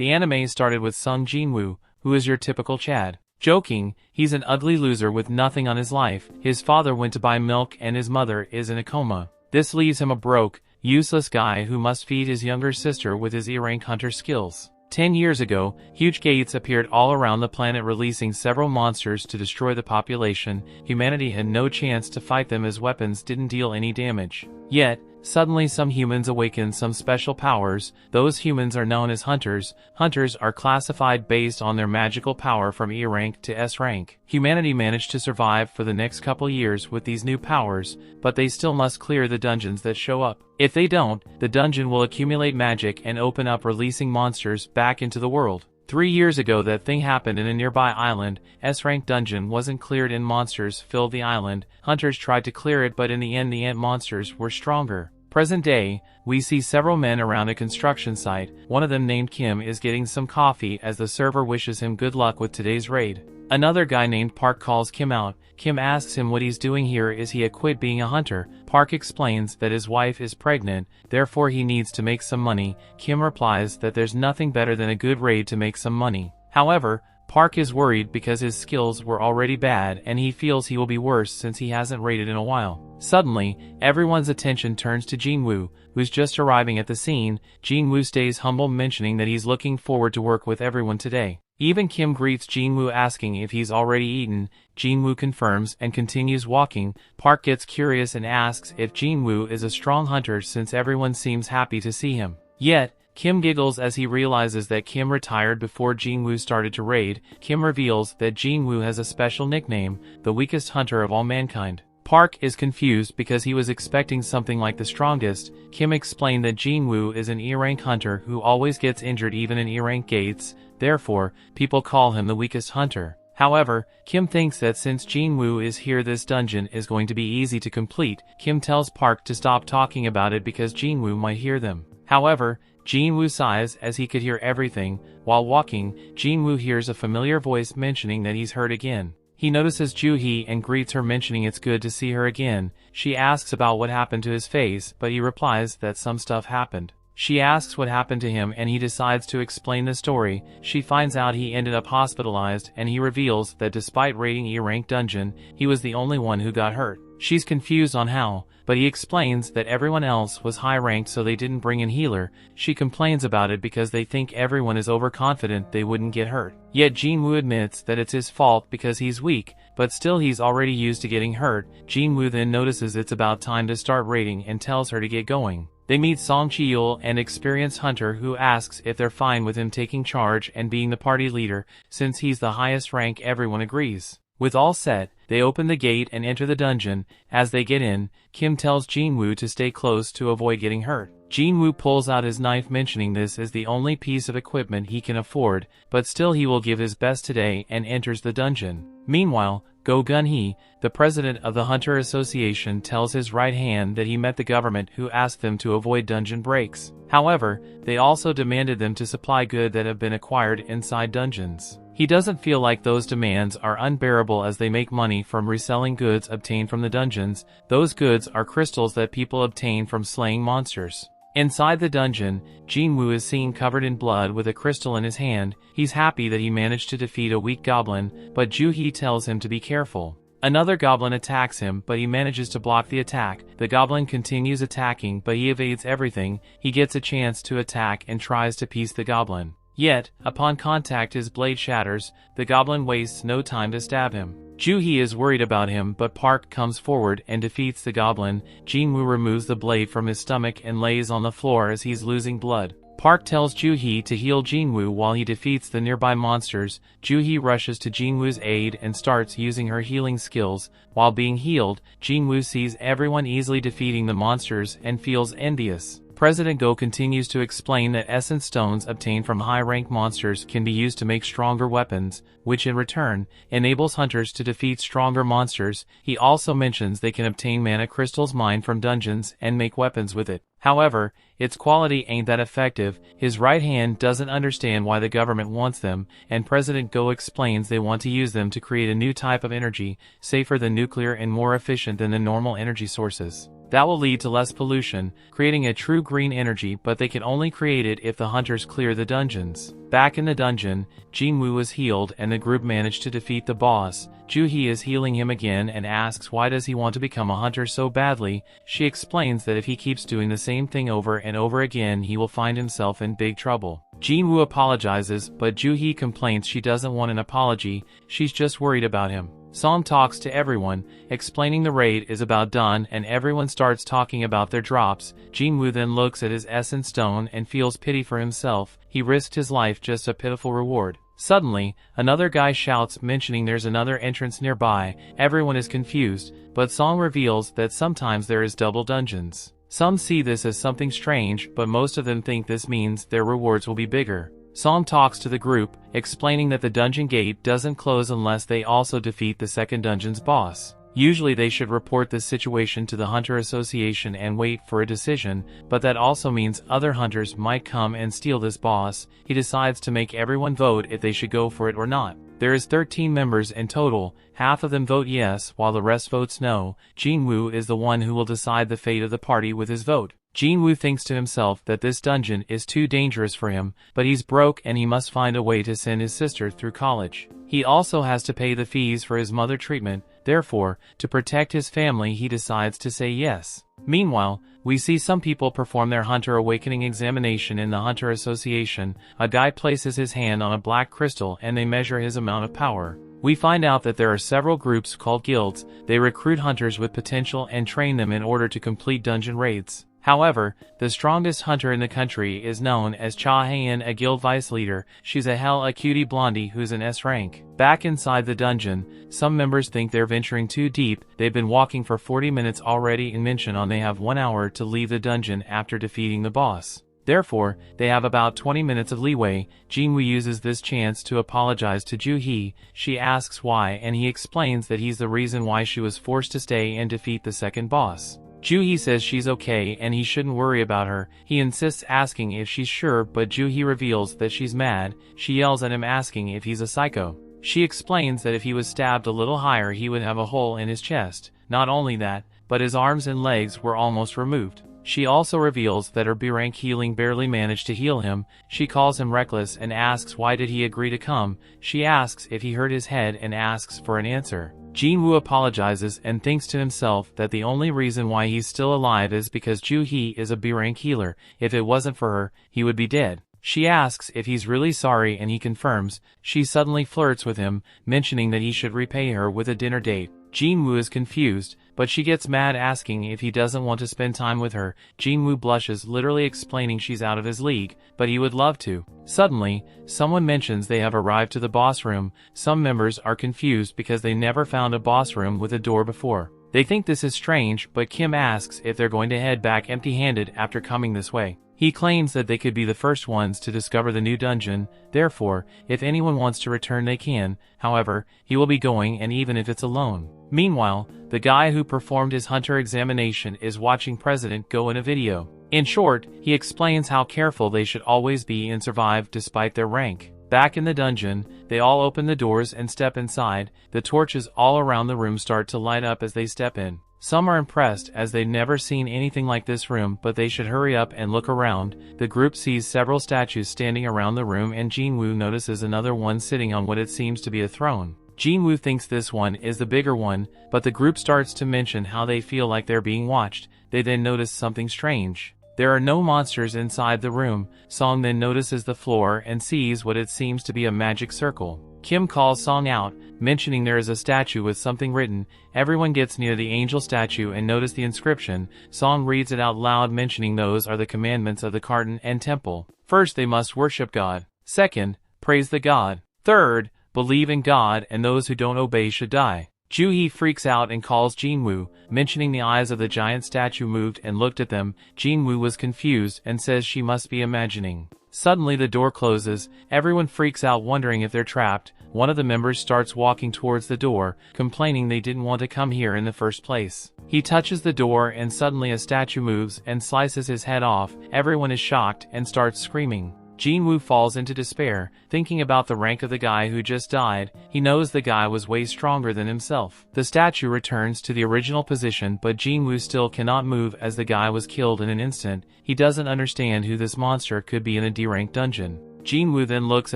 The anime started with Sung Jin-Woo, who is your typical Chad. Joking, he's an ugly loser with nothing on his life. His father went to buy milk and his mother is in a coma. This leaves him a broke, useless guy who must feed his younger sister with his E-rank hunter skills. 10 years ago, huge gates appeared all around the planet, releasing several monsters to destroy the population. Humanity had no chance to fight them as weapons didn't deal any damage. Yet, suddenly some humans awakened some special powers. Those humans are known as hunters. Hunters are classified based on their magical power from E rank to S rank. Humanity managed to survive for the next couple years with these new powers, but they still must clear the dungeons that show up. If they don't, the dungeon will accumulate magic and open up, releasing monsters back into the world. 3 years ago that thing happened in a nearby island. S-rank dungeon wasn't cleared and monsters filled the island. Hunters tried to clear it, but in the end the ant monsters were stronger. Present day, we see several men around a construction site. One of them, named Kim, is getting some coffee as the server wishes him good luck with today's raid. Another guy named Park calls Kim out. Kim asks him what he's doing here. Is he quit being a hunter? Park explains that his wife is pregnant, therefore he needs to make some money. Kim replies that there's nothing better than a good raid to make some money. However, Park is worried because his skills were already bad and he feels he will be worse since he hasn't raided in a while. Suddenly, everyone's attention turns to Jin-Woo, who's just arriving at the scene. Jin-Woo stays humble, mentioning that he's looking forward to work with everyone today. Even Kim greets Jin-Woo, asking if he's already eaten. Jin-Woo confirms and continues walking. Park gets curious and asks if Jin-Woo is a strong hunter since everyone seems happy to see him. Yet, Kim giggles as he realizes that Kim retired before Jin-Woo started to raid. Kim reveals that Jin-Woo has a special nickname, the weakest hunter of all mankind. Park is confused because he was expecting something like the strongest. Kim explained that Jin-Woo is an E-rank hunter who always gets injured even in E-rank gates, therefore, people call him the weakest hunter. However, Kim thinks that since Jin-Woo is here, this dungeon is going to be easy to complete. Kim tells Park to stop talking about it because Jin-Woo might hear them. However, Jin-Woo sighs as he could hear everything. While walking, Jin-Woo hears a familiar voice mentioning that he's hurt again. He notices Joo-hee and greets her, mentioning it's good to see her again. She asks about what happened to his face, but he replies that some stuff happened. She asks what happened to him and he decides to explain the story. She finds out he ended up hospitalized and he reveals that despite raiding E-rank dungeon, he was the only one who got hurt. She's confused on how, but he explains that everyone else was high ranked so they didn't bring in healer. She complains about it because they think everyone is overconfident they wouldn't get hurt. Yet Jin-Woo admits that it's his fault because he's weak, but still he's already used to getting hurt. Jin-Woo then notices it's about time to start raiding and tells her to get going. They meet Song Chi-yul, an experienced hunter who asks if they're fine with him taking charge and being the party leader. Since he's the highest rank, everyone agrees. With all set, they open the gate and enter the dungeon. As they get in, Kim tells Jin-Woo to stay close to avoid getting hurt. Jin-Woo pulls out his knife, mentioning this is the only piece of equipment he can afford, but still he will give his best today, and enters the dungeon. Meanwhile, Go Gun-hee, the president of the Hunter Association, tells his right hand that he met the government who asked them to avoid dungeon breaks. However, they also demanded them to supply goods that have been acquired inside dungeons. He doesn't feel like those demands are unbearable as they make money from reselling goods obtained from the dungeons. Those goods are crystals that people obtain from slaying monsters. Inside the dungeon, Jin-Woo is seen covered in blood with a crystal in his hand. He's happy that he managed to defeat a weak goblin, but Joo-hee tells him to be careful. Another goblin attacks him, but he manages to block the attack. The goblin continues attacking, but he evades everything. He gets a chance to attack and tries to piece the goblin. Yet, upon contact his blade shatters. The goblin wastes no time to stab him. Joo-hee is worried about him, but Park comes forward and defeats the goblin. Jin-Woo removes the blade from his stomach and lays on the floor as he's losing blood. Park tells Joo-hee to heal Jin-Woo while he defeats the nearby monsters. Joo-hee rushes to Jin-Woo's aid and starts using her healing skills. While being healed, Jin-Woo sees everyone easily defeating the monsters and feels envious. President Go continues to explain that essence stones obtained from high-rank monsters can be used to make stronger weapons, which in return enables hunters to defeat stronger monsters. He also mentions they can obtain mana crystals mined from dungeons and make weapons with it. However, its quality ain't that effective. His right hand doesn't understand why the government wants them, and President Go explains they want to use them to create a new type of energy, safer than nuclear and more efficient than the normal energy sources. That will lead to less pollution, creating a true green energy, but they can only create it if the hunters clear the dungeons. Back in the dungeon, Jin-Woo is healed and the group managed to defeat the boss. Joo-hee is healing him again and asks why does he want to become a hunter so badly. She explains that if he keeps doing the same thing over and over again he will find himself in big trouble. Jin-Woo apologizes, but Joo-hee complains she doesn't want an apology, she's just worried about him. Song talks to everyone, explaining the raid is about done and everyone starts talking about their drops. Jin-Woo then looks at his essence stone and feels pity for himself. He risked his life just a pitiful reward. Suddenly, another guy shouts mentioning there's another entrance nearby. Everyone is confused, but Song reveals that sometimes there is double dungeons. Some see this as something strange, but most of them think this means their rewards will be bigger. Song talks to the group, explaining that the dungeon gate doesn't close unless they also defeat the second dungeon's boss. Usually they should report this situation to the Hunter Association and wait for a decision, but that also means other hunters might come and steal this boss. He decides to make everyone vote if they should go for it or not. There is 13 members in total, half of them vote yes while the rest votes no. Jin-Woo is the one who will decide the fate of the party with his vote. Jin-Woo thinks to himself that this dungeon is too dangerous for him, but he's broke and he must find a way to send his sister through college. He also has to pay the fees for his mother treatment, therefore, to protect his family he decides to say yes. Meanwhile, we see some people perform their Hunter Awakening examination in the Hunter Association. A guy places his hand on a black crystal and they measure his amount of power. We find out that there are several groups called guilds. They recruit hunters with potential and train them in order to complete dungeon raids. However, the strongest hunter in the country is known as Cha Hae-in, a guild vice leader. She's a cutie blondie who's an S rank. Back inside the dungeon, some members think they're venturing too deep. They've been walking for 40 minutes already and mention on they have 1 hour to leave the dungeon after defeating the boss. Therefore, they have about 20 minutes of leeway. Jin-Woo uses this chance to apologize to Joo-hee. She asks why and he explains that he's the reason why she was forced to stay and defeat the second boss. Joo-hee says she's okay and he shouldn't worry about her. He insists asking if she's sure, but Joo-hee reveals that she's mad. She yells at him asking if he's a psycho. She explains that if he was stabbed a little higher he would have a hole in his chest. Not only that, but his arms and legs were almost removed. She also reveals that her B-rank healing barely managed to heal him. She calls him reckless and asks why did he agree to come. She asks if he hurt his head and asks for an answer. Jin-Woo apologizes and thinks to himself that the only reason why he's still alive is because Joo-hee is a B-rank healer. If it wasn't for her, he would be dead. She asks if he's really sorry and he confirms. She suddenly flirts with him, mentioning that he should repay her with a dinner date. Jin-Woo is confused, but she gets mad asking if he doesn't want to spend time with her. Jin-Woo blushes, literally explaining she's out of his league, but he would love to. Suddenly, someone mentions they have arrived to the boss room. Some members are confused because they never found a boss room with a door before. They think this is strange, but Kim asks if they're going to head back empty-handed after coming this way. He claims that they could be the first ones to discover the new dungeon, therefore, if anyone wants to return they can. However, he will be going and even if it's alone. Meanwhile, the guy who performed his hunter examination is watching President go in a video. In short, he explains how careful they should always be and survive despite their rank. Back in the dungeon, they all open the doors and step inside. The torches all around the room start to light up as they step in. Some are impressed as they've never seen anything like this room, but they should hurry up and look around. The group sees several statues standing around the room and Jin-Woo notices another one sitting on what it seems to be a throne. Jin-Woo thinks this one is the bigger one, but the group starts to mention how they feel like they're being watched. They then notice something strange. There are no monsters inside the room. Song then notices the floor and sees what it seems to be a magic circle. Kim calls Song out, mentioning there is a statue with something written. Everyone gets near the angel statue and notice the inscription. Song reads it out loud, mentioning those are the commandments of the garden and temple. First, they must worship God. Second, praise the God. Third, believe in God, and those who don't obey should die. Joo-hee freaks out and calls Jin-Woo, mentioning the eyes of the giant statue moved and looked at them. Jin-Woo was confused and says she must be imagining. Suddenly the door closes. Everyone freaks out, wondering if they're trapped. One of the members starts walking towards the door, complaining they didn't want to come here in the first place. He touches the door and suddenly a statue moves and slices his head off. Everyone is shocked and starts screaming. Jin-Woo falls into despair, thinking about the rank of the guy who just died. He knows the guy was way stronger than himself. The statue returns to the original position, but Jin-Woo still cannot move as the guy was killed in an instant. He doesn't understand who this monster could be in a D-rank dungeon. Jin-Woo then looks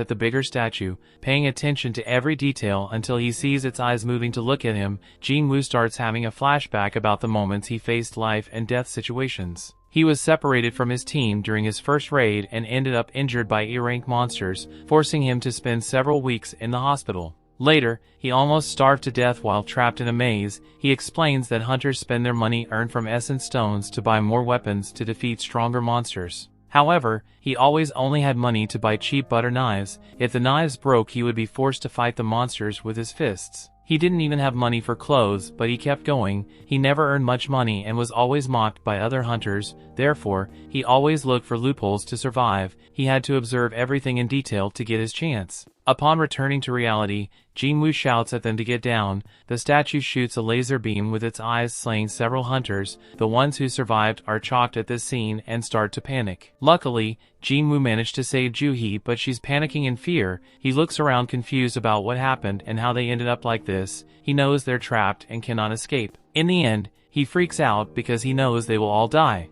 at the bigger statue, paying attention to every detail until he sees its eyes moving to look at him. Jin-Woo starts having a flashback about the moments he faced life and death situations. He was separated from his team during his first raid and ended up injured by E-rank monsters, forcing him to spend several weeks in the hospital. Later, he almost starved to death while trapped in a maze. He explains that hunters spend their money earned from essence stones to buy more weapons to defeat stronger monsters. However, he always only had money to buy cheap butter knives. If the knives broke, he would be forced to fight the monsters with his fists. He didn't even have money for clothes, but he kept going. He never earned much money and was always mocked by other hunters. Therefore, he always looked for loopholes to survive. He had to observe everything in detail to get his chance. Upon returning to reality, Jin-Woo shouts at them to get down. The statue shoots a laser beam with its eyes, slaying several hunters. The ones who survived are shocked at this scene and start to panic. Luckily, Jin-Woo managed to save Ju-hee, but she's panicking in fear. He looks around confused about what happened and how they ended up like this. He knows they're trapped and cannot escape. In the end, he freaks out because he knows they will all die.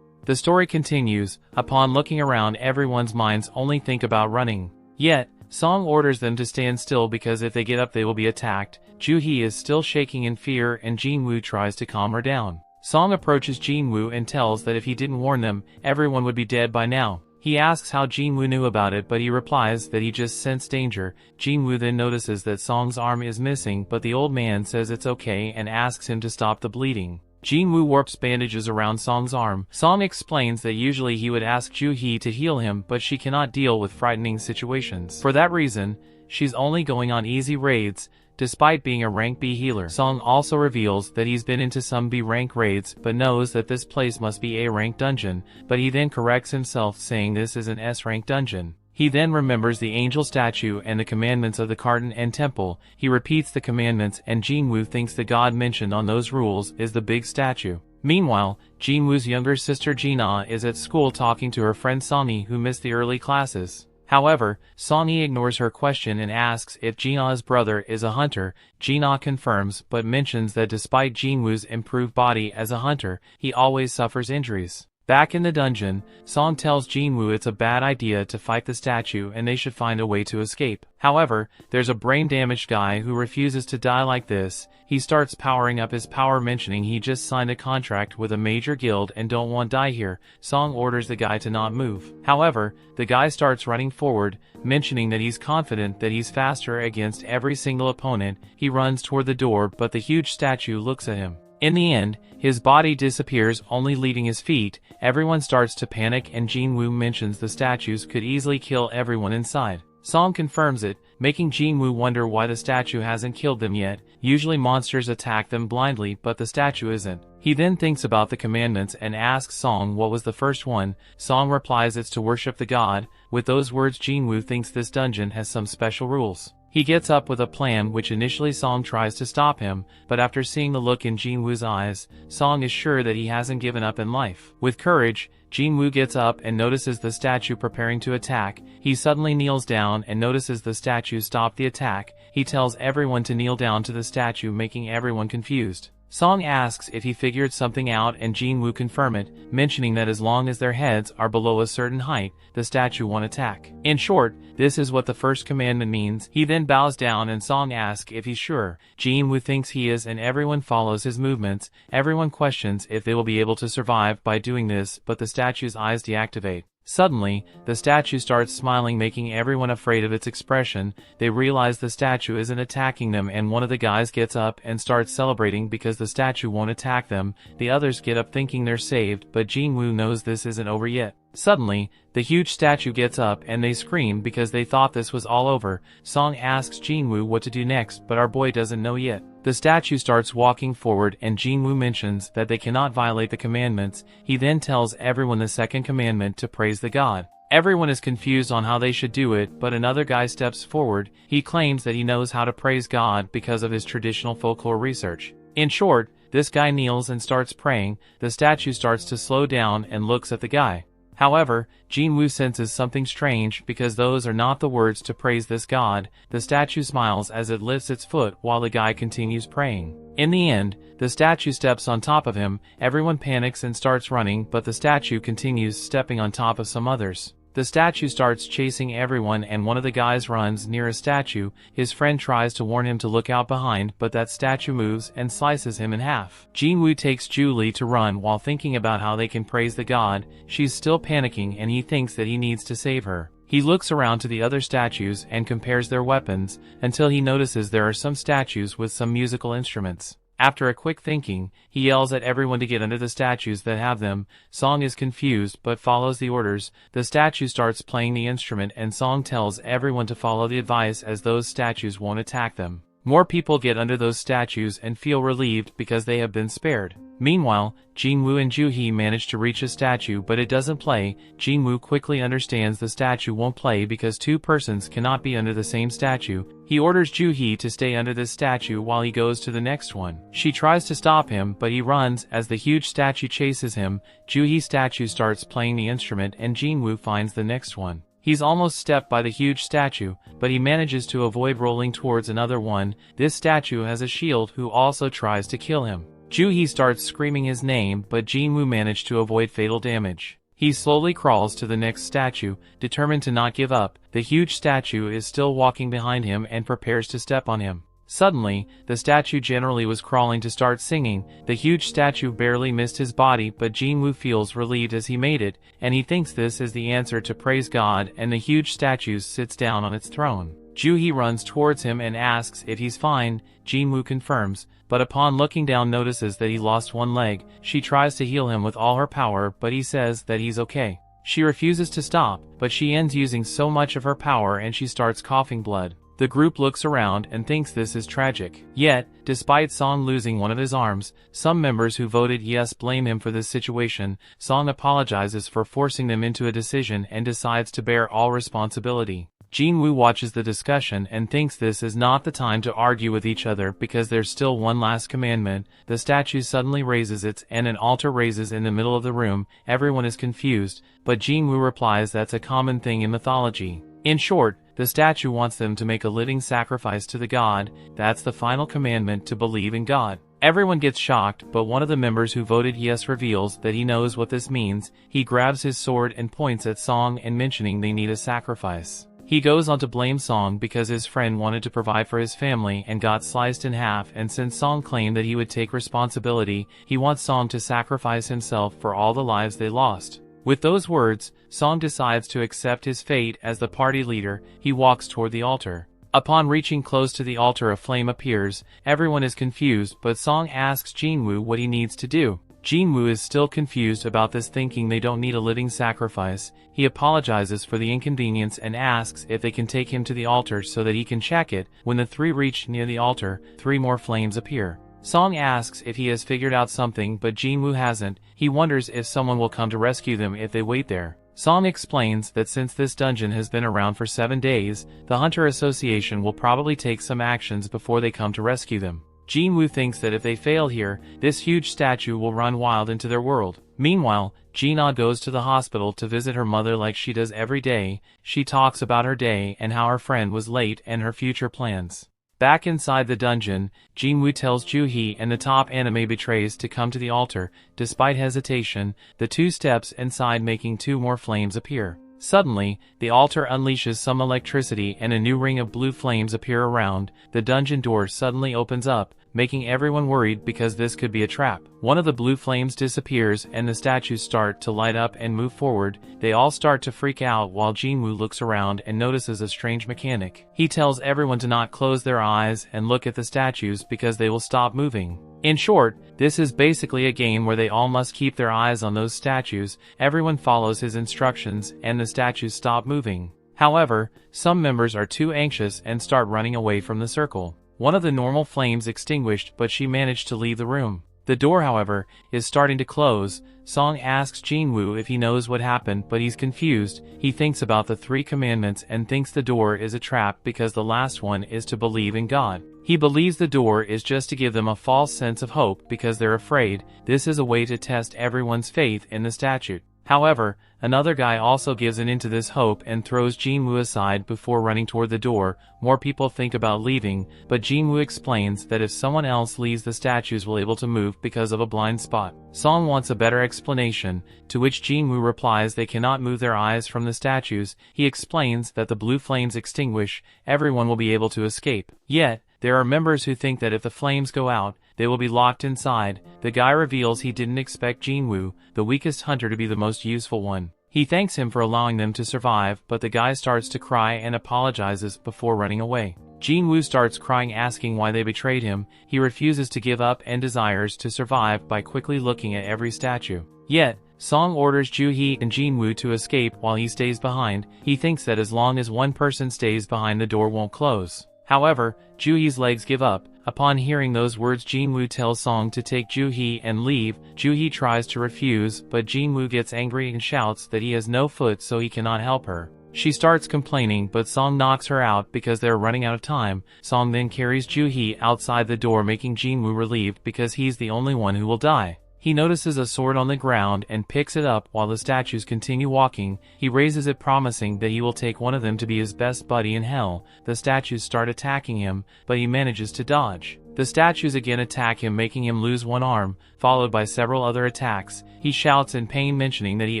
The story continues. Upon looking around, everyone's minds only think about running. Yet, Song orders them to stand still because if they get up they will be attacked. Ju-hee is still shaking in fear and Jin-Woo tries to calm her down. Song approaches Jin-Woo and tells that if he didn't warn them, everyone would be dead by now. He asks how Jin-Woo knew about it, but he replies that he just sensed danger. Jin-Woo then notices that Song's arm is missing, but the old man says it's okay and asks him to stop the bleeding. Jin-Woo warps bandages around Song's arm. Song explains that usually he would ask Ju-hee to heal him, but she cannot deal with frightening situations. For that reason, she's only going on easy raids, despite being a rank B healer. Song also reveals that he's been into some B rank raids, but knows that this place must be A rank dungeon, but he then corrects himself saying this is an S rank dungeon. He then remembers the angel statue and the commandments of the garden and temple. He repeats the commandments and Jin-Woo thinks the god mentioned on those rules is the big statue. Meanwhile, Jin-Woo's younger sister Jin-Ah is at school talking to her friend Song-hee who missed the early classes. However, Song-hee ignores her question and asks if Jin-ah's brother is a hunter. Jin-ah confirms but mentions that despite Jin-Woo's improved body as a hunter, he always suffers injuries. Back in the dungeon, Song tells Jin-Woo it's a bad idea to fight the statue and they should find a way to escape. However, there's a brain-damaged guy who refuses to die like this. He starts powering up his power, mentioning he just signed a contract with a major guild and don't want to die here. Song orders the guy to not move. However, the guy starts running forward, mentioning that he's confident that he's faster against every single opponent. He runs toward the door, but the huge statue looks at him. In the end, his body disappears, only leaving his feet. Everyone starts to panic and Jin-Woo mentions the statues could easily kill everyone inside. Song confirms it, making Jin-Woo wonder why the statue hasn't killed them yet. Usually monsters attack them blindly, but the statue isn't. He then thinks about the commandments and asks Song what was the first one. Song replies it's to worship the god. With those words, Jin-Woo thinks this dungeon has some special rules. He gets up with a plan which initially Song tries to stop him, but after seeing the look in Jin-Woo's eyes, Song is sure that he hasn't given up in life. With courage, Jin-Woo gets up and notices the statue preparing to attack. He suddenly kneels down and notices the statue stop the attack. He tells everyone to kneel down to the statue, making everyone confused. Song asks if he figured something out and Jin-Woo confirms it, mentioning that as long as their heads are below a certain height, the statue won't attack. In short, this is what the first commandment means. He then bows down and Song asks if he's sure. Jin-Woo thinks he is and everyone follows his movements. Everyone questions if they will be able to survive by doing this, but the statue's eyes deactivate. Suddenly, the statue starts smiling, making everyone afraid of its expression. They realize the statue isn't attacking them and one of the guys gets up and starts celebrating because the statue won't attack them. The others get up thinking they're saved, but Jin-Woo knows this isn't over yet. Suddenly, the huge statue gets up and they scream because they thought this was all over. Song asks Jin-Woo what to do next, but our boy doesn't know yet. The statue starts walking forward and Jin-Woo mentions that they cannot violate the commandments. He then tells everyone the second commandment to praise the god. Everyone is confused on how they should do it, but another guy steps forward. He claims that he knows how to praise God because of his traditional folklore research. In short, this guy kneels and starts praying. The statue starts to slow down and looks at the guy. However, Jin-Woo senses something strange because those are not the words to praise this god. The statue smiles as it lifts its foot while the guy continues praying. In the end, the statue steps on top of him, everyone panics and starts running, but the statue continues stepping on top of some others. The statue starts chasing everyone and one of the guys runs near a statue. His friend tries to warn him to look out behind, but that statue moves and slices him in half. Jin-Woo takes Julie to run while thinking about how they can praise the god. She's still panicking and he thinks that he needs to save her. He looks around to the other statues and compares their weapons, until he notices there are some statues with some musical instruments. After a quick thinking, he yells at everyone to get under the statues that have them. Song is confused but follows the orders. The statue starts playing the instrument and Song tells everyone to follow the advice as those statues won't attack them. More people get under those statues and feel relieved because they have been spared. Meanwhile, Jin-Woo and Ju-hee manage to reach a statue but it doesn't play. Jin-Woo quickly understands the statue won't play because two persons cannot be under the same statue. He orders Ju-hee to stay under this statue while he goes to the next one. She tries to stop him but he runs as the huge statue chases him. Ju-hee's statue starts playing the instrument and Jin-Woo finds the next one. He's almost stepped by the huge statue, but he manages to avoid rolling towards another one. This statue has a shield who also tries to kill him. Ju-hee starts screaming his name, but Jin-Woo managed to avoid fatal damage. He slowly crawls to the next statue, determined to not give up. The huge statue is still walking behind him and prepares to step on him. Suddenly, the statue generally was crawling to start singing. The huge statue barely missed his body, but Jin-Woo feels relieved as he made it, and he thinks this is the answer to praise God, and the huge statue sits down on its throne. Ju-hee runs towards him and asks if he's fine. Jin-Woo confirms, but upon looking down notices that he lost one leg. She tries to heal him with all her power, but he says that he's okay. She refuses to stop, but she ends using so much of her power and she starts coughing blood. The group looks around and thinks this is tragic. Yet, despite Song losing one of his arms, some members who voted yes blame him for this situation. Song apologizes for forcing them into a decision and decides to bear all responsibility. Jin-Woo watches the discussion and thinks this is not the time to argue with each other because there's still one last commandment. The statue suddenly raises its and an altar raises in the middle of the room. Everyone is confused, but Jin-Woo replies that's a common thing in mythology. In short, the statue wants them to make a living sacrifice to the god. That's the final commandment, to believe in God. Everyone gets shocked, but one of the members who voted yes reveals that he knows what this means. He grabs his sword and points at Song and mentioning they need a sacrifice. He goes on to blame Song because his friend wanted to provide for his family and got sliced in half, and since Song claimed that he would take responsibility, he wants Song to sacrifice himself for all the lives they lost. With those words, Song decides to accept his fate as the party leader. He walks toward the altar. Upon reaching close to the altar, a flame appears. Everyone is confused, but Song asks Jin-Woo what he needs to do. Jin-Woo is still confused about this, thinking they don't need a living sacrifice. He apologizes for the inconvenience and asks if they can take him to the altar so that he can check it. When the three reach near the altar, 3 more flames appear. Song asks if he has figured out something, but Jin-Woo hasn't. He wonders if someone will come to rescue them if they wait there. Song explains that since this dungeon has been around for 7 days, the Hunter Association will probably take some actions before they come to rescue them. Jin-Woo thinks that if they fail here, this huge statue will run wild into their world. Meanwhile, Jin-Ah goes to the hospital to visit her mother like she does every day. She talks about her day and how her friend was late and her future plans. Back inside the dungeon, Jin-Woo tells Ju-hee and the top anime betrays to come to the altar. Despite hesitation, the 2 steps inside, making 2 more flames appear. Suddenly, the altar unleashes some electricity and a new ring of blue flames appear around. The dungeon door suddenly opens up, making everyone worried because this could be a trap. One of the blue flames disappears and the statues start to light up and move forward. They all start to freak out while Jin-Woo looks around and notices a strange mechanic. He tells everyone to not close their eyes and look at the statues because they will stop moving. In short, this is basically a game where they all must keep their eyes on those statues. Everyone follows his instructions and the statues stop moving. However, some members are too anxious and start running away from the circle. One of the normal flames extinguished, but she managed to leave the room. The door, however, is starting to close. Song asks Jin-Woo if he knows what happened, but he's confused. He thinks about the 3 commandments and thinks the door is a trap because the last one is to believe in God. He believes the door is just to give them a false sense of hope because they're afraid. This is a way to test everyone's faith in the statute. However, another guy also gives in to this hope and throws Jin-Woo aside before running toward the door. More people think about leaving, but Jin-Woo explains that if someone else leaves, the statues will able to move because of a blind spot. Song wants a better explanation, to which Jin-Woo replies they cannot move their eyes from the statues. He explains that the blue flames extinguish, everyone will be able to escape. Yet, there are members who think that if the flames go out, they will be locked inside. The guy reveals he didn't expect Jin-Woo, the weakest hunter, to be the most useful one. He thanks him for allowing them to survive, but the guy starts to cry and apologizes before running away. Jin-Woo starts crying, asking why they betrayed him. He refuses to give up and desires to survive by quickly looking at every statue. Yet, Song orders Joo-hee and Jin-Woo to escape while he stays behind. He thinks that as long as one person stays behind, the door won't close. However, Joo-hee's legs give up. Upon hearing those words, Jin-Woo tells Song to take Joo-hee and leave. Joo-hee tries to refuse, but Jin-Woo gets angry and shouts that he has no foot so he cannot help her. She starts complaining, but Song knocks her out because they're running out of time. Song then carries Joo-hee outside the door, making Jin-Woo relieved because he's the only one who will die. He notices a sword on the ground and picks it up while the statues continue walking. He raises it, promising that he will take one of them to be his best buddy in hell. The statues start attacking him, but he manages to dodge. The statues again attack him, making him lose one arm, followed by several other attacks. He shouts in pain, mentioning that he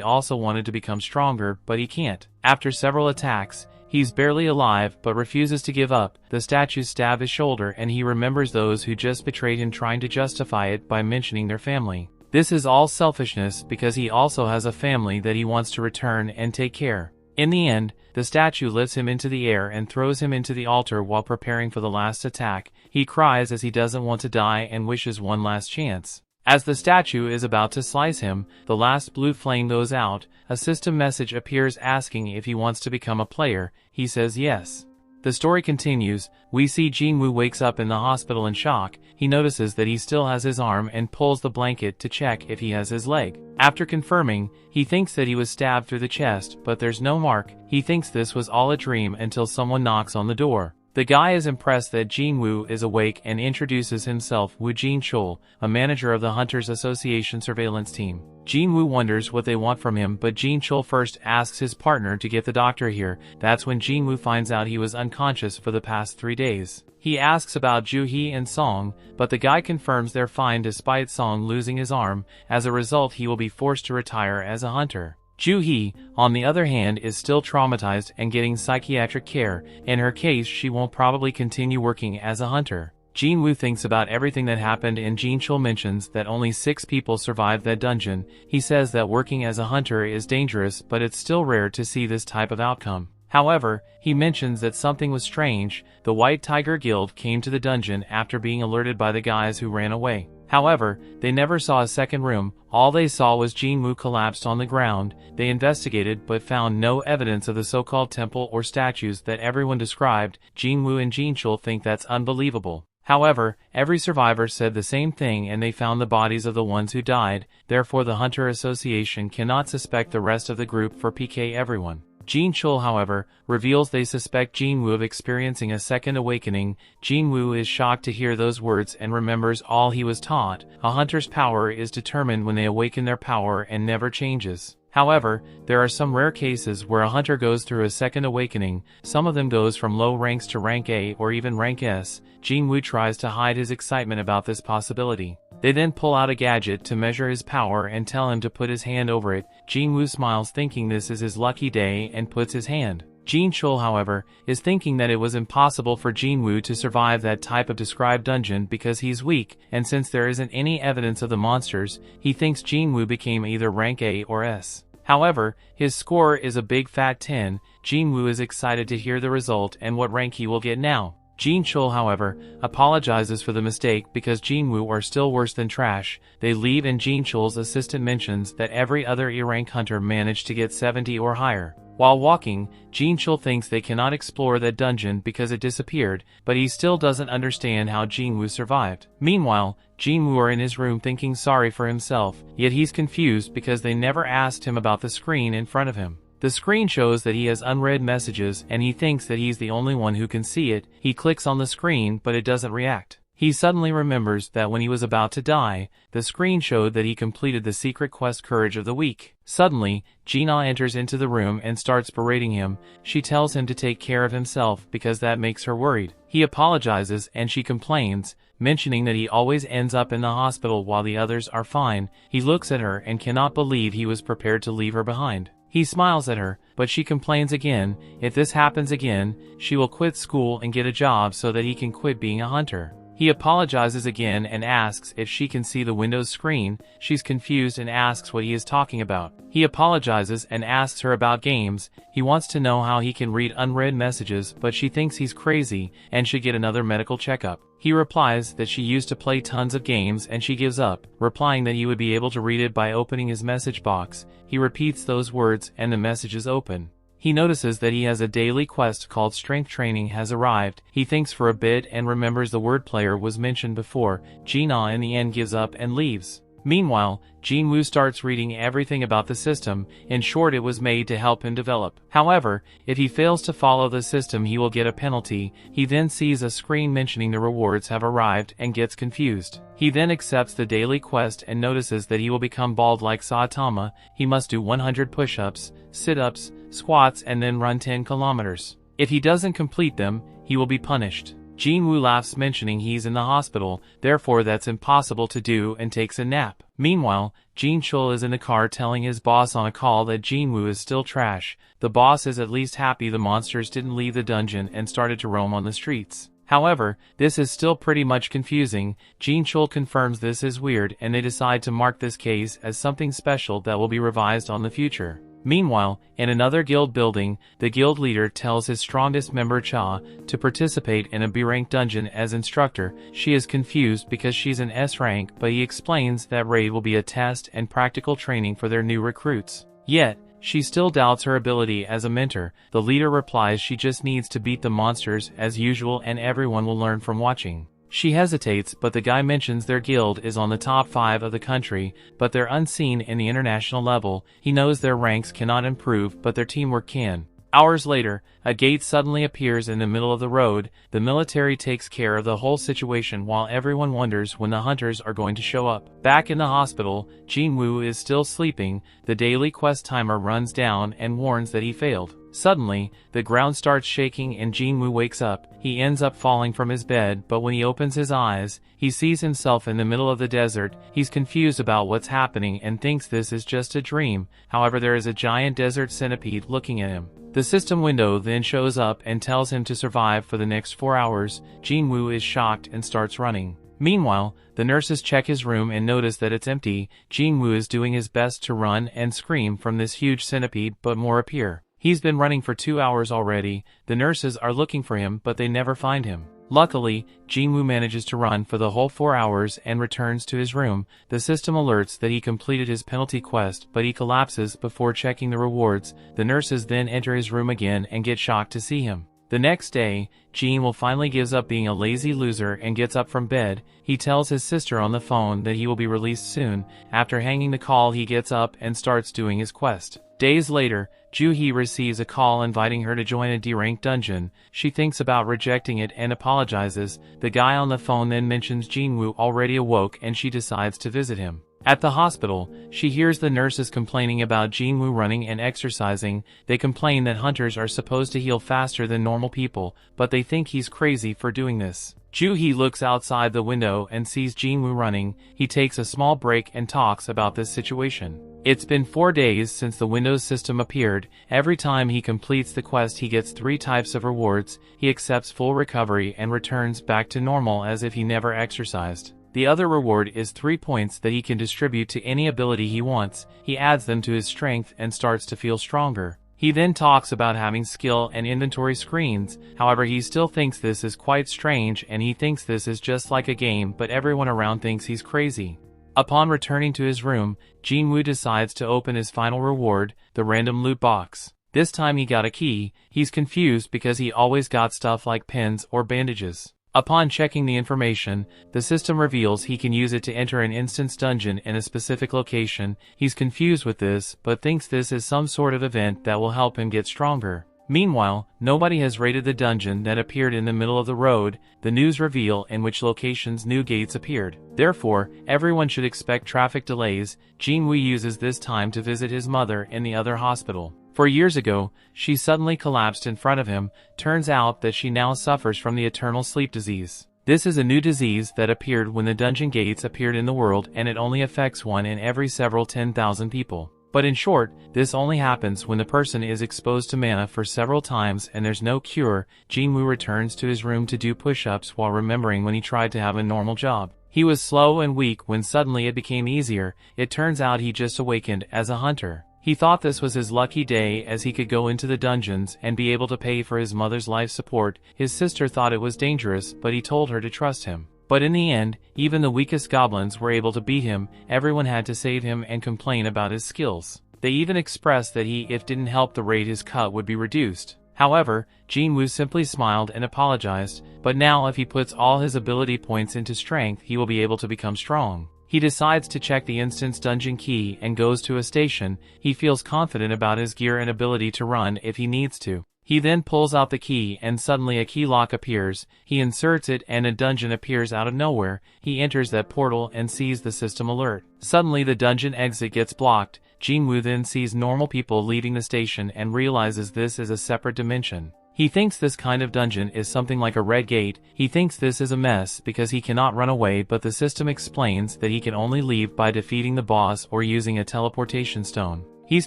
also wanted to become stronger, but he can't. After several attacks, he's barely alive, but refuses to give up. The statues stab his shoulder, and he remembers those who just betrayed him, trying to justify it by mentioning their family. This is all selfishness because he also has a family that he wants to return and take care. In the end, the statue lifts him into the air and throws him into the altar while preparing for the last attack. He cries as he doesn't want to die and wishes one last chance. As the statue is about to slice him, the last blue flame goes out. A system message appears asking if he wants to become a player. He says yes. The story continues. We see Jin-Woo wakes up in the hospital in shock. He notices that he still has his arm and pulls the blanket to check if he has his leg. After confirming, he thinks that he was stabbed through the chest, but there's no mark. He thinks this was all a dream until someone knocks on the door. The guy is impressed that Jin-Woo is awake and introduces himself, Woo Jin-chul, a manager of the Hunters Association surveillance team. Jin-Woo wonders what they want from him, but Jin-chul first asks his partner to get the doctor here. That's when Jin-Woo finds out he was unconscious for the past 3 days. He asks about Joo-hee and Song, but the guy confirms they're fine despite Song losing his arm. As a result, he will be forced to retire as a hunter. Joo-hee, on the other hand, is still traumatized and getting psychiatric care. In her case, she won't probably continue working as a hunter. Jin-Woo thinks about everything that happened, and Jin-chul mentions that only 6 people survived that dungeon. He says that working as a hunter is dangerous, but it's still rare to see this type of outcome. However, he mentions that something was strange. The White Tiger Guild came to the dungeon after being alerted by the guys who ran away. However, they never saw a second room. All they saw was Jin-Woo collapsed on the ground. They investigated but found no evidence of the so-called temple or statues that everyone described. Jin-Woo and Jin-chul think that's unbelievable. However, every survivor said the same thing, and they found the bodies of the ones who died. Therefore, the Hunter Association cannot suspect the rest of the group for PK everyone. Jin-chul, however, reveals they suspect Jin-Woo of experiencing a second awakening. Jin-Woo is shocked to hear those words and remembers all he was taught. A hunter's power is determined when they awaken their power and never changes. However, there are some rare cases where a hunter goes through a second awakening. Some of them goes from low ranks to rank A or even rank S. Jin-Woo tries to hide his excitement about this possibility. They then pull out a gadget to measure his power and tell him to put his hand over it. Jin-Woo smiles, thinking this is his lucky day, and puts his hand. Jin-chul, however, is thinking that it was impossible for Jin-Woo to survive that type of described dungeon because he's weak, and since there isn't any evidence of the monsters, he thinks Jin-Woo became either rank A or S. However, his score is a big fat 10. Jin-Woo is excited to hear the result and what rank he will get now. Jin-chul, however, apologizes for the mistake because Jin-Woo are still worse than trash. They leave, and Jin-chul's assistant mentions that every other E-rank hunter managed to get 70 or higher. While walking, Jin-chul thinks they cannot explore that dungeon because it disappeared, but he still doesn't understand how Jin-Woo survived. Meanwhile, Jin-Woo are in his room thinking sorry for himself, yet he's confused because they never asked him about the screen in front of him. The screen shows that he has unread messages, and he thinks that he's the only one who can see it. He clicks on the screen, but it doesn't react. He suddenly remembers that when he was about to die, the screen showed that he completed the secret quest Courage of the Week. Suddenly, Gina enters into the room and starts berating him. She tells him to take care of himself because that makes her worried. He apologizes and she complains, mentioning that he always ends up in the hospital while the others are fine. He looks at her and cannot believe he was prepared to leave her behind. He smiles at her, but she complains again. If this happens again, she will quit school and get a job so that he can quit being a hunter. He apologizes again and asks if she can see the Windows screen. She's confused and asks what he is talking about. He apologizes and asks her about games. He wants to know how he can read unread messages, but she thinks he's crazy and should get another medical checkup. He replies that she used to play tons of games and she gives up, replying that he would be able to read it by opening his message box. He repeats those words and the message is open. He notices that he has a daily quest called Strength Training has arrived. He thinks for a bit and remembers the word player was mentioned before. Gina in the end gives up and leaves. Meanwhile, Jin-Woo starts reading everything about the system. In short, it was made to help him develop. However, if he fails to follow the system, he will get a penalty. He then sees a screen mentioning the rewards have arrived and gets confused. He then accepts the daily quest and notices that he will become bald like Saitama. He must do 100 push-ups, sit-ups, squats, and then run 10 kilometers. If he doesn't complete them, he will be punished. Jin-Woo laughs, mentioning he's in the hospital, therefore that's impossible to do, and takes a nap. Meanwhile, Jin-Chul is in the car telling his boss on a call that Jin-Woo is still trash. The boss is at least happy the monsters didn't leave the dungeon and started to roam on the streets. However, this is still pretty much confusing. Jin-Chul confirms this is weird and they decide to mark this case as something special that will be revised on the future. Meanwhile, in another guild building, the guild leader tells his strongest member Cha to participate in a B-rank dungeon as instructor. She is confused because she's an S rank, but he explains that raid will be a test and practical training for their new recruits. Yet, she still doubts her ability as a mentor. The leader replies she just needs to beat the monsters as usual and everyone will learn from watching. She hesitates, but the guy mentions their guild is on the top 5 of the country, but they're unseen in the international level. He knows their ranks cannot improve, but their teamwork can. Hours later, a gate suddenly appears in the middle of the road. The military takes care of the whole situation while everyone wonders when the hunters are going to show up. Back in the hospital, Jin-Woo is still sleeping. The daily quest timer runs down and warns that he failed. Suddenly, the ground starts shaking and Jin-Woo wakes up. He ends up falling from his bed, but when he opens his eyes, he sees himself in the middle of the desert. He's confused about what's happening and thinks this is just a dream. However, there is a giant desert centipede looking at him. The system window then shows up and tells him to survive for the next 4 hours. Jin-Woo is shocked and starts running. Meanwhile, the nurses check his room and notice that it's empty. Jin-Woo is doing his best to run and scream from this huge centipede, but more appear. He's been running for 2 hours already. The nurses are looking for him, but they never find him. Luckily, Jin-Woo manages to run for the whole 4 hours and returns to his room. The system alerts that he completed his penalty quest, but he collapses before checking the rewards. The nurses then enter his room again and get shocked to see him. The next day, Jin-Woo finally gives up being a lazy loser and gets up from bed. He tells his sister on the phone that he will be released soon. After hanging the call, he gets up and starts doing his quest. Days later, Joo-hee receives a call inviting her to join a D-rank dungeon. She thinks about rejecting it and apologizes. The guy on the phone then mentions Jin-Woo already awoke and she decides to visit him. At the hospital, she hears the nurses complaining about Jin-Woo running and exercising. They complain that hunters are supposed to heal faster than normal people, but they think he's crazy for doing this. Joo-hee looks outside the window and sees Jin-Woo running. He takes a small break and talks about this situation. It's been 4 days since the Windows system appeared. Every time he completes the quest he gets 3 types of rewards. He accepts full recovery and returns back to normal as if he never exercised. The other reward is 3 points that he can distribute to any ability he wants. He adds them to his strength and starts to feel stronger. He then talks about having skill and inventory screens. However, he still thinks this is quite strange and he thinks this is just like a game, but everyone around thinks he's crazy. Upon returning to his room, Jin-Woo decides to open his final reward, the random loot box. This time he got a key. He's confused because he always got stuff like pins or bandages. Upon checking the information, the system reveals he can use it to enter an instance dungeon in a specific location. He's confused with this, but thinks this is some sort of event that will help him get stronger. Meanwhile, nobody has raided the dungeon that appeared in the middle of the road, the news reveal in which locations new gates appeared. Therefore, everyone should expect traffic delays. Jin-Woo uses this time to visit his mother in the other hospital. 4 years ago, she suddenly collapsed in front of him. Turns out that she now suffers from the eternal sleep disease. This is a new disease that appeared when the dungeon gates appeared in the world, and it only affects one in every several 10,000 people. But in short, this only happens when the person is exposed to mana for several times and there's no cure. Jin-Woo returns to his room to do push-ups while remembering when he tried to have a normal job. He was slow and weak when suddenly it became easier. It turns out he just awakened as a hunter. He thought this was his lucky day as he could go into the dungeons and be able to pay for his mother's life support. His sister thought it was dangerous, but he told her to trust him. But in the end, even the weakest goblins were able to beat him. Everyone had to save him and complain about his skills. They even expressed that if didn't help the raid, his cut would be reduced. However, Jin-Woo simply smiled and apologized, but now if he puts all his ability points into strength, he will be able to become strong. He decides to check the instance dungeon key and goes to a station. He feels confident about his gear and ability to run if he needs to. He then pulls out the key and suddenly a key lock appears. He inserts it and a dungeon appears out of nowhere. He enters that portal and sees the system alert. Suddenly the dungeon exit gets blocked. Jin-Woo then sees normal people leaving the station and realizes this is a separate dimension. He thinks this kind of dungeon is something like a red gate. He thinks this is a mess because he cannot run away, but the system explains that he can only leave by defeating the boss or using a teleportation stone. He's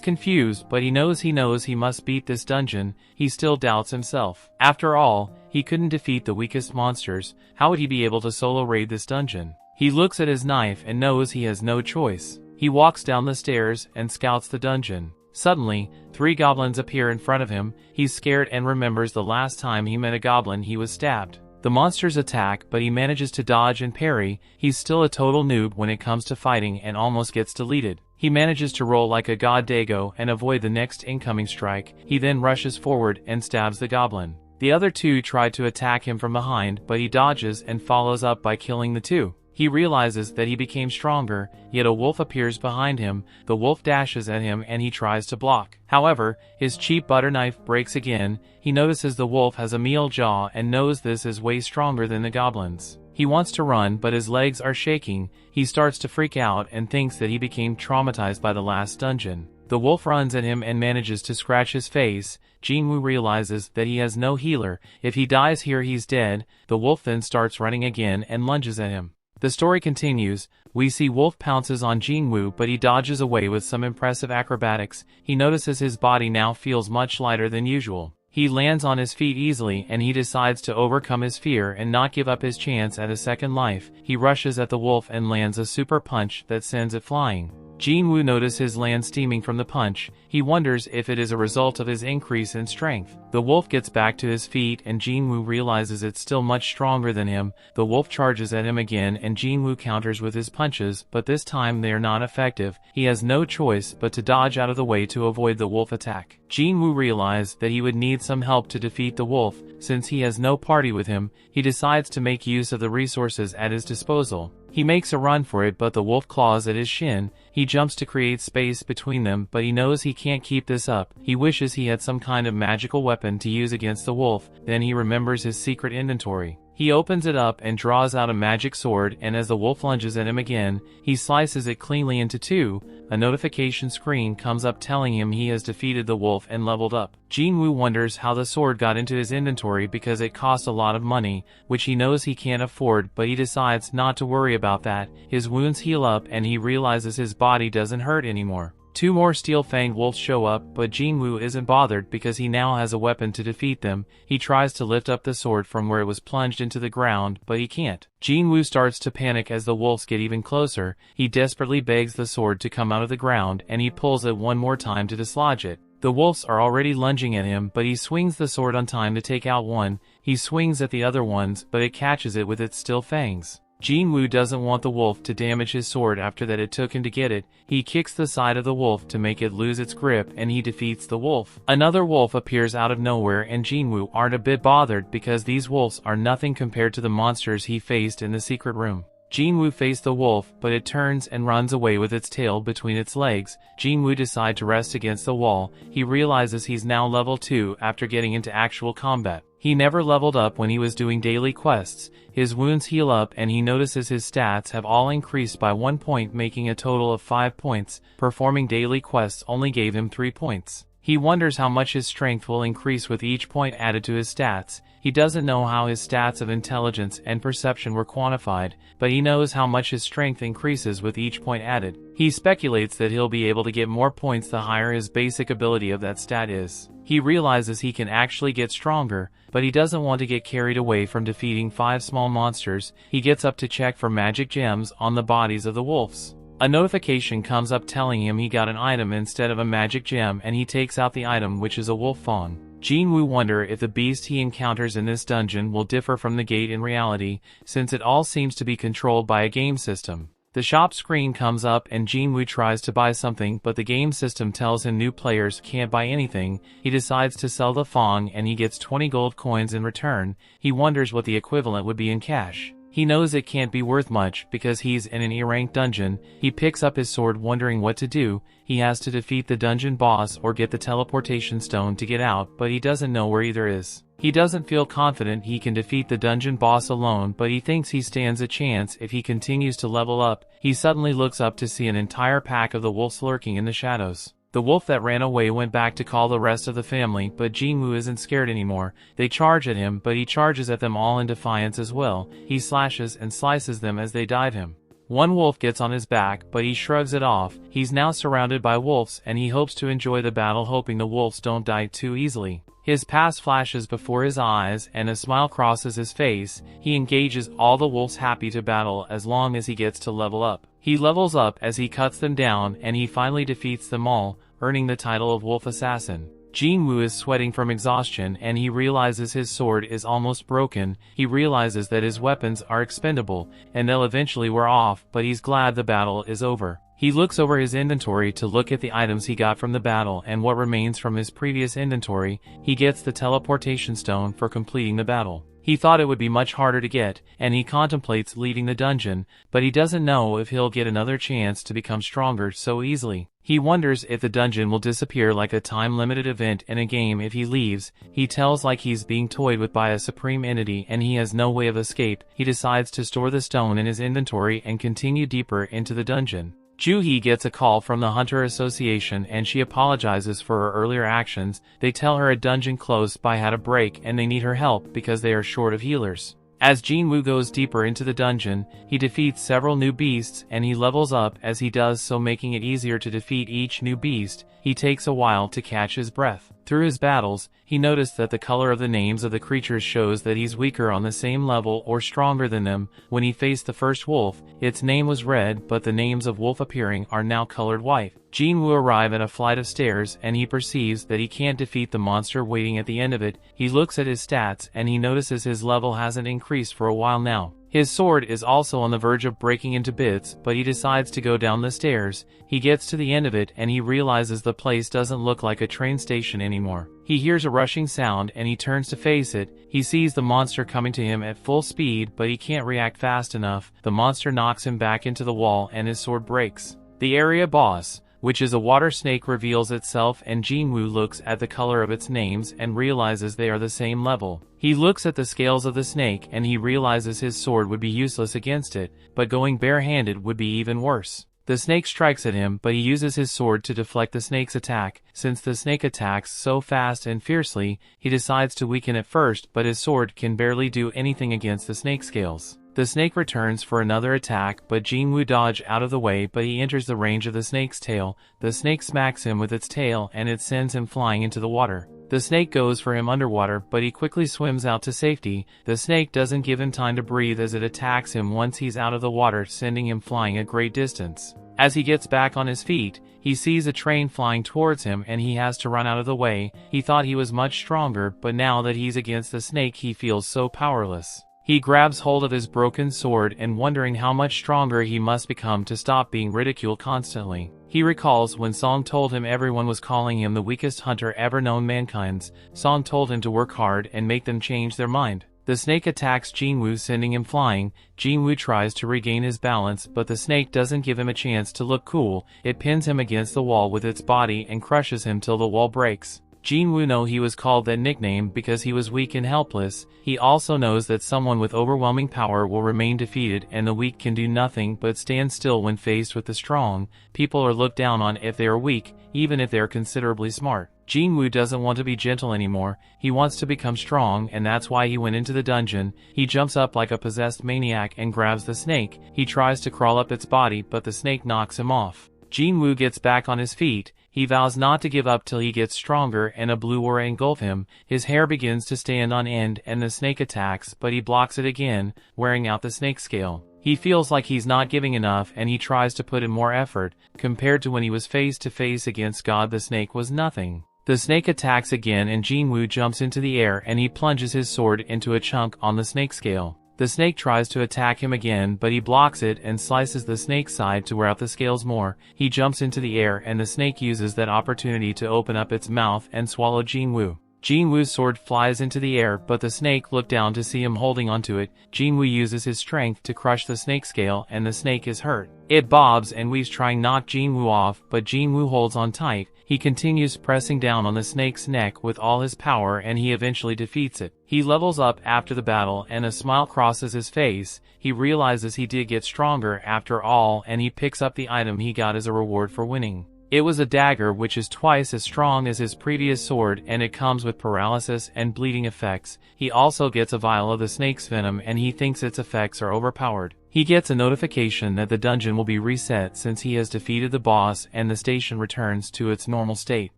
confused, but he knows he must beat this dungeon. He still doubts himself. After all, he couldn't defeat the weakest monsters. How would he be able to solo raid this dungeon? He looks at his knife and knows he has no choice. He walks down the stairs and scouts the dungeon. Suddenly, 3 goblins appear in front of him. He's scared and remembers the last time he met a goblin he was stabbed. The monsters attack, but he manages to dodge and parry. He's still a total noob when it comes to fighting and almost gets deleted. He manages to roll like a god Dago and avoid the next incoming strike. He then rushes forward and stabs the goblin. The other 2 try to attack him from behind, but he dodges and follows up by killing the 2. He realizes that he became stronger, yet a wolf appears behind him. The wolf dashes at him and he tries to block. However, his cheap butter knife breaks again. He notices the wolf has a meal jaw and knows this is way stronger than the goblins. He wants to run, but his legs are shaking. He starts to freak out and thinks that he became traumatized by the last dungeon. The wolf runs at him and manages to scratch his face. Jin-Woo realizes that he has no healer. If he dies here, he's dead. The wolf then starts running again and lunges at him. The story continues. We see Wolf pounces on Jin-Woo, but he dodges away with some impressive acrobatics. He notices his body now feels much lighter than usual. He lands on his feet easily and he decides to overcome his fear and not give up his chance at a second life. He rushes at the wolf and lands a super punch that sends it flying. Jin-Woo notices his land steaming from the punch. He wonders if it is a result of his increase in strength. The wolf gets back to his feet and Jin-Woo realizes it's still much stronger than him. The wolf charges at him again and Jin-Woo counters with his punches, but this time they are not effective. He has no choice but to dodge out of the way to avoid the wolf attack. Jin-Woo realized that he would need some help to defeat the wolf. Since he has no party with him, he decides to make use of the resources at his disposal. He makes a run for it, but the wolf claws at his shin. He jumps to create space between them, but he knows he can't keep this up. He wishes he had some kind of magical weapon to use against the wolf. Then he remembers his secret inventory. He opens it up and draws out a magic sword, and as the wolf lunges at him again, he slices it cleanly into 2. A notification screen comes up telling him he has defeated the wolf and leveled up. Jin-Woo wonders how the sword got into his inventory because it cost a lot of money, which he knows he can't afford, but he decides not to worry about that. His wounds heal up and he realizes his body doesn't hurt anymore. 2 more steel-fanged wolves show up, but Jin-Woo isn't bothered because he now has a weapon to defeat them. He tries to lift up the sword from where it was plunged into the ground, but he can't. Jin-Woo starts to panic as the wolves get even closer. He desperately begs the sword to come out of the ground, and he pulls it one more time to dislodge it. The wolves are already lunging at him, but he swings the sword on time to take out one. He swings at the other ones, but it catches it with its steel fangs. Jin-Woo doesn't want the wolf to damage his sword after that it took him to get it. He kicks the side of the wolf to make it lose its grip and he defeats the wolf. Another wolf appears out of nowhere and Jin-Woo aren't a bit bothered because these wolves are nothing compared to the monsters he faced in the secret room. Jin-Woo faced the wolf, but it turns and runs away with its tail between its legs. Jin-Woo decides to rest against the wall. He realizes he's now level 2 after getting into actual combat. He never leveled up when he was doing daily quests. His wounds heal up and he notices his stats have all increased by 1 point, making a total of 5 points. Performing daily quests only gave him 3 points. He wonders how much his strength will increase with each point added to his stats. He doesn't know how his stats of intelligence and perception were quantified, but he knows how much his strength increases with each point added. He speculates that he'll be able to get more points the higher his basic ability of that stat is. He realizes he can actually get stronger, but he doesn't want to get carried away from defeating 5 small monsters. He gets up to check for magic gems on the bodies of the wolves. A notification comes up telling him he got an item instead of a magic gem, and he takes out the item, which is a wolf fawn. Jin-Woo wonders if the beast he encounters in this dungeon will differ from the gate in reality, since it all seems to be controlled by a game system. The shop screen comes up and Jin-Woo tries to buy something, but the game system tells him new players can't buy anything. He decides to sell the fawn and he gets 20 gold coins in return. He wonders what the equivalent would be in cash. He knows it can't be worth much because he's in an E-ranked dungeon. He picks up his sword wondering what to do. He has to defeat the dungeon boss or get the teleportation stone to get out, but he doesn't know where either is. He doesn't feel confident he can defeat the dungeon boss alone, but he thinks he stands a chance if he continues to level up. He suddenly looks up to see an entire pack of the wolves lurking in the shadows. The wolf that ran away went back to call the rest of the family, but Jin-Woo isn't scared anymore. They charge at him, but he charges at them all in defiance as well. He slashes and slices them as they dive him. One wolf gets on his back, but he shrugs it off. He's now surrounded by wolves, and he hopes to enjoy the battle, hoping the wolves don't die too easily. His past flashes before his eyes, and a smile crosses his face. He engages all the wolves, happy to battle as long as he gets to level up. He levels up as he cuts them down, and he finally defeats them all, earning the title of Wolf Assassin. Jin-Woo is sweating from exhaustion and he realizes his sword is almost broken. He realizes that his weapons are expendable and they'll eventually wear off, but he's glad the battle is over. He looks over his inventory to look at the items he got from the battle and what remains from his previous inventory. He gets the teleportation stone for completing the battle. He thought it would be much harder to get, and he contemplates leaving the dungeon, but he doesn't know if he'll get another chance to become stronger so easily. He wonders if the dungeon will disappear like a time-limited event in a game if he leaves. He tells like he's being toyed with by a supreme entity and he has no way of escape. He decides to store the stone in his inventory and continue deeper into the dungeon. Joo-hee gets a call from the Hunter Association and she apologizes for her earlier actions. They tell her a dungeon close by had a break and they need her help because they are short of healers. As Jin-Woo goes deeper into the dungeon, he defeats several new beasts and he levels up as he does so, making it easier to defeat each new beast. He takes a while to catch his breath. Through his battles, he noticed that the color of the names of the creatures shows that he's weaker on the same level or stronger than them. When he faced the first wolf, its name was red, but the names of wolf appearing are now colored white. Jin-Woo arrives at a flight of stairs and he perceives that he can't defeat the monster waiting at the end of it. He looks at his stats and he notices his level hasn't increased for a while now. His sword is also on the verge of breaking into bits, but he decides to go down the stairs. He gets to the end of it and he realizes the place doesn't look like a train station anymore. He hears a rushing sound and he turns to face it. He sees the monster coming to him at full speed, but he can't react fast enough. The monster knocks him back into the wall and his sword breaks. The area boss, which is a water snake, reveals itself and Jin-Woo looks at the color of its names and realizes they are the same level. He looks at the scales of the snake and he realizes his sword would be useless against it, but going barehanded would be even worse. The snake strikes at him, but he uses his sword to deflect the snake's attack. Since the snake attacks so fast and fiercely, he decides to weaken it first, but his sword can barely do anything against the snake scales. The snake returns for another attack, but Jin-Woo dodges out of the way, but he enters the range of the snake's tail. The snake smacks him with its tail and it sends him flying into the water. The snake goes for him underwater, but he quickly swims out to safety. The snake doesn't give him time to breathe as it attacks him once he's out of the water, sending him flying a great distance. As he gets back on his feet, he sees a train flying towards him and he has to run out of the way. He thought he was much stronger, but now that he's against the snake he feels so powerless. He grabs hold of his broken sword and wondering how much stronger he must become to stop being ridiculed constantly. He recalls when Song told him everyone was calling him the weakest hunter ever known mankind. Song told him to work hard and make them change their mind. The snake attacks Jin-Woo, sending him flying. Jin-Woo tries to regain his balance, but the snake doesn't give him a chance to look cool. It pins him against the wall with its body and crushes him till the wall breaks. Jin-Woo knows he was called that nickname because he was weak and helpless. He also knows that someone with overwhelming power will remain defeated, and the weak can do nothing but stand still when faced with the strong. People are looked down on if they are weak, even if they are considerably smart. Jin-Woo doesn't want to be gentle anymore. He wants to become strong, and that's why he went into the dungeon. He jumps up like a possessed maniac and grabs the snake. He tries to crawl up its body, but the snake knocks him off. Jin-Woo gets back on his feet. He vows not to give up till he gets stronger, and a blue aura engulfs him. His hair begins to stand on end, and the snake attacks, but he blocks it again, wearing out the snake scale. He feels like he's not giving enough, and he tries to put in more effort. Compared to when he was face to face against God, the snake was nothing. The snake attacks again, and Jin-Woo jumps into the air and he plunges his sword into a chunk on the snake scale. The snake tries to attack him again, but he blocks it and slices the snake's side to wear out the scales more. He jumps into the air, and the snake uses that opportunity to open up its mouth and swallow Jin-Woo. Jin-Woo's sword flies into the air, but the snake looks down to see him holding onto it. Jin-Woo uses his strength to crush the snake scale, and the snake is hurt. It bobs and weaves, trying to knock Jin-Woo off, but Jin-Woo holds on tight. He continues pressing down on the snake's neck with all his power, and he eventually defeats it. He levels up after the battle, and a smile crosses his face. He realizes he did get stronger after all, and he picks up the item he got as a reward for winning. It was a dagger which is twice as strong as his previous sword, and it comes with paralysis and bleeding effects. He also gets a vial of the snake's venom, and he thinks its effects are overpowered. He gets a notification that the dungeon will be reset since he has defeated the boss, and the station returns to its normal state.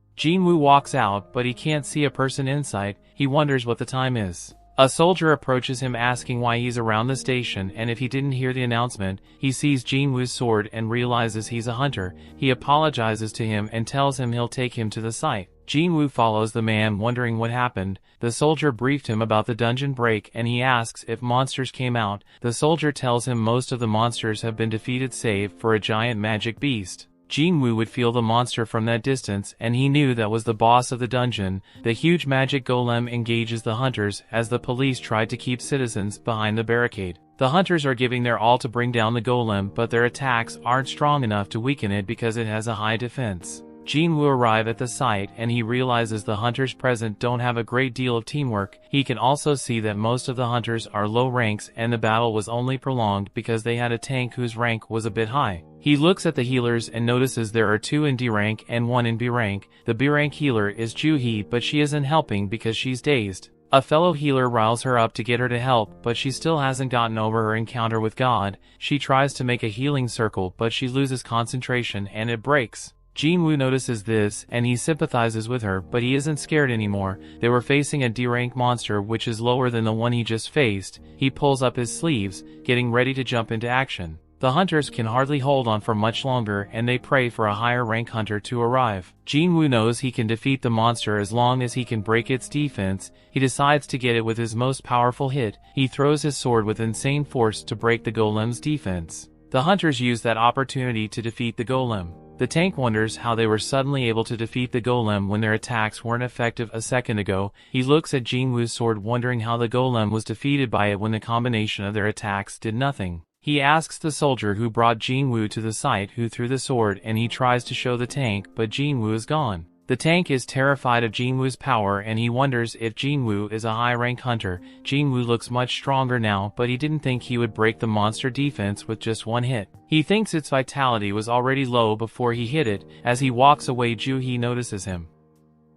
Jin-Woo walks out, but he can't see a person inside. He wonders what the time is. A soldier approaches him asking why he's around the station, and if he didn't hear the announcement. He sees Jin-Woo's sword and realizes he's a hunter. He apologizes to him and tells him he'll take him to the site. Jin-Woo follows the man, wondering what happened. The soldier briefed him about the dungeon break, and he asks if monsters came out. The soldier tells him most of the monsters have been defeated save for a giant magic beast. Jin-Woo would feel the monster from that distance, and he knew that was the boss of the dungeon. The huge magic golem engages the hunters as the police tried to keep citizens behind the barricade. The hunters are giving their all to bring down the golem, but their attacks aren't strong enough to weaken it because it has a high defense. Jin-Woo arrives at the site, and he realizes the hunters present don't have a great deal of teamwork. He can also see that most of the hunters are low ranks, and the battle was only prolonged because they had a tank whose rank was a bit high. He looks at the healers and notices there are 2 in D rank and 1 in B rank. The B rank healer is Joo-hee, but she isn't helping because she's dazed. A fellow healer riles her up to get her to help, but she still hasn't gotten over her encounter with God. She tries to make a healing circle, but she loses concentration and it breaks. Jin-Woo notices this, and he sympathizes with her, but he isn't scared anymore. They were facing a D-rank monster which is lower than the one he just faced. He pulls up his sleeves, getting ready to jump into action. The hunters can hardly hold on for much longer, and they pray for a higher rank hunter to arrive. Jin-Woo knows he can defeat the monster as long as he can break its defense. He decides to get it with his most powerful hit. He throws his sword with insane force to break the golem's defense. The hunters use that opportunity to defeat the golem. The tank wonders how they were suddenly able to defeat the golem when their attacks weren't effective a second ago. He looks at Jin-Woo's sword, wondering how the golem was defeated by it when the combination of their attacks did nothing. He asks the soldier who brought Jin-Woo to the site who threw the sword, and he tries to show the tank, but Jin-Woo is gone. The tank is terrified of Jin-Woo's power, and he wonders if Jin-Woo is a high-rank hunter. Jin-Woo looks much stronger now, but he didn't think he would break the monster defense with just one hit. He thinks its vitality was already low before he hit it. As he walks away, Joo-hee notices him.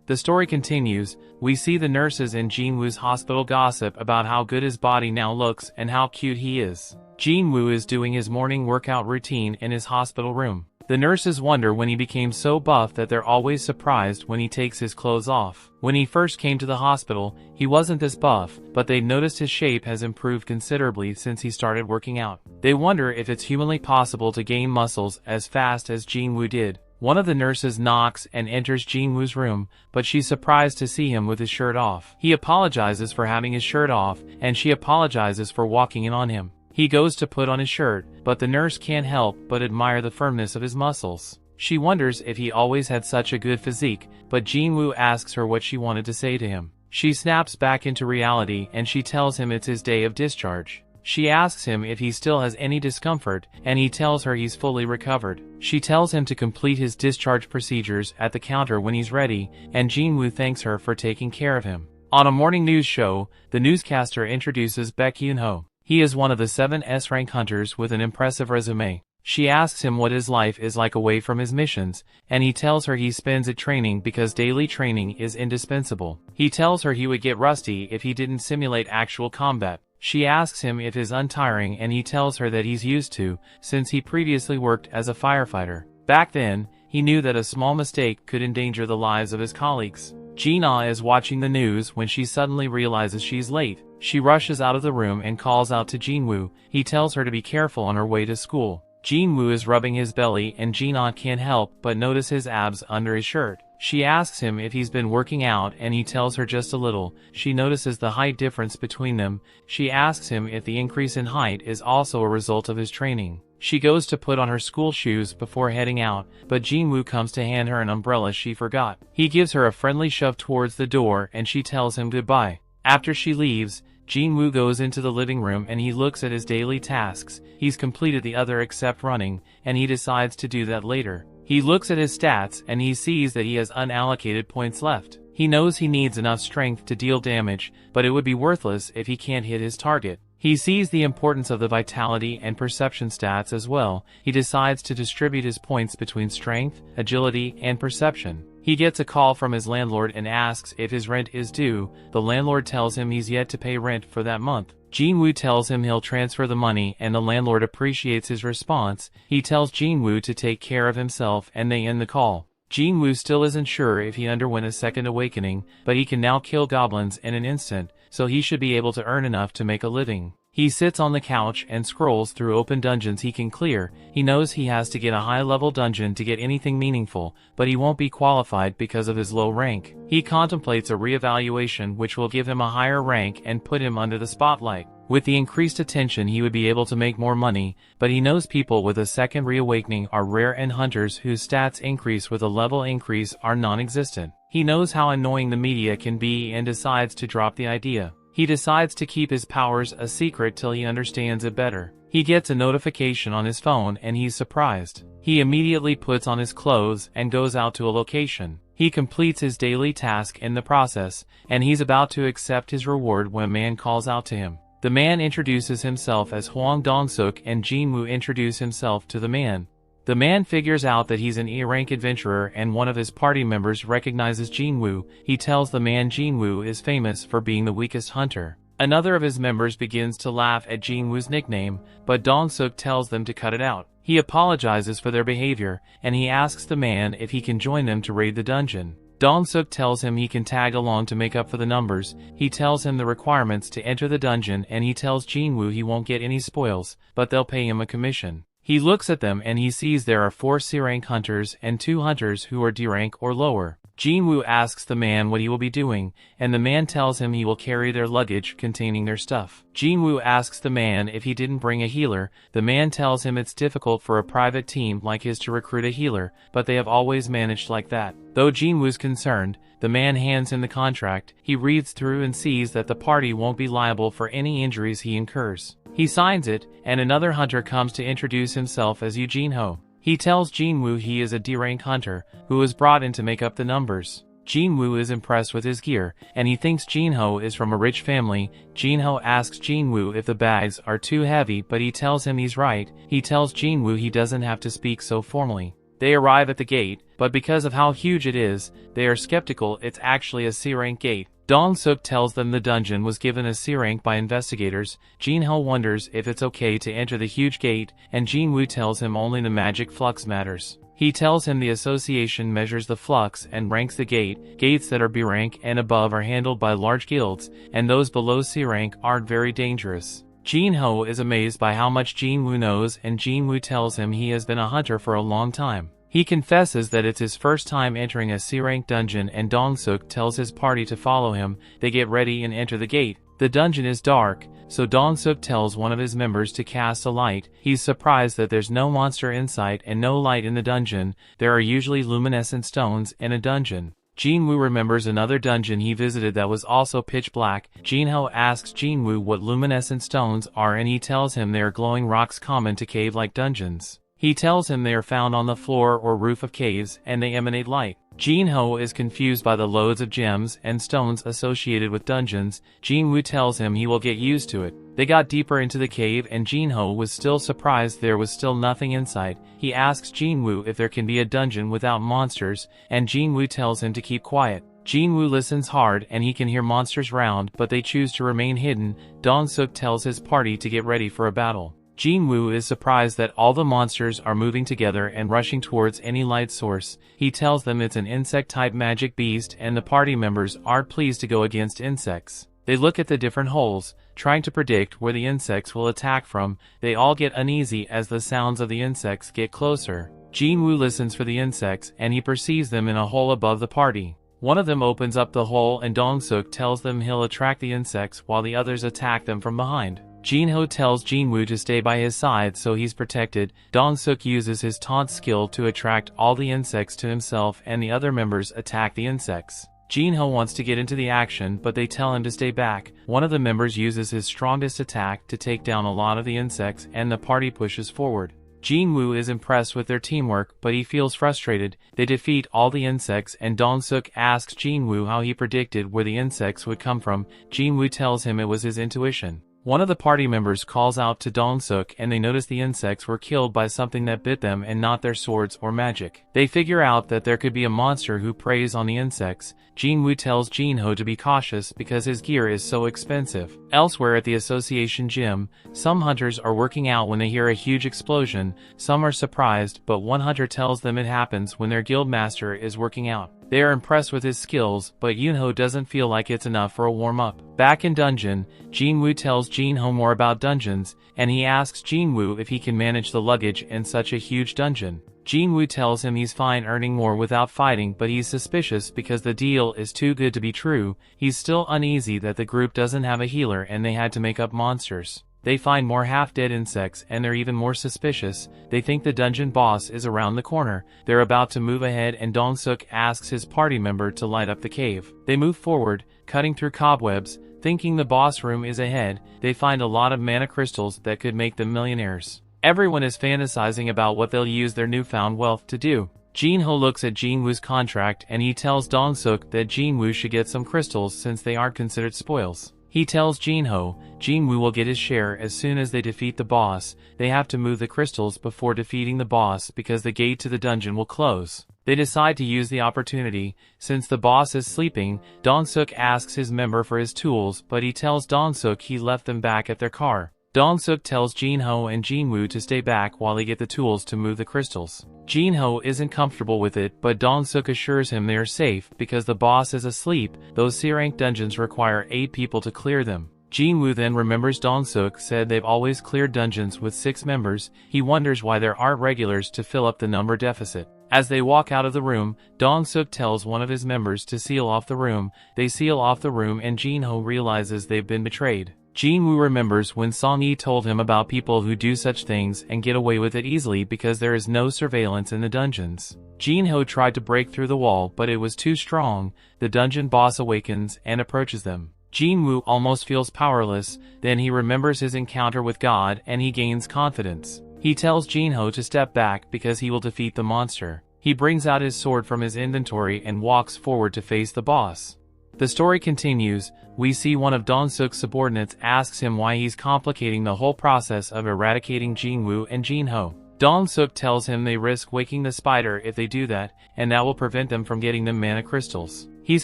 The story continues. We see the nurses in Jin-Woo's hospital gossip about how good his body now looks and how cute he is. Jin-Woo is doing his morning workout routine in his hospital room. The nurses wonder when he became so buff that they're always surprised when he takes his clothes off. When he first came to the hospital, he wasn't this buff, but they noticed his shape has improved considerably since he started working out. They wonder if it's humanly possible to gain muscles as fast as Jin-Woo did. One of the nurses knocks and enters Jin-Woo's room, but she's surprised to see him with his shirt off. He apologizes for having his shirt off, and she apologizes for walking in on him. He goes to put on his shirt, but the nurse can't help but admire the firmness of his muscles. She wonders if he always had such a good physique, but Jin-Woo asks her what she wanted to say to him. She snaps back into reality and she tells him it's his day of discharge. She asks him if he still has any discomfort, and he tells her he's fully recovered. She tells him to complete his discharge procedures at the counter when he's ready, and Jin-Woo thanks her for taking care of him. On a morning news show, the newscaster introduces Baek Hyun-ho. He is one of the 7 S-rank hunters with an impressive resume. She asks him what his life is like away from his missions, and he tells her he spends it training because daily training is indispensable. He tells her he would get rusty if he didn't simulate actual combat. She asks him if it's untiring, and he tells her that he's used to, since he previously worked as a firefighter. Back then, he knew that a small mistake could endanger the lives of his colleagues. Jin-Ah is watching the news when she suddenly realizes she's late. She rushes out of the room and calls out to Jin-Woo. He tells her to be careful on her way to school. Jin-Woo is rubbing his belly and Jin-Ah can't help but notice his abs under his shirt. She asks him if he's been working out and he tells her just a little. She notices the height difference between them. She asks him if the increase in height is also a result of his training. She goes to put on her school shoes before heading out, but Jin-Woo comes to hand her an umbrella she forgot. He gives her a friendly shove towards the door and she tells him goodbye. After she leaves, Jin-Woo goes into the living room and he looks at his daily tasks. He's completed the other except running, and he decides to do that later. He looks at his stats and he sees that he has unallocated points left. He knows he needs enough strength to deal damage, but it would be worthless if he can't hit his target. He sees the importance of the vitality and perception stats as well. He decides to distribute his points between strength, agility, and perception. He gets a call from his landlord and asks if his rent is due. The landlord tells him he's yet to pay rent for that month. Jin-Woo tells him he'll transfer the money and the landlord appreciates his response. He tells Jin-Woo to take care of himself and they end the call. Jin-Woo still isn't sure if he underwent a second awakening, but he can now kill goblins in an instant, so he should be able to earn enough to make a living. He sits on the couch and scrolls through open dungeons he can clear. He knows he has to get a high-level dungeon to get anything meaningful, but he won't be qualified because of his low rank. He contemplates a re-evaluation which will give him a higher rank and put him under the spotlight. With the increased attention he would be able to make more money, but he knows people with a second reawakening are rare and hunters whose stats increase with a level increase are non-existent. He knows how annoying the media can be and decides to drop the idea. He decides to keep his powers a secret till he understands it better. He gets a notification on his phone and he's surprised. He immediately puts on his clothes and goes out to a location. He completes his daily task in the process, and he's about to accept his reward when a man calls out to him. The man introduces himself as Hwang Dong-suk and Jin-Woo introduce himself to the man. The man figures out that he's an E-rank adventurer and one of his party members recognizes Jin-Woo. He tells the man Jin-Woo is famous for being the weakest hunter. Another of his members begins to laugh at Jin-Woo's nickname, but Dong-suk tells them to cut it out. He apologizes for their behavior, and he asks the man if he can join them to raid the dungeon. Dong-suk tells him he can tag along to make up for the numbers. He tells him the requirements to enter the dungeon and he tells Jin-Woo he won't get any spoils, but they'll pay him a commission. He looks at them and he sees there are 4 C-rank hunters and 2 hunters who are D-rank or lower. Jin-Woo asks the man what he will be doing, and the man tells him he will carry their luggage containing their stuff. Jin-Woo asks the man if he didn't bring a healer. The man tells him it's difficult for a private team like his to recruit a healer, but they have always managed like that. Though Jin-Woo's concerned, the man hands him the contract. He reads through and sees that the party won't be liable for any injuries he incurs. He signs it, and another hunter comes to introduce himself as Eugene-ho. He tells Jin-Woo he is a D-rank hunter, who was brought in to make up the numbers. Jin-Woo is impressed with his gear, and he thinks Jin-Ho is from a rich family. Jin-Ho asks Jin-Woo if the bags are too heavy, but he tells him he's right. He tells Jin-Woo he doesn't have to speak so formally. They arrive at the gate, but because of how huge it is, they are skeptical it's actually a C-rank gate. Dong-suk tells them the dungeon was given a C rank by investigators. Jin-Ho wonders if it's okay to enter the huge gate, and Jin-Woo tells him only the magic flux matters. He tells him the association measures the flux and ranks the gate. Gates that are B rank and above are handled by large guilds, and those below C rank aren't very dangerous. Jin-Ho is amazed by how much Jin-Woo knows, and Jin-Woo tells him he has been a hunter for a long time. He confesses that it's his first time entering a C-rank dungeon, and Dong-suk tells his party to follow him. They get ready and enter the gate. The dungeon is dark, so Dong-suk tells one of his members to cast a light. He's surprised that there's no monster in sight and no light in the dungeon. There are usually luminescent stones in a dungeon. Jin-Woo remembers another dungeon he visited that was also pitch black. Jin-Ho asks Jin-Woo what luminescent stones are and he tells him they are glowing rocks common to cave-like dungeons. He tells him they are found on the floor or roof of caves and they emanate light. Jin-Ho is confused by the loads of gems and stones associated with dungeons. Jin-Woo tells him he will get used to it. They got deeper into the cave and Jin-Ho was still surprised there was still nothing inside. He asks Jin-Woo if there can be a dungeon without monsters, and Jin-Woo tells him to keep quiet. Jin-Woo listens hard and he can hear monsters round, but they choose to remain hidden. Dong-suk tells his party to get ready for a battle. Jin-Woo is surprised that all the monsters are moving together and rushing towards any light source. He tells them it's an insect-type magic beast and the party members aren't pleased to go against insects. They look at the different holes, trying to predict where the insects will attack from. They all get uneasy as the sounds of the insects get closer. Jin-Woo listens for the insects and he perceives them in a hole above the party. One of them opens up the hole and Dong-suk tells them he'll attract the insects while the others attack them from behind. Jin-Ho tells Jin-Woo to stay by his side so he's protected. Dong-suk uses his taunt skill to attract all the insects to himself and the other members attack the insects. Jin-Ho wants to get into the action but they tell him to stay back. One of the members uses his strongest attack to take down a lot of the insects and the party pushes forward. Jin-Woo is impressed with their teamwork but he feels frustrated. They defeat all the insects and Dong-suk asks Jin-Woo how he predicted where the insects would come from. Jin-Woo tells him it was his intuition. One of the party members calls out to Dong-suk and they notice the insects were killed by something that bit them and not their swords or magic. They figure out that there could be a monster who preys on the insects. Jin-Woo tells Jin-Ho to be cautious because his gear is so expensive. Elsewhere at the association gym, some hunters are working out when they hear a huge explosion. Some are surprised, but one hunter tells them it happens when their guild master is working out. They are impressed with his skills, but Yunho doesn't feel like it's enough for a warm-up. Back in dungeon, Jin-Woo tells Jin-Ho more about dungeons, and he asks Jin-Woo if he can manage the luggage in such a huge dungeon. Jin-Woo tells him he's fine earning more without fighting, but he's suspicious because the deal is too good to be true. He's still uneasy that the group doesn't have a healer and they had to make up monsters. They find more half-dead insects and they're even more suspicious. They think the dungeon boss is around the corner. They're about to move ahead and Dong-suk asks his party member to light up the cave. They move forward, cutting through cobwebs, thinking the boss room is ahead. They find a lot of mana crystals that could make them millionaires. Everyone is fantasizing about what they'll use their newfound wealth to do. Jin-Ho looks at Jin-Woo's contract and he tells Dong-suk that Jin-Woo should get some crystals since they aren't considered spoils. He tells Jin-Ho, Jin-Woo will get his share as soon as they defeat the boss. They have to move the crystals before defeating the boss because the gate to the dungeon will close. They decide to use the opportunity. Since the boss is sleeping, Dong-suk asks his member for his tools, but he tells Dong-suk he left them back at their car. Dong-suk tells Jin-Ho and Jin-Woo to stay back while they get the tools to move the crystals. Jin-Ho isn't comfortable with it, but Dong-suk assures him they are safe because the boss is asleep. Those C-rank dungeons require 8 people to clear them. Jin-Woo then remembers Dong-suk said they've always cleared dungeons with 6 members. He wonders why there aren't regulars to fill up the number deficit. As they walk out of the room, Dong-suk tells one of his members to seal off the room. They seal off the room and Jin-Ho realizes they've been betrayed. Jin-Woo remembers when Song-yi told him about people who do such things and get away with it easily because there is no surveillance in the dungeons. Jin-Ho tried to break through the wall but it was too strong. The dungeon boss awakens and approaches them. Jin-Woo almost feels powerless, then he remembers his encounter with God and he gains confidence. He tells Jin-Ho to step back because he will defeat the monster. He brings out his sword from his inventory and walks forward to face the boss. The story continues. We see one of Dong-suk's subordinates asks him why he's complicating the whole process of eradicating Jin-Woo and Jin-Ho. Dong-suk tells him they risk waking the spider if they do that, and that will prevent them from getting them mana crystals. He's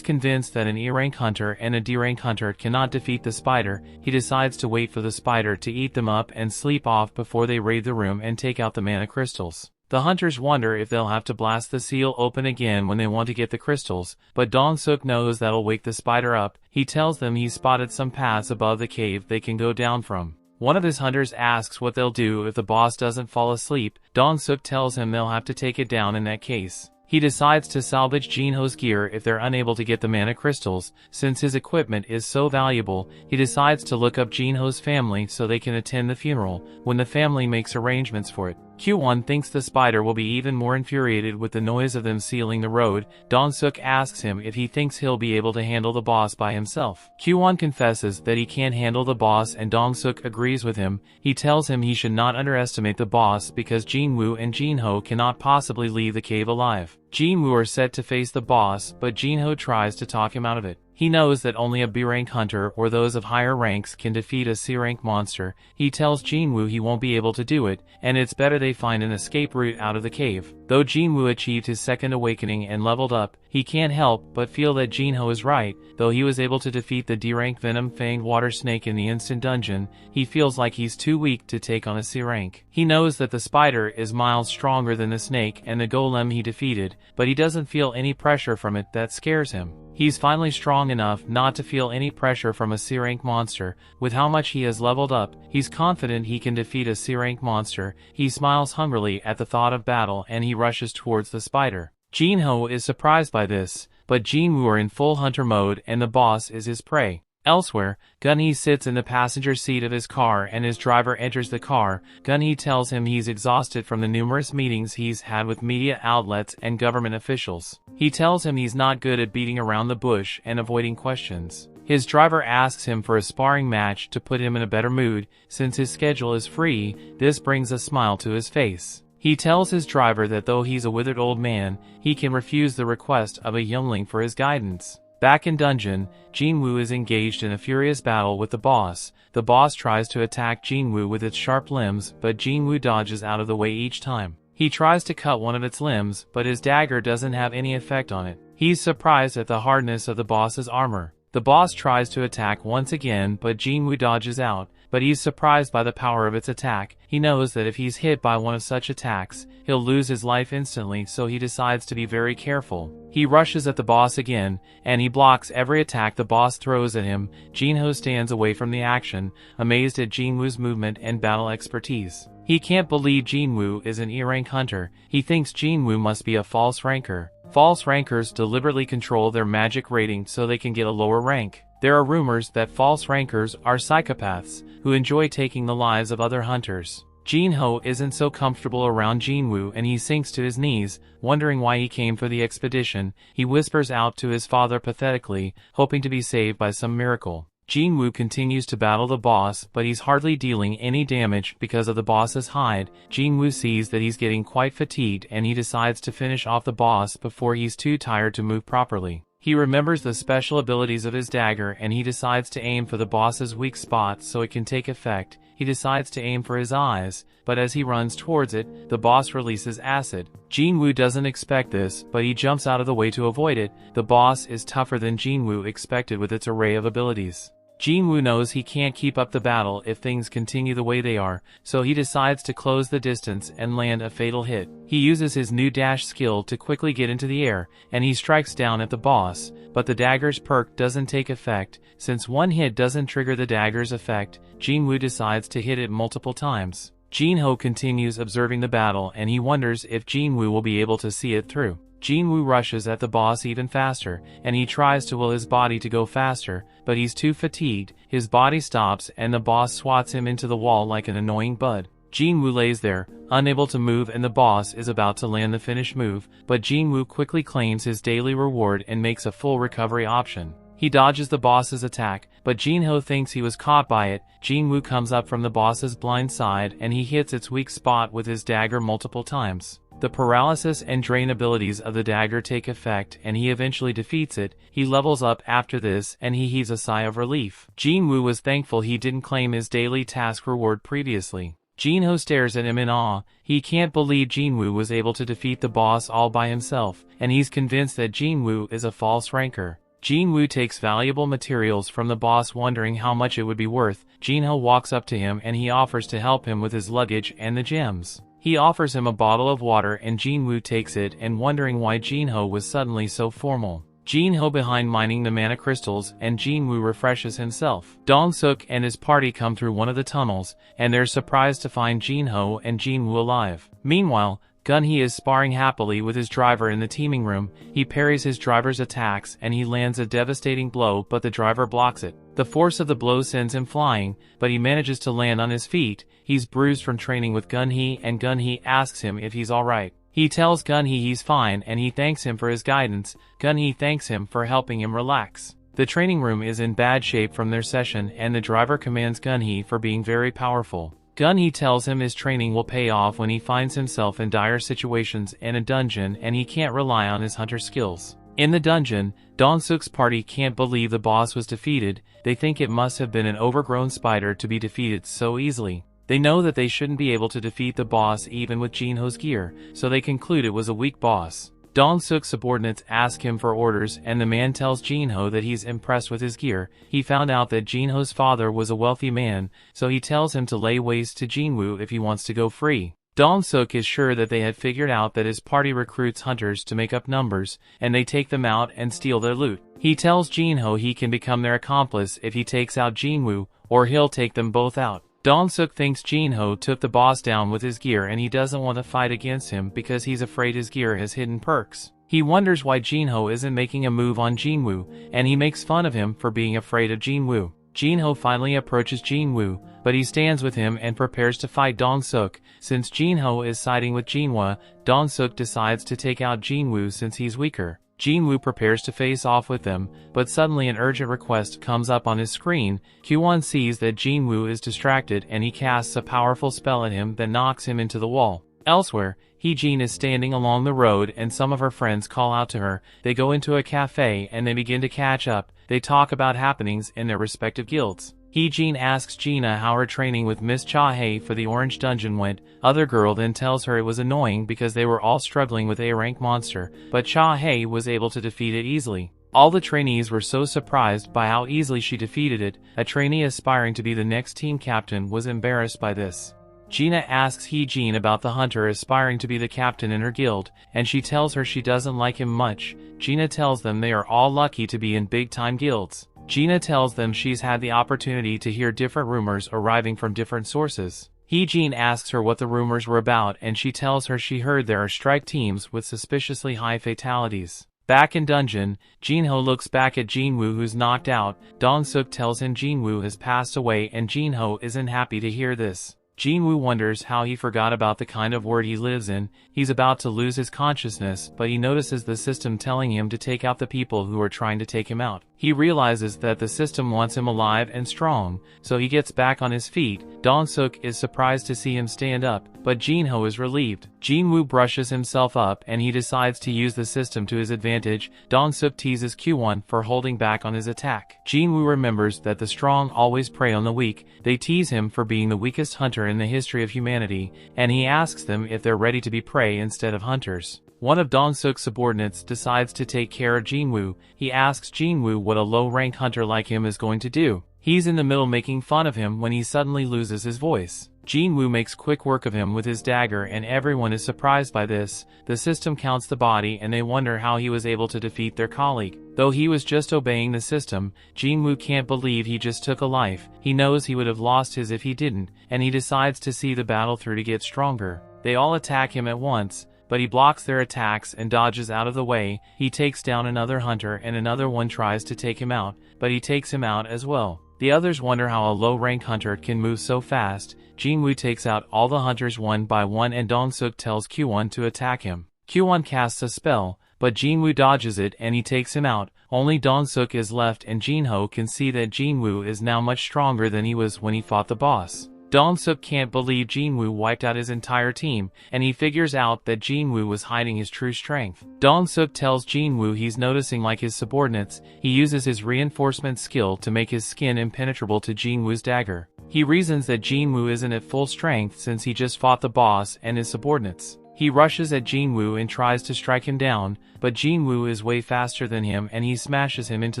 convinced that an E-rank hunter and a D-rank hunter cannot defeat the spider. He decides to wait for the spider to eat them up and sleep off before they raid the room and take out the mana crystals. The hunters wonder if they'll have to blast the seal open again when they want to get the crystals, but Dong-suk knows that'll wake the spider up. He tells them he's spotted some paths above the cave they can go down from. One of his hunters asks what they'll do if the boss doesn't fall asleep. Dong-suk tells him they'll have to take it down in that case. He decides to salvage Jin-Ho's gear if they're unable to get the mana crystals. Since his equipment is so valuable, he decides to look up Jin-Ho's family so they can attend the funeral when the family makes arrangements for it. Q1 thinks the spider will be even more infuriated with the noise of them sealing the road. Dong-suk asks him if he thinks he'll be able to handle the boss by himself. Q1 confesses that he can't handle the boss and Dong-suk agrees with him. He tells him he should not underestimate the boss because Jin-Woo and Jin-ho cannot possibly leave the cave alive. Jin-Woo are set to face the boss, but Jin-ho tries to talk him out of it. He knows that only a B-rank hunter or those of higher ranks can defeat a C-rank monster. He tells Jin-Woo he won't be able to do it, and it's better they find an escape route out of the cave. Though Jin-Woo achieved his second awakening and leveled up, he can't help but feel that Jin-ho is right. Though he was able to defeat the D-rank venom-fanged water snake in the instant dungeon, he feels like he's too weak to take on a C-rank. He knows that the spider is miles stronger than the snake and the golem he defeated, but he doesn't feel any pressure from it that scares him. He's finally strong enough not to feel any pressure from a C-rank monster. With how much he has leveled up, he's confident he can defeat a C-rank monster. He smiles hungrily at the thought of battle and he rushes towards the spider. Jin-ho is surprised by this, but Jin-Woo are in full hunter mode and the boss is his prey. Elsewhere, Gun-hee sits in the passenger seat of his car and his driver enters the car. Gun-hee tells him he's exhausted from the numerous meetings he's had with media outlets and government officials. He tells him he's not good at beating around the bush and avoiding questions. His driver asks him for a sparring match to put him in a better mood. Since his schedule is free, this brings a smile to his face. He tells his driver that though he's a withered old man, he can refuse the request of a youngling for his guidance. Back in dungeon, Jin-Woo is engaged in a furious battle with the boss. The boss tries to attack Jin-Woo with its sharp limbs, but Jin-Woo dodges out of the way each time. He tries to cut one of its limbs, but his dagger doesn't have any effect on it. He's surprised at the hardness of the boss's armor. The boss tries to attack once again, but Jin-Woo dodges out, but he's surprised by the power of its attack. He knows that if he's hit by one of such attacks, he'll lose his life instantly, so he decides to be very careful. He rushes at the boss again, and he blocks every attack the boss throws at him. Jin-ho stands away from the action, amazed at Jin-Woo's movement and battle expertise. He can't believe Jin-Woo is an E-rank hunter. He thinks Jin-Woo must be a false ranker. False rankers deliberately control their magic rating so they can get a lower rank. There are rumors that false rankers are psychopaths who enjoy taking the lives of other hunters. Jin-ho isn't so comfortable around Jin-Woo and he sinks to his knees, wondering why he came for the expedition. He whispers out to his father pathetically, hoping to be saved by some miracle. Jin-Woo continues to battle the boss, but he's hardly dealing any damage because of the boss's hide. Jin-Woo sees that he's getting quite fatigued and he decides to finish off the boss before he's too tired to move properly. He remembers the special abilities of his dagger and he decides to aim for the boss's weak spot so it can take effect. He decides to aim for his eyes, but as he runs towards it, the boss releases acid. Jin-Woo doesn't expect this, but he jumps out of the way to avoid it. The boss is tougher than Jin-Woo expected with its array of abilities. Jin-Woo knows he can't keep up the battle if things continue the way they are, so he decides to close the distance and land a fatal hit. He uses his new dash skill to quickly get into the air, and he strikes down at the boss, but the dagger's perk doesn't take effect. Since one hit doesn't trigger the dagger's effect, Jin-Woo decides to hit it multiple times. Jin-ho continues observing the battle and he wonders if Jin-Woo will be able to see it through. Jin-Woo rushes at the boss even faster, and he tries to will his body to go faster, but he's too fatigued. His body stops and the boss swats him into the wall like an annoying bud. Jin-Woo lays there, unable to move, and the boss is about to land the finish move, but Jin-Woo quickly claims his daily reward and makes a full recovery option. He dodges the boss's attack, but Jin-ho thinks he was caught by it. Jin-Woo comes up from the boss's blind side and he hits its weak spot with his dagger multiple times. The paralysis and drain abilities of the dagger take effect and he eventually defeats it. He levels up after this and he heaves a sigh of relief. Jin-Woo was thankful he didn't claim his daily task reward previously. Jin-ho stares at him in awe. He can't believe Jin-Woo was able to defeat the boss all by himself, and he's convinced that Jin-Woo is a false ranker. Jin-Woo takes valuable materials from the boss, wondering how much it would be worth. Jin-ho walks up to him and he offers to help him with his luggage and the gems. He offers him a bottle of water and Jin-Woo takes it and wondering why Jin-ho was suddenly so formal. Jin-ho behind mining the mana crystals and Jin-Woo refreshes himself. Dong-suk and his party come through one of the tunnels and they're surprised to find Jin-ho and Jin-Woo alive. Meanwhile, Gun-hee is sparring happily with his driver in the teaming room. He parries his driver's attacks and he lands a devastating blow, but the driver blocks it. The force of the blow sends him flying, but he manages to land on his feet. He's bruised from training with Gun-hee, and Gun-hee asks him if he's alright. He tells Gun-hee he's fine and he thanks him for his guidance. Gun-hee thanks him for helping him relax. The training room is in bad shape from their session, and the driver commends Gun-hee for being very powerful. Gun-hee tells him his training will pay off when he finds himself in dire situations in a dungeon and he can't rely on his hunter skills. In the dungeon, Dong-suk's party can't believe the boss was defeated. They think it must have been an overgrown spider to be defeated so easily. They know that they shouldn't be able to defeat the boss even with Jin-ho's gear, so they conclude it was a weak boss. Dong-suk's subordinates ask him for orders, and the man tells Jin-ho that he's impressed with his gear. He found out that Jin-ho's father was a wealthy man, so he tells him to lay waste to Jin-woo if he wants to go free. Dong-suk is sure that they had figured out that his party recruits hunters to make up numbers, and they take them out and steal their loot. He tells Jin-ho he can become their accomplice if he takes out Jin-woo, or he'll take them both out. Dong-suk thinks Jin-ho took the boss down with his gear and he doesn't want to fight against him because he's afraid his gear has hidden perks. He wonders why Jin-ho isn't making a move on Jin-woo, and he makes fun of him for being afraid of Jin-woo. Jin-ho finally approaches Jin-woo, but he stands with him and prepares to fight Dong-suk. Since Jin-ho is siding with Jin-woo, Dong-suk decides to take out Jin-woo since he's weaker. Jin-woo prepares to face off with them, but suddenly an urgent request comes up on his screen. Q1 sees that Jin-woo is distracted and he casts a powerful spell at him that knocks him into the wall. Elsewhere, Hee-jin is standing along the road and some of her friends call out to her. They go into a cafe and they begin to catch up. They talk about happenings in their respective guilds. Hee-jin asks Gina how her training with Miss Cha-hae for the Orange Dungeon went. Other girl then tells her it was annoying because they were all struggling with a rank monster, but Cha-hae was able to defeat it easily. All the trainees were so surprised by how easily she defeated it. A trainee aspiring to be the next team captain was embarrassed by this. Gina asks Hee-jin about the hunter aspiring to be the captain in her guild, and she tells her she doesn't like him much. Gina tells them they are all lucky to be in big-time guilds. Gina tells them she's had the opportunity to hear different rumors arriving from different sources. Hee-jin asks her what the rumors were about, and she tells her she heard there are strike teams with suspiciously high fatalities. Back in dungeon, Jin-ho looks back at Jin-woo who's knocked out. Dong-suk tells him Jin-woo has passed away and Jin-ho isn't happy to hear this. Jin-woo wonders how he forgot about the kind of world he lives in. He's about to lose his consciousness, but he notices the system telling him to take out the people who are trying to take him out. He realizes that the system wants him alive and strong, so he gets back on his feet. Dong-suk is surprised to see him stand up, but Jin-ho is relieved. Jin-woo brushes himself up and he decides to use the system to his advantage. Dong-suk teases Q1 for holding back on his attack. Jin-woo remembers that the strong always prey on the weak. They tease him for being the weakest hunter in the history of humanity, and he asks them if they're ready to be prey instead of hunters. One of Dong-suk's subordinates decides to take care of Jin-woo. He asks Jin-woo what a low-rank hunter like him is going to do. He's in the middle making fun of him when he suddenly loses his voice. Jin-woo makes quick work of him with his dagger and everyone is surprised by this. The system counts the body and they wonder how he was able to defeat their colleague. Though he was just obeying the system, Jin-woo can't believe he just took a life. He knows he would have lost his if he didn't, and he decides to see the battle through to get stronger. They all attack him at once, but he blocks their attacks and dodges out of the way. He takes down another hunter and another one tries to take him out, but he takes him out as well. The others wonder how a low-rank hunter can move so fast. Jin-woo takes out all the hunters one by one and Dong-suk tells Q1 to attack him. Q1 casts a spell, but Jin-woo dodges it and he takes him out. Only Dong-suk is left and Jin-ho can see that Jin-woo is now much stronger than he was when he fought the boss. Dong-suk can't believe Jin-woo wiped out his entire team, and he figures out that Jin-woo was hiding his true strength. Dong-suk tells Jin-woo he's noticing like his subordinates. He uses his reinforcement skill to make his skin impenetrable to Jin-woo's dagger. He reasons that Jin-woo isn't at full strength since he just fought the boss and his subordinates. He rushes at Jin-woo and tries to strike him down, but Jin-woo is way faster than him and he smashes him into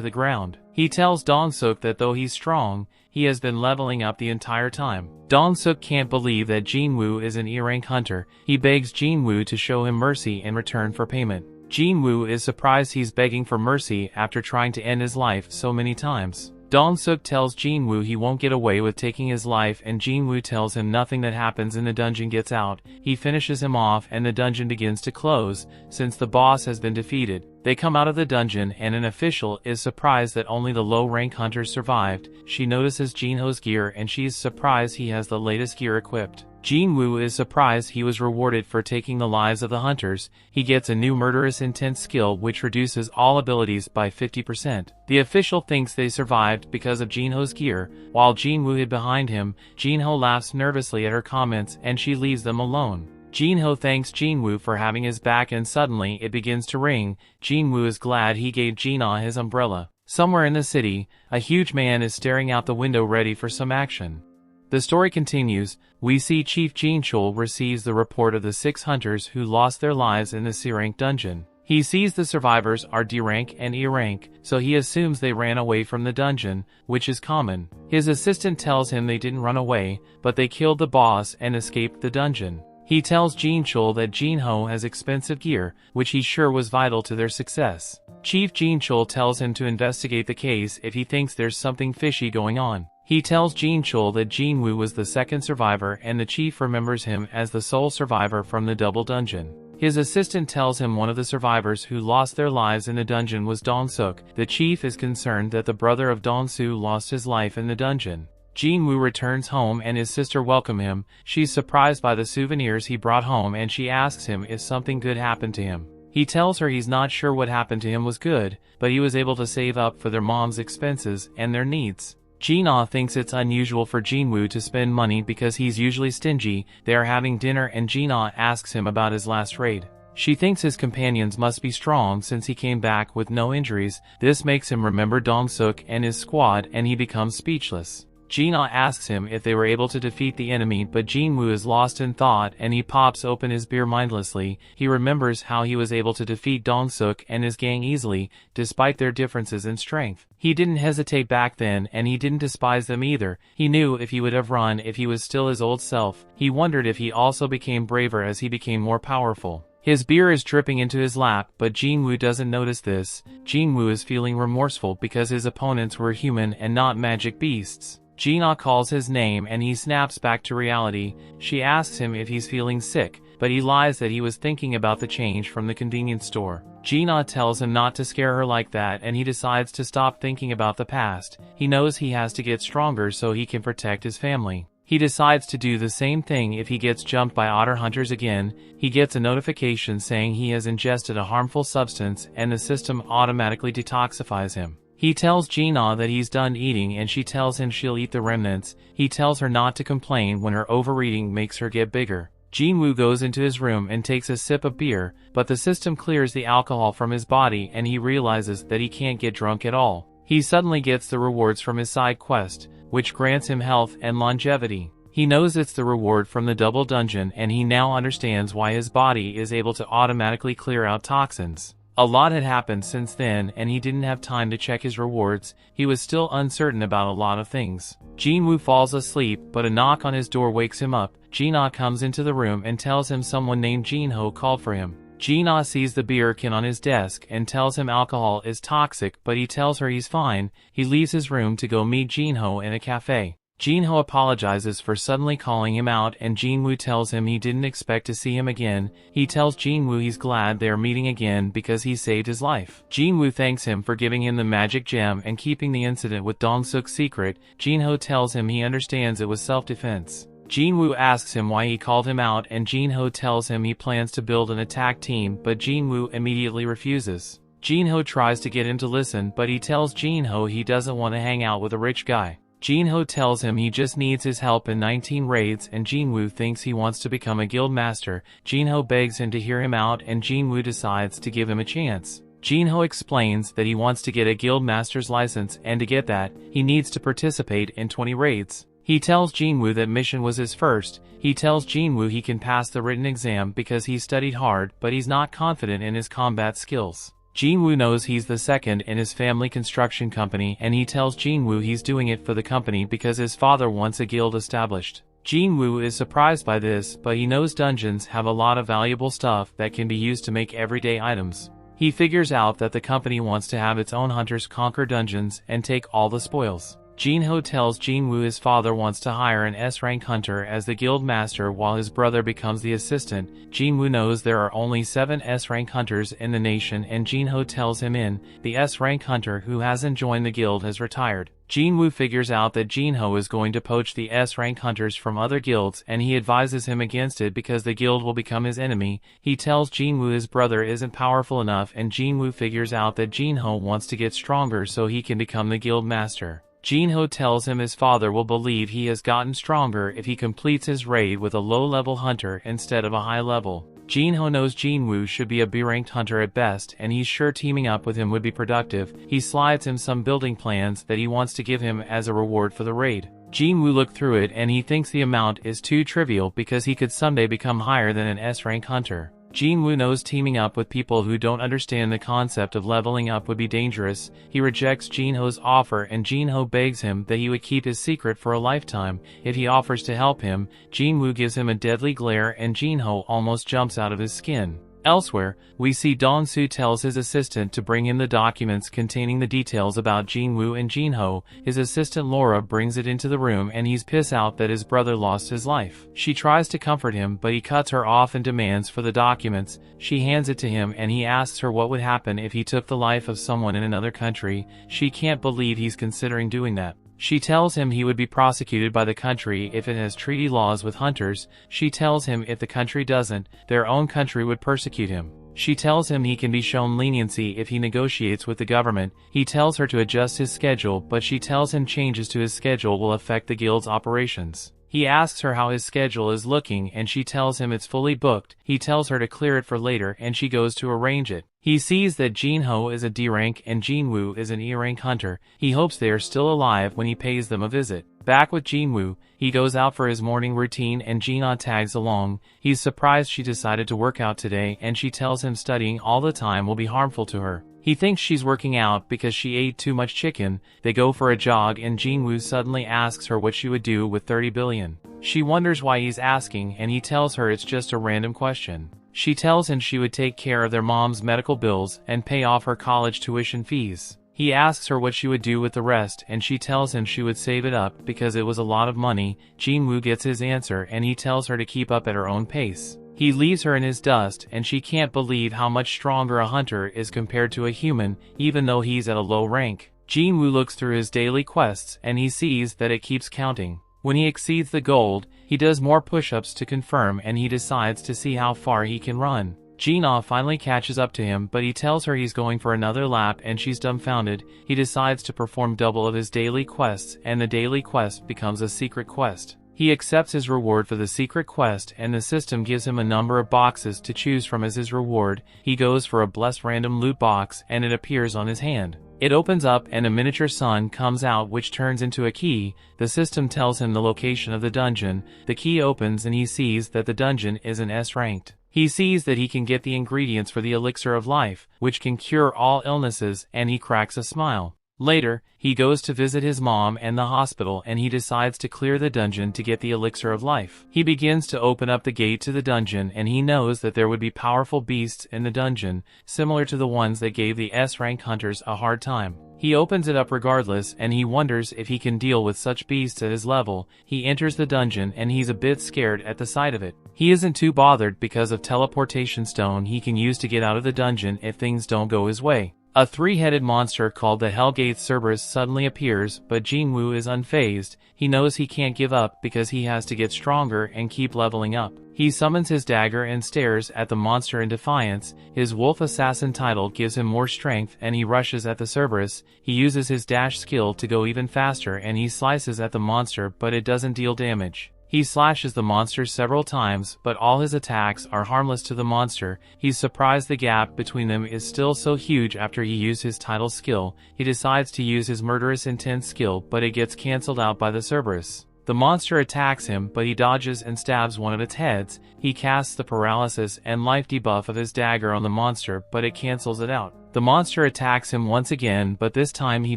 the ground. He tells Dong-suk that though he's strong, he has been leveling up the entire time. Dong-suk can't believe that Jin-woo is an E-rank hunter. He begs Jin-woo to show him mercy in return for payment. Jin-woo is surprised he's begging for mercy after trying to end his life so many times. Dong-suk tells Jin-Woo he won't get away with taking his life, and Jin-Woo tells him nothing that happens in the dungeon gets out. He finishes him off and the dungeon begins to close, since the boss has been defeated. They come out of the dungeon and an official is surprised that only the low-rank hunters survived. She notices Jin-Ho's gear and she is surprised he has the latest gear equipped. Jin-Woo is surprised he was rewarded for taking the lives of the hunters. He gets a new murderous intense skill which reduces all abilities by 50%. The official thinks they survived because of Jin-Ho's gear. While Jin-Woo hid behind him, Jin-Ho laughs nervously at her comments and she leaves them alone. Jin-Ho thanks Jin-Woo for having his back and suddenly it begins to rain. Jin-Woo is glad he gave Jin-Ah his umbrella. Somewhere in the city, a huge man is staring out the window ready for some action. The story continues. We see Chief Jin-chul receives the report of the 6 hunters who lost their lives in the C-rank dungeon. He sees the survivors are D-rank and E-rank, so he assumes they ran away from the dungeon, which is common. His assistant tells him they didn't run away, but they killed the boss and escaped the dungeon. He tells Jin-chul that Jin-Ho has expensive gear, which he's sure was vital to their success. Chief Jin-chul tells him to investigate the case if he thinks there's something fishy going on. He tells Jin-chul that Jin-Woo was the second survivor and the chief remembers him as the sole survivor from the double dungeon. His assistant tells him one of the survivors who lost their lives in the dungeon was Dong-suk. The chief is concerned that the brother of Dong-soo lost his life in the dungeon. Jin-Woo returns home and his sister welcomes him. She's surprised by the souvenirs he brought home and she asks him if something good happened to him. He tells her he's not sure what happened to him was good, but he was able to save up for their mom's expenses and their needs. Jin-ah thinks it's unusual for Jin-Woo to spend money because he's usually stingy. They are having dinner and Jin-ah asks him about his last raid. She thinks his companions must be strong since he came back with no injuries. This makes him remember Dong-suk and his squad and he becomes speechless. Jin-ah asks him if they were able to defeat the enemy, but Jin-Woo is lost in thought and he pops open his beer mindlessly. He remembers how he was able to defeat Dong-suk and his gang easily, despite their differences in strength. He didn't hesitate back then and he didn't despise them either. He knew if he would have run if he was still his old self. He wondered if he also became braver as he became more powerful. His beer is dripping into his lap, but Jin-Woo doesn't notice this. Jin-Woo is feeling remorseful because his opponents were human and not magic beasts. Jin-ah calls his name and he snaps back to reality. She asks him if he's feeling sick, but he lies that he was thinking about the change from the convenience store. Jin-ah tells him not to scare her like that and he decides to stop thinking about the past. He knows he has to get stronger so he can protect his family. He decides to do the same thing if he gets jumped by otter hunters again. He gets a notification saying he has ingested a harmful substance and the system automatically detoxifies him. He tells Jin-ah that he's done eating and she tells him she'll eat the remnants. He tells her not to complain when her overeating makes her get bigger. Jin-Woo goes into his room and takes a sip of beer, but the system clears the alcohol from his body and he realizes that he can't get drunk at all. He suddenly gets the rewards from his side quest, which grants him health and longevity. He knows it's the reward from the double dungeon and he now understands why his body is able to automatically clear out toxins. A lot had happened since then and he didn't have time to check his rewards. He was still uncertain about a lot of things. Jin-Woo falls asleep, but a knock on his door wakes him up. Jin-ah comes into the room and tells him someone named Jin-Ho called for him. Jin-ah sees the beer can on his desk and tells him alcohol is toxic, but he tells her he's fine. He leaves his room to go meet Jin-Ho in a cafe. Jin-Ho apologizes for suddenly calling him out and Jin-Woo tells him he didn't expect to see him again. He tells Jin-Woo he's glad they are meeting again because he saved his life. Jin-Woo thanks him for giving him the magic gem and keeping the incident with Dong-suk secret. Jin-Ho tells him he understands it was self-defense. Jin-Woo asks him why he called him out and Jin-Ho tells him he plans to build an attack team, but Jin-Woo immediately refuses. Jin-Ho tries to get him to listen, but he tells Jin-Ho he doesn't want to hang out with a rich guy. Jin-Ho tells him he just needs his help in 19 raids and Jin-Woo thinks he wants to become a guild master. Jin-Ho begs him to hear him out and Jin-Woo decides to give him a chance. Jin-Ho explains that he wants to get a guild master's license and to get that, he needs to participate in 20 raids. He tells Jin-Woo that mission was his first. He tells Jin-Woo he can pass the written exam because he studied hard, but he's not confident in his combat skills. Jin-Woo knows he's the second in his family construction company and he tells Jin-Woo he's doing it for the company because his father wants a guild established. Jin-Woo is surprised by this, but he knows dungeons have a lot of valuable stuff that can be used to make everyday items. He figures out that the company wants to have its own hunters conquer dungeons and take all the spoils. Jin-Ho tells Jin-Woo his father wants to hire an S-rank hunter as the guild master while his brother becomes the assistant. Jin-Woo knows there are only 7 S-rank hunters in the nation, and Jin-Ho tells him the S-rank hunter who hasn't joined the guild has retired. Jin-Woo figures out that Jin-Ho is going to poach the S-rank hunters from other guilds, and he advises him against it because the guild will become his enemy. He tells Jin-Woo his brother isn't powerful enough, and Jin-Woo figures out that Jin-Ho wants to get stronger so he can become the guild master. Jin-Ho tells him his father will believe he has gotten stronger if he completes his raid with a low-level hunter instead of a high-level. Jin-Ho knows Jin-Woo should be a B-ranked hunter at best, and he's sure teaming up with him would be productive. He slides him some building plans that he wants to give him as a reward for the raid. Jin-Woo looked through it and he thinks the amount is too trivial because he could someday become higher than an S-rank hunter. Jin-Woo knows teaming up with people who don't understand the concept of leveling up would be dangerous. He rejects Jin-Ho's offer, and Jin-Ho begs him that he would keep his secret for a lifetime. If he offers to help him, Jin-Woo gives him a deadly glare and Jin-Ho almost jumps out of his skin. Elsewhere, we see Dong-Soo tells his assistant to bring him the documents containing the details about Jin-Woo and Jin-Ho. His assistant Laura brings it into the room and he's pissed out that his brother lost his life. She tries to comfort him, but he cuts her off and demands for the documents. She hands it to him and he asks her what would happen if he took the life of someone in another country. She can't believe he's considering doing that. She tells him he would be prosecuted by the country if it has treaty laws with hunters. She tells him if the country doesn't, their own country would persecute him. She tells him he can be shown leniency if he negotiates with the government. He tells her to adjust his schedule, but she tells him changes to his schedule will affect the guild's operations. He asks her how his schedule is looking and she tells him it's fully booked. He tells her to clear it for later and she goes to arrange it. He sees that Jin-Ho is a D-rank and Jin-Woo is an E-rank hunter. He hopes they are still alive when he pays them a visit. Back with Jin-Woo, he goes out for his morning routine and Jin-Ah tags along. He's surprised she decided to work out today and she tells him studying all the time will be harmful to her. He thinks she's working out because she ate too much chicken. They go for a jog and Jin-Woo suddenly asks her what she would do with 30 billion. She wonders why he's asking and he tells her it's just a random question. She tells him she would take care of their mom's medical bills and pay off her college tuition fees. He asks her what she would do with the rest and she tells him she would save it up because it was a lot of money. Jin-Woo gets his answer and he tells her to keep up at her own pace. He leaves her in his dust and she can't believe how much stronger a hunter is compared to a human, even though he's at a low rank. Jin-Woo looks through his daily quests and he sees that it keeps counting. When he exceeds the gold, he does more push-ups to confirm and he decides to see how far he can run. Jin-Ah finally catches up to him, but he tells her he's going for another lap and she's dumbfounded. He decides to perform double of his daily quests and the daily quest becomes a secret quest. He accepts his reward for the secret quest and the system gives him a number of boxes to choose from as his reward. He goes for a blessed random loot box and it appears on his hand. It opens up and a miniature sun comes out which turns into a key. The system tells him the location of the dungeon. The key opens and he sees that the dungeon is an S-ranked. He sees that he can get the ingredients for the elixir of life, which can cure all illnesses, and he cracks a smile. Later, he goes to visit his mom and the hospital and he decides to clear the dungeon to get the elixir of life. He begins to open up the gate to the dungeon and he knows that there would be powerful beasts in the dungeon, similar to the ones that gave the S-rank hunters a hard time. He opens it up regardless and he wonders if he can deal with such beasts at his level. He enters the dungeon and he's a bit scared at the sight of it. He isn't too bothered because of teleportation stone he can use to get out of the dungeon if things don't go his way. A three-headed monster called the Hellgate Cerberus suddenly appears, but Jin-Woo is unfazed. He knows he can't give up because he has to get stronger and keep leveling up. He summons his dagger and stares at the monster in defiance. His wolf assassin title gives him more strength and he rushes at the Cerberus. He uses his dash skill to go even faster and he slices at the monster, but it doesn't deal damage. He slashes the monster several times, but all his attacks are harmless to the monster. He's surprised the gap between them is still so huge after he used his title skill. He decides to use his murderous intent skill, but it gets cancelled out by the Cerberus. The monster attacks him, but he dodges and stabs one of its heads. He casts the paralysis and life debuff of his dagger on the monster, but it cancels it out. The monster attacks him once again, but this time he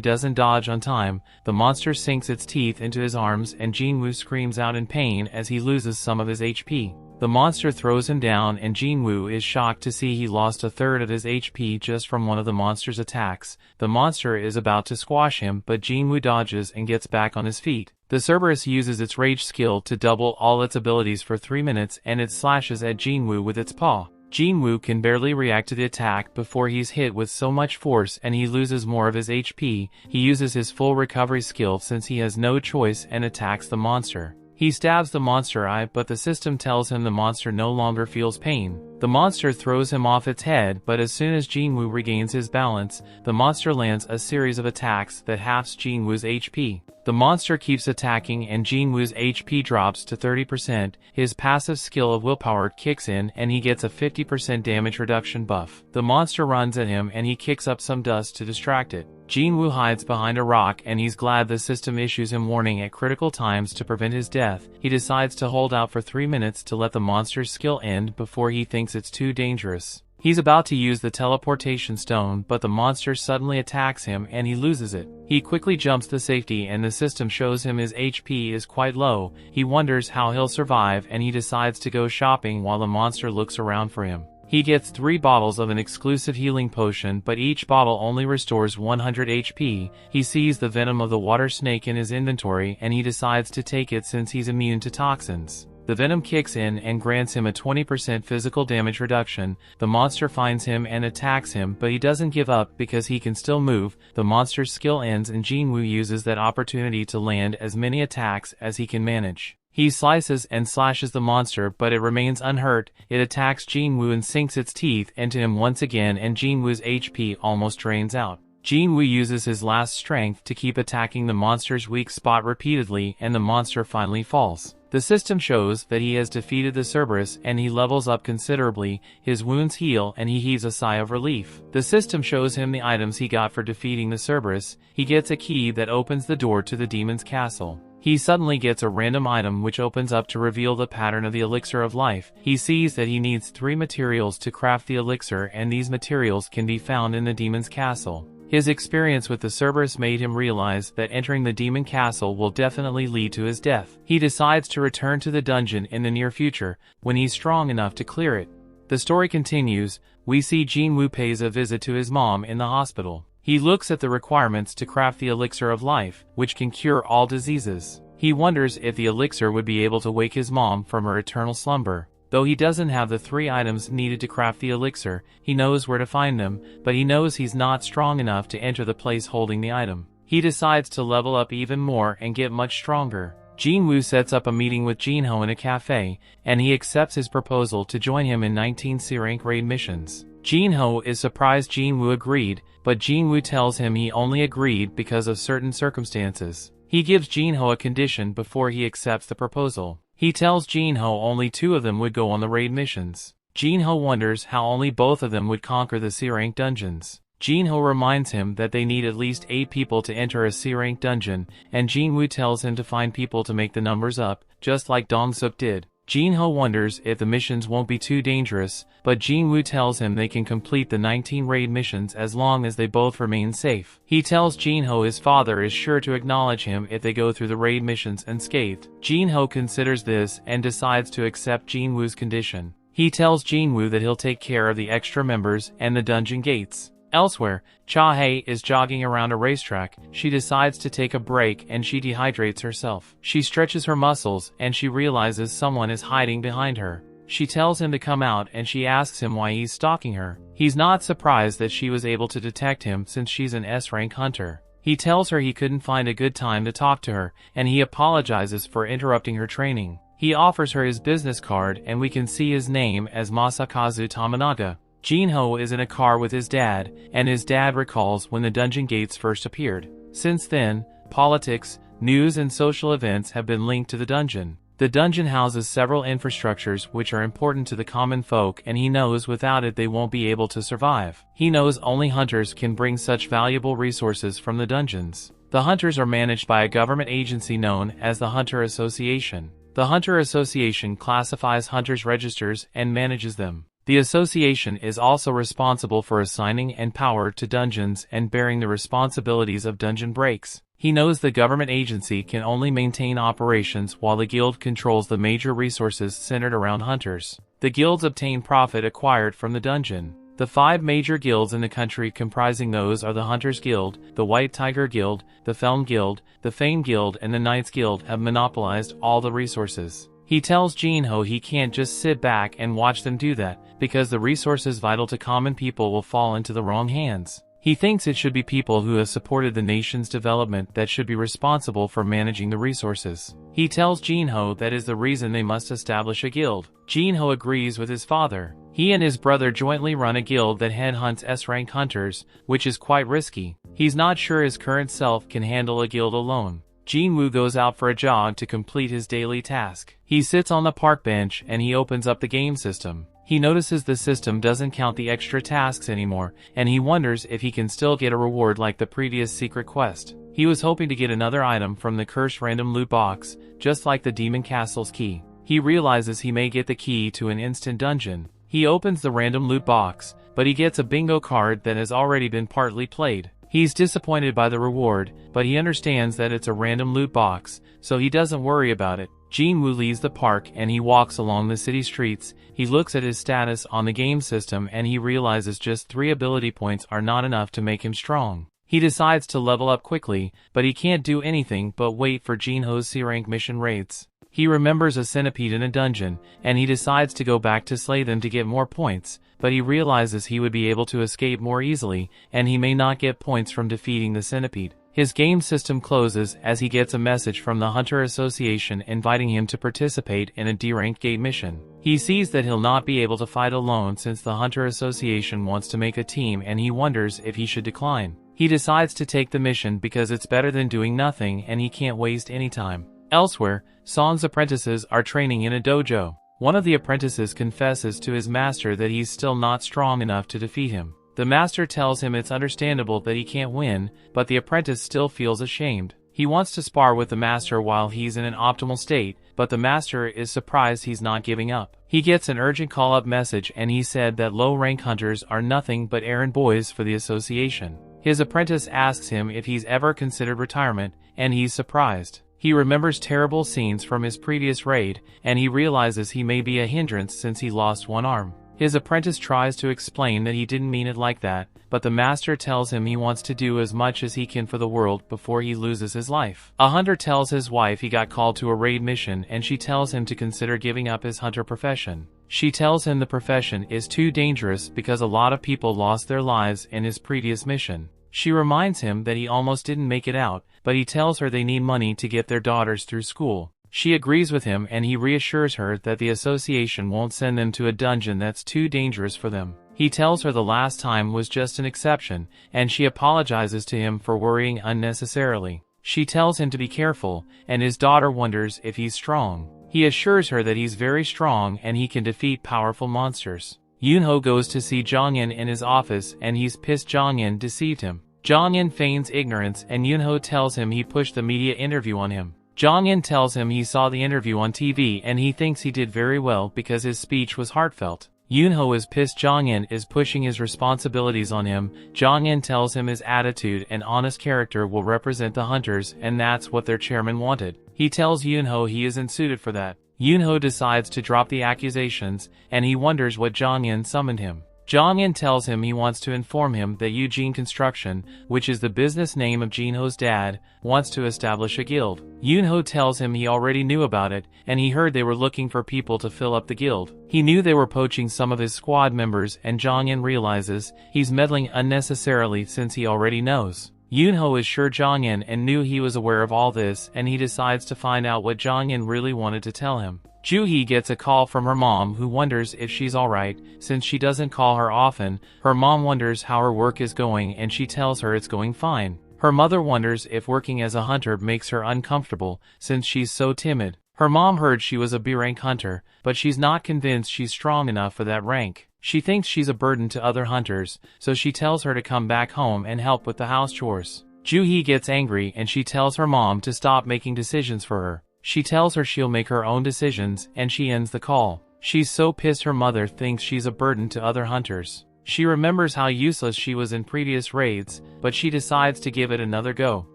doesn't dodge on time. The monster sinks its teeth into his arms and Jin-Woo screams out in pain as he loses some of his HP. The monster throws him down and Jin-Woo is shocked to see he lost a third of his HP just from one of the monster's attacks. The monster is about to squash him, but Jin-Woo dodges and gets back on his feet. The Cerberus uses its rage skill to double all its abilities for 3 minutes and it slashes at Jin-Woo with its paw. Jin-Woo can barely react to the attack before he's hit with so much force and he loses more of his HP. He uses his full recovery skill since he has no choice and attacks the monster. He stabs the monster eye, but the system tells him the monster no longer feels pain. The monster throws him off its head, but as soon as Jin-Woo regains his balance, the monster lands a series of attacks that halves Jin-Woo's HP. The monster keeps attacking and Jin-Woo's HP drops to 30%. His passive skill of willpower kicks in and he gets a 50% damage reduction buff. The monster runs at him and he kicks up some dust to distract it. Jin-Woo hides behind a rock and he's glad the system issues him warning at critical times to prevent his death. He decides to hold out for 3 minutes to let the monster's skill end before he thinks it's too dangerous. He's about to use the teleportation stone, but the monster suddenly attacks him and he loses it. He quickly jumps to safety and the system shows him his HP is quite low. He wonders how he'll survive and he decides to go shopping while the monster looks around for him. He gets 3 bottles of an exclusive healing potion, but each bottle only restores 100 HP. He sees the venom of the water snake in his inventory and he decides to take it since he's immune to toxins. The venom kicks in and grants him a 20% physical damage reduction. The monster finds him and attacks him, but he doesn't give up because he can still move. The monster's skill ends and Jin-Woo uses that opportunity to land as many attacks as he can manage. He slices and slashes the monster, but it remains unhurt. It attacks Jin-Woo and sinks its teeth into him once again and Jin-Woo's HP almost drains out. Jin-Woo uses his last strength to keep attacking the monster's weak spot repeatedly and the monster finally falls. The system shows that he has defeated the Cerberus and he levels up considerably. His wounds heal and he heaves a sigh of relief. The system shows him the items he got for defeating the Cerberus. He gets a key that opens the door to the demon's castle. He suddenly gets a random item which opens up to reveal the pattern of the elixir of life. He sees that he needs 3 materials to craft the elixir and these materials can be found in the demon's castle. His experience with the Cerberus made him realize that entering the demon castle will definitely lead to his death. He decides to return to the dungeon in the near future, when he's strong enough to clear it. The story continues. We see Jin-Woo pays a visit to his mom in the hospital. He looks at the requirements to craft the elixir of life, which can cure all diseases. He wonders if the elixir would be able to wake his mom from her eternal slumber. Though he doesn't have the 3 items needed to craft the elixir, he knows where to find them, but he knows he's not strong enough to enter the place holding the item. He decides to level up even more and get much stronger. Jin-Woo sets up a meeting with Jin-Ho in a cafe, and he accepts his proposal to join him in 19 C-rank raid missions. Jin-Ho is surprised Jin-Woo agreed, but Jin-Woo tells him he only agreed because of certain circumstances. He gives Jin-Ho a condition before he accepts the proposal. He tells Jin-Ho only 2 of them would go on the raid missions. Jin-Ho wonders how only both of them would conquer the C-rank dungeons. Jin-Ho reminds him that they need at least 8 people to enter a C-rank dungeon, and Jin-Woo tells him to find people to make the numbers up, just like Dong-Suk did. Jin-Ho wonders if the missions won't be too dangerous, but Jin-Woo tells him they can complete the 19 raid missions as long as they both remain safe. He tells Jin-Ho his father is sure to acknowledge him if they go through the raid missions unscathed. Jin-Ho considers this and decides to accept Jin-Woo's condition. He tells Jin-Woo that he'll take care of the extra members and the dungeon gates. Elsewhere, Cha-Hae is jogging around a racetrack. She decides to take a break and she dehydrates herself. She stretches her muscles and she realizes someone is hiding behind her. She tells him to come out and she asks him why he's stalking her. He's not surprised that she was able to detect him since she's an S-rank hunter. He tells her he couldn't find a good time to talk to her and he apologizes for interrupting her training. He offers her his business card and we can see his name as Masakazu Tamanaga. Jin-Ho is in a car with his dad, and his dad recalls when the dungeon gates first appeared. Since then, politics, news and social events have been linked to the dungeon. The dungeon houses several infrastructures which are important to the common folk and he knows without it they won't be able to survive. He knows only hunters can bring such valuable resources from the dungeons. The hunters are managed by a government agency known as the Hunter Association. The Hunter Association classifies hunters' registers and manages them. The association is also responsible for assigning and power to dungeons and bearing the responsibilities of dungeon breaks. He knows the government agency can only maintain operations while the guild controls the major resources centered around hunters. The guilds obtain profit acquired from the dungeon. The 5 major guilds in the country comprising those are the Hunters Guild, the White Tiger Guild, the Felm Guild, the Fame Guild and the Knights Guild have monopolized all the resources. He tells Jin-Ho he can't just sit back and watch them do that, because the resources vital to common people will fall into the wrong hands. He thinks it should be people who have supported the nation's development that should be responsible for managing the resources. He tells Jin-Ho that is the reason they must establish a guild. Jin-Ho agrees with his father. He and his brother jointly run a guild that headhunts S-rank hunters, which is quite risky. He's not sure his current self can handle a guild alone. Jin-Woo goes out for a jog to complete his daily task. He sits on the park bench and he opens up the game system. He notices the system doesn't count the extra tasks anymore, and he wonders if he can still get a reward like the previous secret quest. He was hoping to get another item from the cursed random loot box, just like the Demon Castle's key. He realizes he may get the key to an instant dungeon. He opens the random loot box, but he gets a bingo card that has already been partly played. He's disappointed by the reward, but he understands that it's a random loot box, so he doesn't worry about it. Jin-Woo leaves the park and he walks along the city streets. He looks at his status on the game system and he realizes just 3 ability points are not enough to make him strong. He decides to level up quickly, but he can't do anything but wait for Jin-Ho's C-rank mission raids. He remembers a centipede in a dungeon, and he decides to go back to slay them to get more points, but he realizes he would be able to escape more easily, and he may not get points from defeating the centipede. His game system closes as he gets a message from the Hunter Association inviting him to participate in a D-rank gate mission. He sees that he'll not be able to fight alone since the Hunter Association wants to make a team and he wonders if he should decline. He decides to take the mission because it's better than doing nothing and he can't waste any time. Elsewhere, Song's apprentices are training in a dojo. One of the apprentices confesses to his master that he's still not strong enough to defeat him. The master tells him it's understandable that he can't win, but the apprentice still feels ashamed. He wants to spar with the master while he's in an optimal state, but the master is surprised he's not giving up. He gets an urgent call-up message and he said that low-rank hunters are nothing but errand boys for the association. His apprentice asks him if he's ever considered retirement, and he's surprised. He remembers terrible scenes from his previous raid, and he realizes he may be a hindrance since he lost one arm. His apprentice tries to explain that he didn't mean it like that, but the master tells him he wants to do as much as he can for the world before he loses his life. A hunter tells his wife he got called to a raid mission and she tells him to consider giving up his hunter profession. She tells him the profession is too dangerous because a lot of people lost their lives in his previous mission. She reminds him that he almost didn't make it out, but he tells her they need money to get their daughters through school. She agrees with him and he reassures her that the association won't send them to a dungeon that's too dangerous for them. He tells her the last time was just an exception, and she apologizes to him for worrying unnecessarily. She tells him to be careful, and his daughter wonders if he's strong. He assures her that he's very strong and he can defeat powerful monsters. Yunho goes to see Jongin in his office and he's pissed Jongin deceived him. Jongin feigns ignorance and Yunho tells him he pushed the media interview on him. Jongin tells him he saw the interview on TV and he thinks he did very well because his speech was heartfelt. Yunho is pissed Jongin is pushing his responsibilities on him. Jongin tells him his attitude and honest character will represent the hunters and that's what their chairman wanted. He tells Yunho he isn't suited for that. Yunho decides to drop the accusations and he wonders what Jongin summoned him. Jongin tells him he wants to inform him that Eugene Construction, which is the business name of Jinho's dad, wants to establish a guild. Yunho tells him he already knew about it, and he heard they were looking for people to fill up the guild. He knew they were poaching some of his squad members and Jongin realizes he's meddling unnecessarily since he already knows. Yunho is sure Jongin and knew he was aware of all this and he decides to find out what Jongin really wanted to tell him. Juhee gets a call from her mom who wonders if she's alright, since she doesn't call her often. Her mom wonders how her work is going and she tells her it's going fine. Her mother wonders if working as a hunter makes her uncomfortable, since she's so timid. Her mom heard she was a B-rank hunter, but she's not convinced she's strong enough for that rank. She thinks she's a burden to other hunters, so she tells her to come back home and help with the house chores. Juhee gets angry and she tells her mom to stop making decisions for her. She tells her she'll make her own decisions, and she ends the call. She's so pissed her mother thinks she's a burden to other hunters. She remembers how useless she was in previous raids, but she decides to give it another go.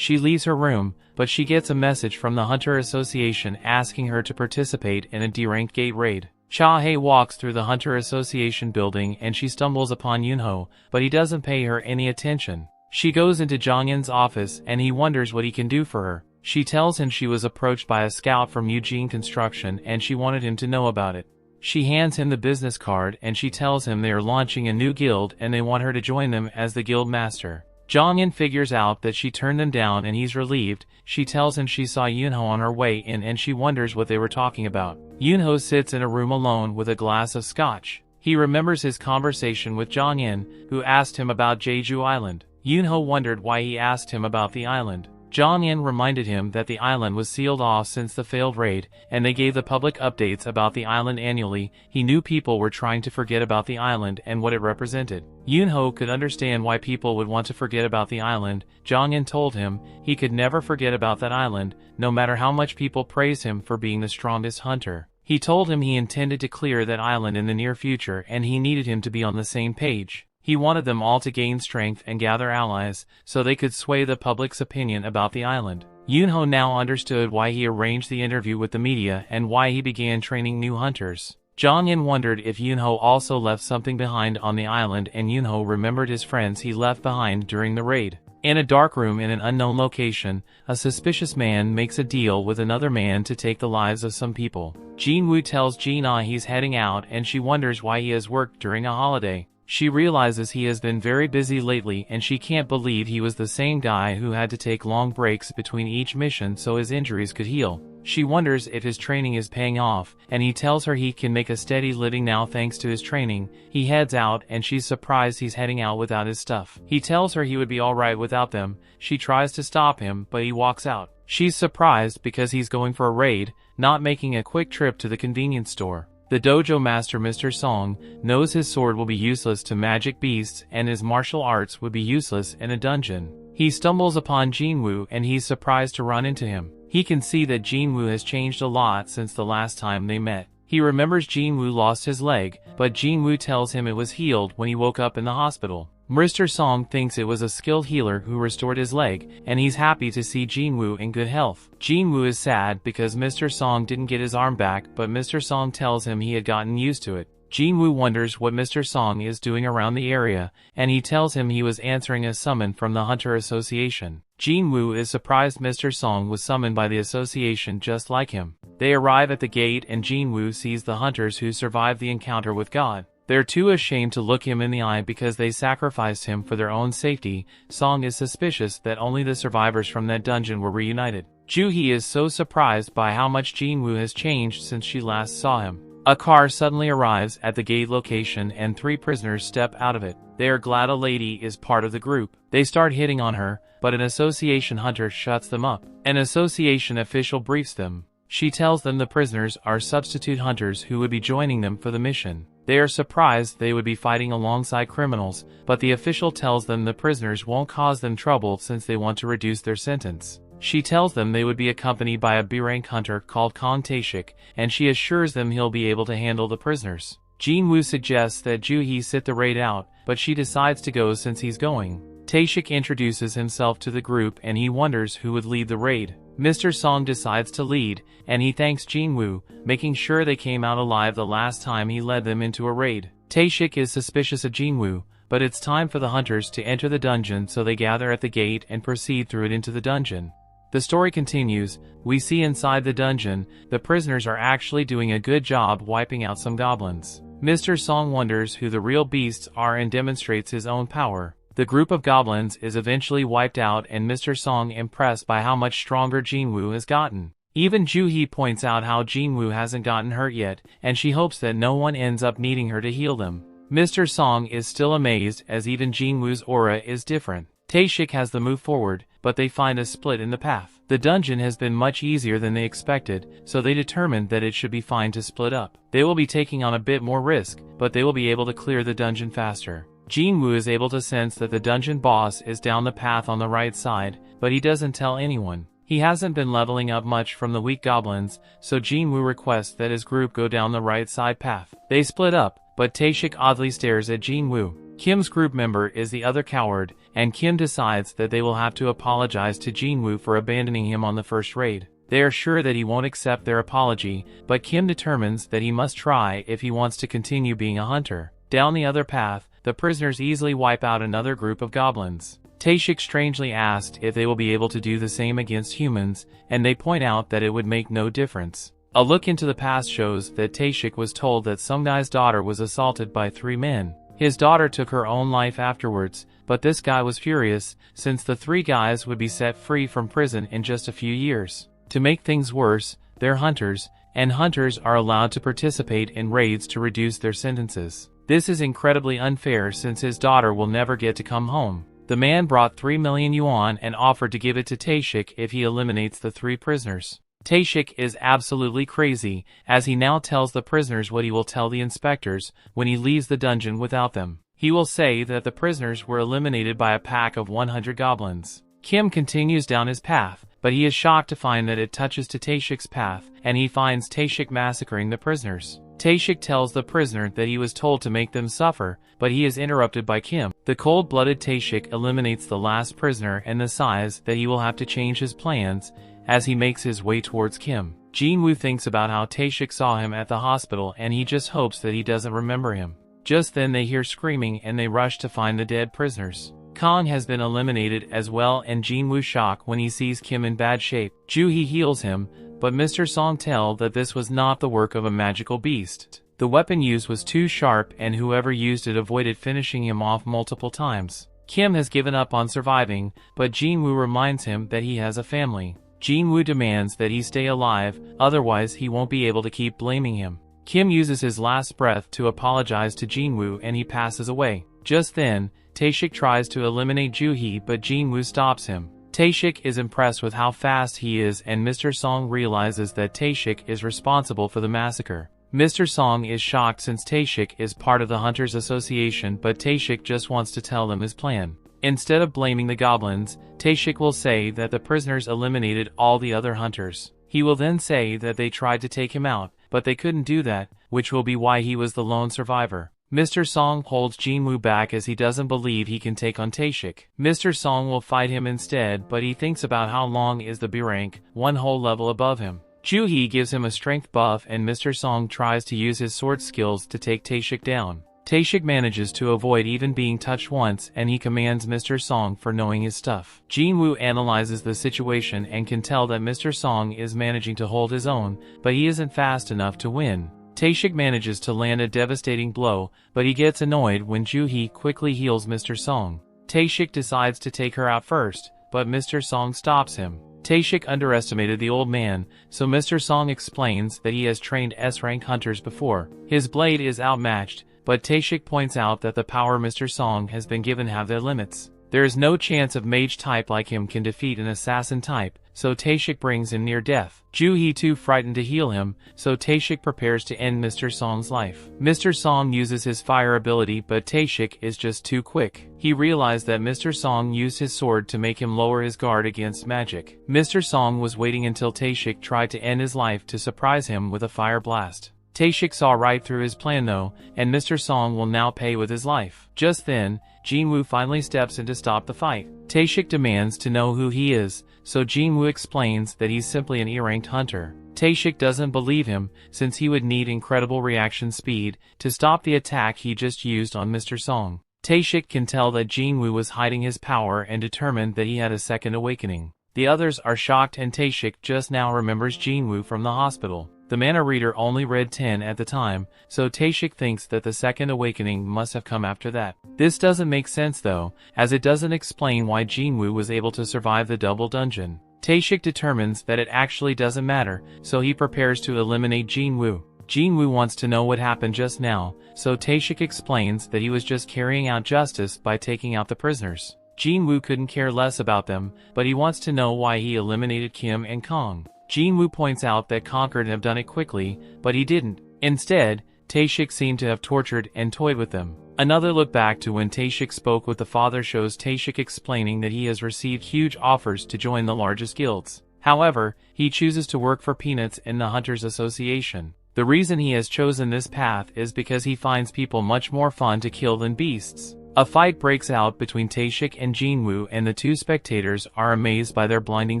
She leaves her room, but she gets a message from the Hunter Association asking her to participate in a D-rank gate raid. Cha-hae walks through the Hunter Association building and she stumbles upon Yoonho, but he doesn't pay her any attention. She goes into Jong-in's office and he wonders what he can do for her. She tells him she was approached by a scout from Eugene Construction and she wanted him to know about it. She hands him the business card and she tells him they are launching a new guild and they want her to join them as the guild master. Jong-in figures out that she turned them down and he's relieved. She tells him she saw Yoonho on her way in and she wonders what they were talking about. Yoonho sits in a room alone with a glass of scotch. He remembers his conversation with Jong-in, who asked him about Jeju Island. Yoonho wondered why he asked him about the island. Jong-in reminded him that the island was sealed off since the failed raid, and they gave the public updates about the island annually. He knew people were trying to forget about the island and what it represented. Yoonho could understand why people would want to forget about the island. Jong-in told him he could never forget about that island, no matter how much people praised him for being the strongest hunter. He told him he intended to clear that island in the near future and he needed him to be on the same page. He wanted them all to gain strength and gather allies, so they could sway the public's opinion about the island. Yoonho now understood why he arranged the interview with the media and why he began training new hunters. Jong-in wondered if Yoonho also left something behind on the island, and Yoonho remembered his friends he left behind during the raid. In a dark room in an unknown location, a suspicious man makes a deal with another man to take the lives of some people. Jin-Woo tells Jin-ah he's heading out and she wonders why he has worked during a holiday. She realizes he has been very busy lately and she can't believe he was the same guy who had to take long breaks between each mission so his injuries could heal. She wonders if his training is paying off, and he tells her he can make a steady living now thanks to his training. He heads out and she's surprised he's heading out without his stuff. He tells her he would be alright without them. She tries to stop him, but he walks out. She's surprised because he's going for a raid, not making a quick trip to the convenience store. The dojo master Mr. Song knows his sword will be useless to magic beasts and his martial arts would be useless in a dungeon. He stumbles upon Jin-Woo and he's surprised to run into him. He can see that Jin-Woo has changed a lot since the last time they met. He remembers Jin-Woo lost his leg, but Jin-Woo tells him it was healed when he woke up in the hospital. Mr. Song thinks it was a skilled healer who restored his leg, and he's happy to see Jin-Woo in good health. Jin-Woo is sad because Mr. Song didn't get his arm back, but Mr. Song tells him he had gotten used to it. Jin-Woo wonders what Mr. Song is doing around the area, and he tells him he was answering a summon from the Hunter Association. Jin-Woo is surprised Mr. Song was summoned by the association just like him. They arrive at the gate and Jin-Woo sees the hunters who survived the encounter with God. They're too ashamed to look him in the eye because they sacrificed him for their own safety. Song is suspicious that only the survivors from that dungeon were reunited. Joo-hee is so surprised by how much Jin-Woo has changed since she last saw him. A car suddenly arrives at the gate location and 3 prisoners step out of it. They are glad a lady is part of the group. They start hitting on her, but an association hunter shuts them up. An association official briefs them. She tells them the prisoners are substitute hunters who would be joining them for the mission. They are surprised they would be fighting alongside criminals, but the official tells them the prisoners won't cause them trouble since they want to reduce their sentence. She tells them they would be accompanied by a B-rank hunter called Kong Tae-shik, and she assures them he'll be able to handle the prisoners. Jin-Woo suggests that Joo-hee sit the raid out, but she decides to go since he's going. Tae-shik introduces himself to the group and he wonders who would lead the raid. Mr. Song decides to lead, and he thanks Jin-Woo, making sure they came out alive the last time he led them into a raid. Tae-shik is suspicious of Jin-Woo, but it's time for the hunters to enter the dungeon, so they gather at the gate and proceed through it into the dungeon. The story continues. We see inside the dungeon, the prisoners are actually doing a good job wiping out some goblins. Mr. Song wonders who the real beasts are and demonstrates his own power. The group of goblins is eventually wiped out and Mr. Song impressed by how much stronger Jin-Woo has gotten. Even Joo-hee points out how Jin-Woo hasn't gotten hurt yet, and she hopes that no one ends up needing her to heal them. Mr. Song is still amazed as even Jin-Woo's aura is different. Tae-shik has the move forward, but they find a split in the path. The dungeon has been much easier than they expected, so they determined that it should be fine to split up. They will be taking on a bit more risk, but they will be able to clear the dungeon faster. Jin-Woo is able to sense that the dungeon boss is down the path on the right side, but he doesn't tell anyone. He hasn't been leveling up much from the weak goblins, so Jin-Woo requests that his group go down the right side path. They split up, but Tae-shik oddly stares at Jin-Woo. Kim's group member is the other coward, and Kim decides that they will have to apologize to Jin-Woo for abandoning him on the first raid. They are sure that he won't accept their apology, but Kim determines that he must try if he wants to continue being a hunter. Down the other path, the prisoners easily wipe out another group of goblins. Taeshik strangely asked if they will be able to do the same against humans, and they point out that it would make no difference. A look into the past shows that Taeshik was told that Sung Guy's daughter was assaulted by 3 men. His daughter took her own life afterwards, but this guy was furious, since the 3 guys would be set free from prison in just a few years. To make things worse, they're hunters, and hunters are allowed to participate in raids to reduce their sentences. This is incredibly unfair since his daughter will never get to come home. The man brought 3 million yuan and offered to give it to Taeshik if he eliminates the 3 prisoners. Taeshik is absolutely crazy, as he now tells the prisoners what he will tell the inspectors when he leaves the dungeon without them. He will say that the prisoners were eliminated by a pack of 100 goblins. Kim continues down his path, but he is shocked to find that it touches to Taeshik's path, and he finds Taeshik massacring the prisoners. Taeshik tells the prisoner that he was told to make them suffer, but he is interrupted by Kim. The cold-blooded Taeshik eliminates the last prisoner and decides that he will have to change his plans as he makes his way towards Kim. Jin-Woo thinks about how Taeshik saw him at the hospital and he just hopes that he doesn't remember him. Just then they hear screaming and they rush to find the dead prisoners. Kong has been eliminated as well, and Jin-Woo shocked when he sees Kim in bad shape. Joo-hee heals him, but Mr. Song tells that this was not the work of a magical beast. The weapon used was too sharp and whoever used it avoided finishing him off multiple times. Kim has given up on surviving, but Jin-Woo reminds him that he has a family. Jin-Woo demands that he stay alive, otherwise he won't be able to keep blaming him. Kim uses his last breath to apologize to Jin-Woo and he passes away. Just then, Taeshik tries to eliminate Joo-hee but Jin-Woo stops him. Taeshik is impressed with how fast he is and Mr. Song realizes that Taeshik is responsible for the massacre. Mr. Song is shocked since Taeshik is part of the Hunters Association, but Taeshik just wants to tell them his plan. Instead of blaming the goblins, Taeshik will say that the prisoners eliminated all the other hunters. He will then say that they tried to take him out, but they couldn't do that, which will be why he was the lone survivor. Mr. Song holds Jin-Woo back as he doesn't believe he can take on Taeshik. Mr. Song will fight him instead, but he thinks about how long is the B rank, 1 whole level above him. Joo-hee gives him a strength buff and Mr. Song tries to use his sword skills to take Taeshik down. Taeshik manages to avoid even being touched once and he commands Mr. Song for knowing his stuff. Jin-Woo analyzes the situation and can tell that Mr. Song is managing to hold his own, but he isn't fast enough to win. Taeshik manages to land a devastating blow, but he gets annoyed when Joo-hee quickly heals Mr. Song. Taeshik decides to take her out first, but Mr. Song stops him. Taeshik underestimated the old man, so Mr. Song explains that he has trained S-rank hunters before. His blade is outmatched, but Taeshik points out that the power Mr. Song has been given have their limits. There is no chance a mage type like him can defeat an assassin type, so Taeshik brings him near death. Joo-hee too frightened to heal him, so Taeshik prepares to end Mr. Song's life. Mr. Song uses his fire ability but Taeshik is just too quick. He realized that Mr. Song used his sword to make him lower his guard against magic. Mr. Song was waiting until Taeshik tried to end his life to surprise him with a fire blast. Taeshik saw right through his plan though, and Mr. Song will now pay with his life. Just then, Jin-Woo finally steps in to stop the fight. Taeshik demands to know who he is, so Jin-Woo explains that he's simply an E-ranked hunter. Taeshik doesn't believe him, since he would need incredible reaction speed to stop the attack he just used on Mr. Song. Taeshik can tell that Jin-Woo was hiding his power and determined that he had a second awakening. The others are shocked and Taeshik just now remembers Jin-Woo from the hospital. The mana reader only read 10 at the time, so Taeshik thinks that the second awakening must have come after that. This doesn't make sense though, as it doesn't explain why Jin-Woo was able to survive the double dungeon. Taeshik determines that it actually doesn't matter, so he prepares to eliminate Jin-Woo. Jin-Woo wants to know what happened just now, so Taeshik explains that he was just carrying out justice by taking out the prisoners. Jin-Woo couldn't care less about them, but he wants to know why he eliminated Kim and Kong. Jin-Woo points out that Kong could have done it quickly, but he didn't. Instead, Taeshik seemed to have tortured and toyed with them. Another look back to when Taeshik spoke with the father shows Taeshik explaining that he has received huge offers to join the largest guilds. However, he chooses to work for peanuts in the Hunters Association. The reason he has chosen this path is because he finds people much more fun to kill than beasts. A fight breaks out between Taeshik and Jin-Woo, and the two spectators are amazed by their blinding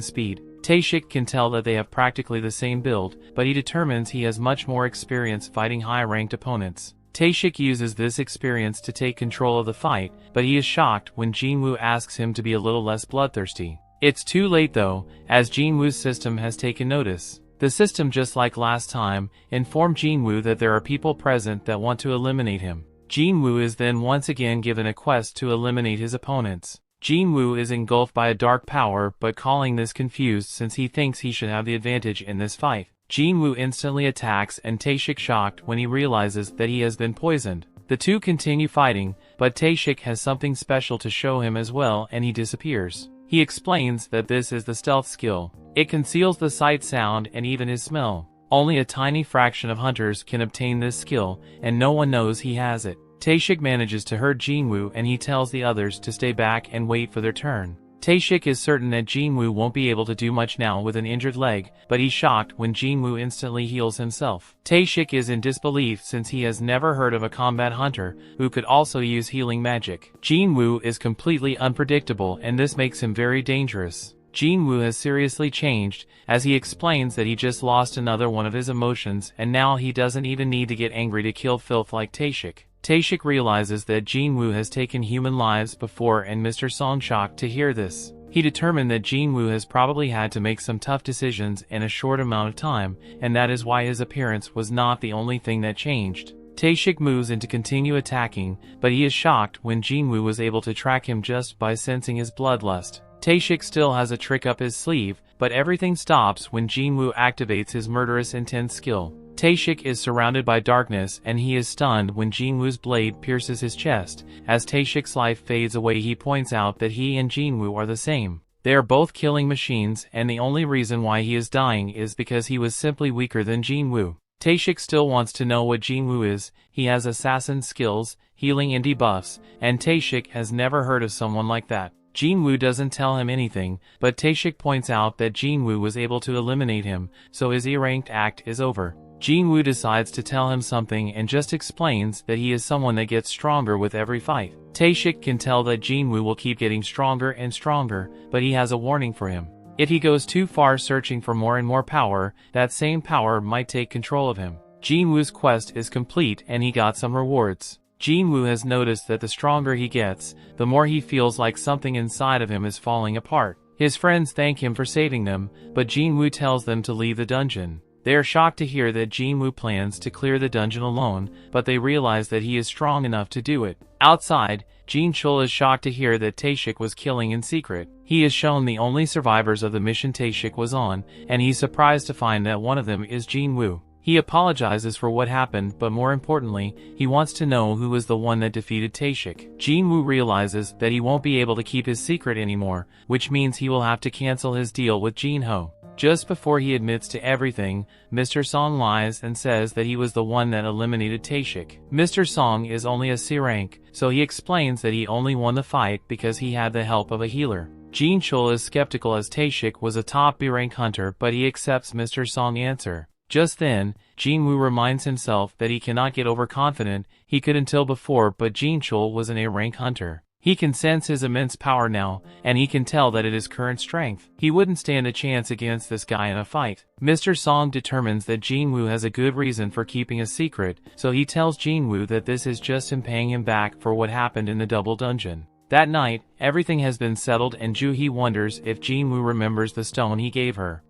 speed. Taeshik can tell that they have practically the same build, but he determines he has much more experience fighting high-ranked opponents. Taeshik uses this experience to take control of the fight, but he is shocked when Jin-Woo asks him to be a little less bloodthirsty. It's too late though, as Jin-Woo's system has taken notice. The system, just like last time, informed Jin-Woo that there are people present that want to eliminate him. Jin-Woo is then once again given a quest to eliminate his opponents. Jin-Woo is engulfed by a dark power, but calling this confused since he thinks he should have the advantage in this fight. Jin-Woo instantly attacks, and Taeshik shocked when he realizes that he has been poisoned. The two continue fighting, but Taeshik has something special to show him as well, and he disappears. He explains that this is the stealth skill. It conceals the sight, sound, and even his smell. Only a tiny fraction of hunters can obtain this skill, and no one knows he has it. Taeshik manages to hurt Jin-Woo, and he tells the others to stay back and wait for their turn. Taeshik is certain that Jin-Woo won't be able to do much now with an injured leg, but he's shocked when Jin-Woo instantly heals himself. Taeshik is in disbelief since he has never heard of a combat hunter who could also use healing magic. Jin-Woo is completely unpredictable, and this makes him very dangerous. Jin-Woo has seriously changed, as he explains that he just lost another one of his emotions, and now he doesn't even need to get angry to kill filth like Taeshik. Taeshik realizes that Jin-Woo has taken human lives before, and Mr. Song shocked to hear this. He determined that Jin-Woo has probably had to make some tough decisions in a short amount of time, and that is why his appearance was not the only thing that changed. Taeshik moves in to continue attacking, but he is shocked when Jin-Woo was able to track him just by sensing his bloodlust. Taeshik still has a trick up his sleeve, but everything stops when Jin-Woo activates his murderous intent skill. Taeshik is surrounded by darkness, and he is stunned when Jin-Woo's blade pierces his chest. As Taeshik's life fades away, he points out that he and Jin-Woo are the same. They are both killing machines, and the only reason why he is dying is because he was simply weaker than Jin-Woo. Taeshik still wants to know what Jin-Woo is. He has assassin skills, healing and debuffs, and Taeshik has never heard of someone like that. Jin-Woo doesn't tell him anything, but Taeshik points out that Jin-Woo was able to eliminate him, so his E-ranked act is over. Jin-Woo decides to tell him something and just explains that he is someone that gets stronger with every fight. Taeshik can tell that Jin-Woo will keep getting stronger and stronger, but he has a warning for him. If he goes too far searching for more and more power, that same power might take control of him. Jin-Woo's quest is complete, and he got some rewards. Jin-Woo has noticed that the stronger he gets, the more he feels like something inside of him is falling apart. His friends thank him for saving them, but Jin-Woo tells them to leave the dungeon. They are shocked to hear that Jin-Woo plans to clear the dungeon alone, but they realize that he is strong enough to do it. Outside, Jin-Chul is shocked to hear that Taeshik was killing in secret. He is shown the only survivors of the mission Taeshik was on, and he's surprised to find that one of them is Jin-Woo. He apologizes for what happened, but more importantly, he wants to know who was the one that defeated Taeshik. Jin-Woo realizes that he won't be able to keep his secret anymore, which means he will have to cancel his deal with Jin-Ho. Just before he admits to everything, Mr. Song lies and says that he was the one that eliminated Taeshik. Mr. Song is only a C rank, so he explains that he only won the fight because he had the help of a healer. Jin-Chul is skeptical as Taeshik was a top B rank hunter, but he accepts Mr. Song's answer. Just then, Jin-Woo reminds himself that he cannot get overconfident. He could until before, but Jin-Chul was an A-rank hunter. He can sense his immense power now, and he can tell that it is current strength. He wouldn't stand a chance against this guy in a fight. Mr. Song determines that Jin-Woo has a good reason for keeping a secret, so he tells Jin-Woo that this is just him paying him back for what happened in the double dungeon. That night, everything has been settled, and Ju-hee wonders if Jin-Woo remembers the stone he gave her.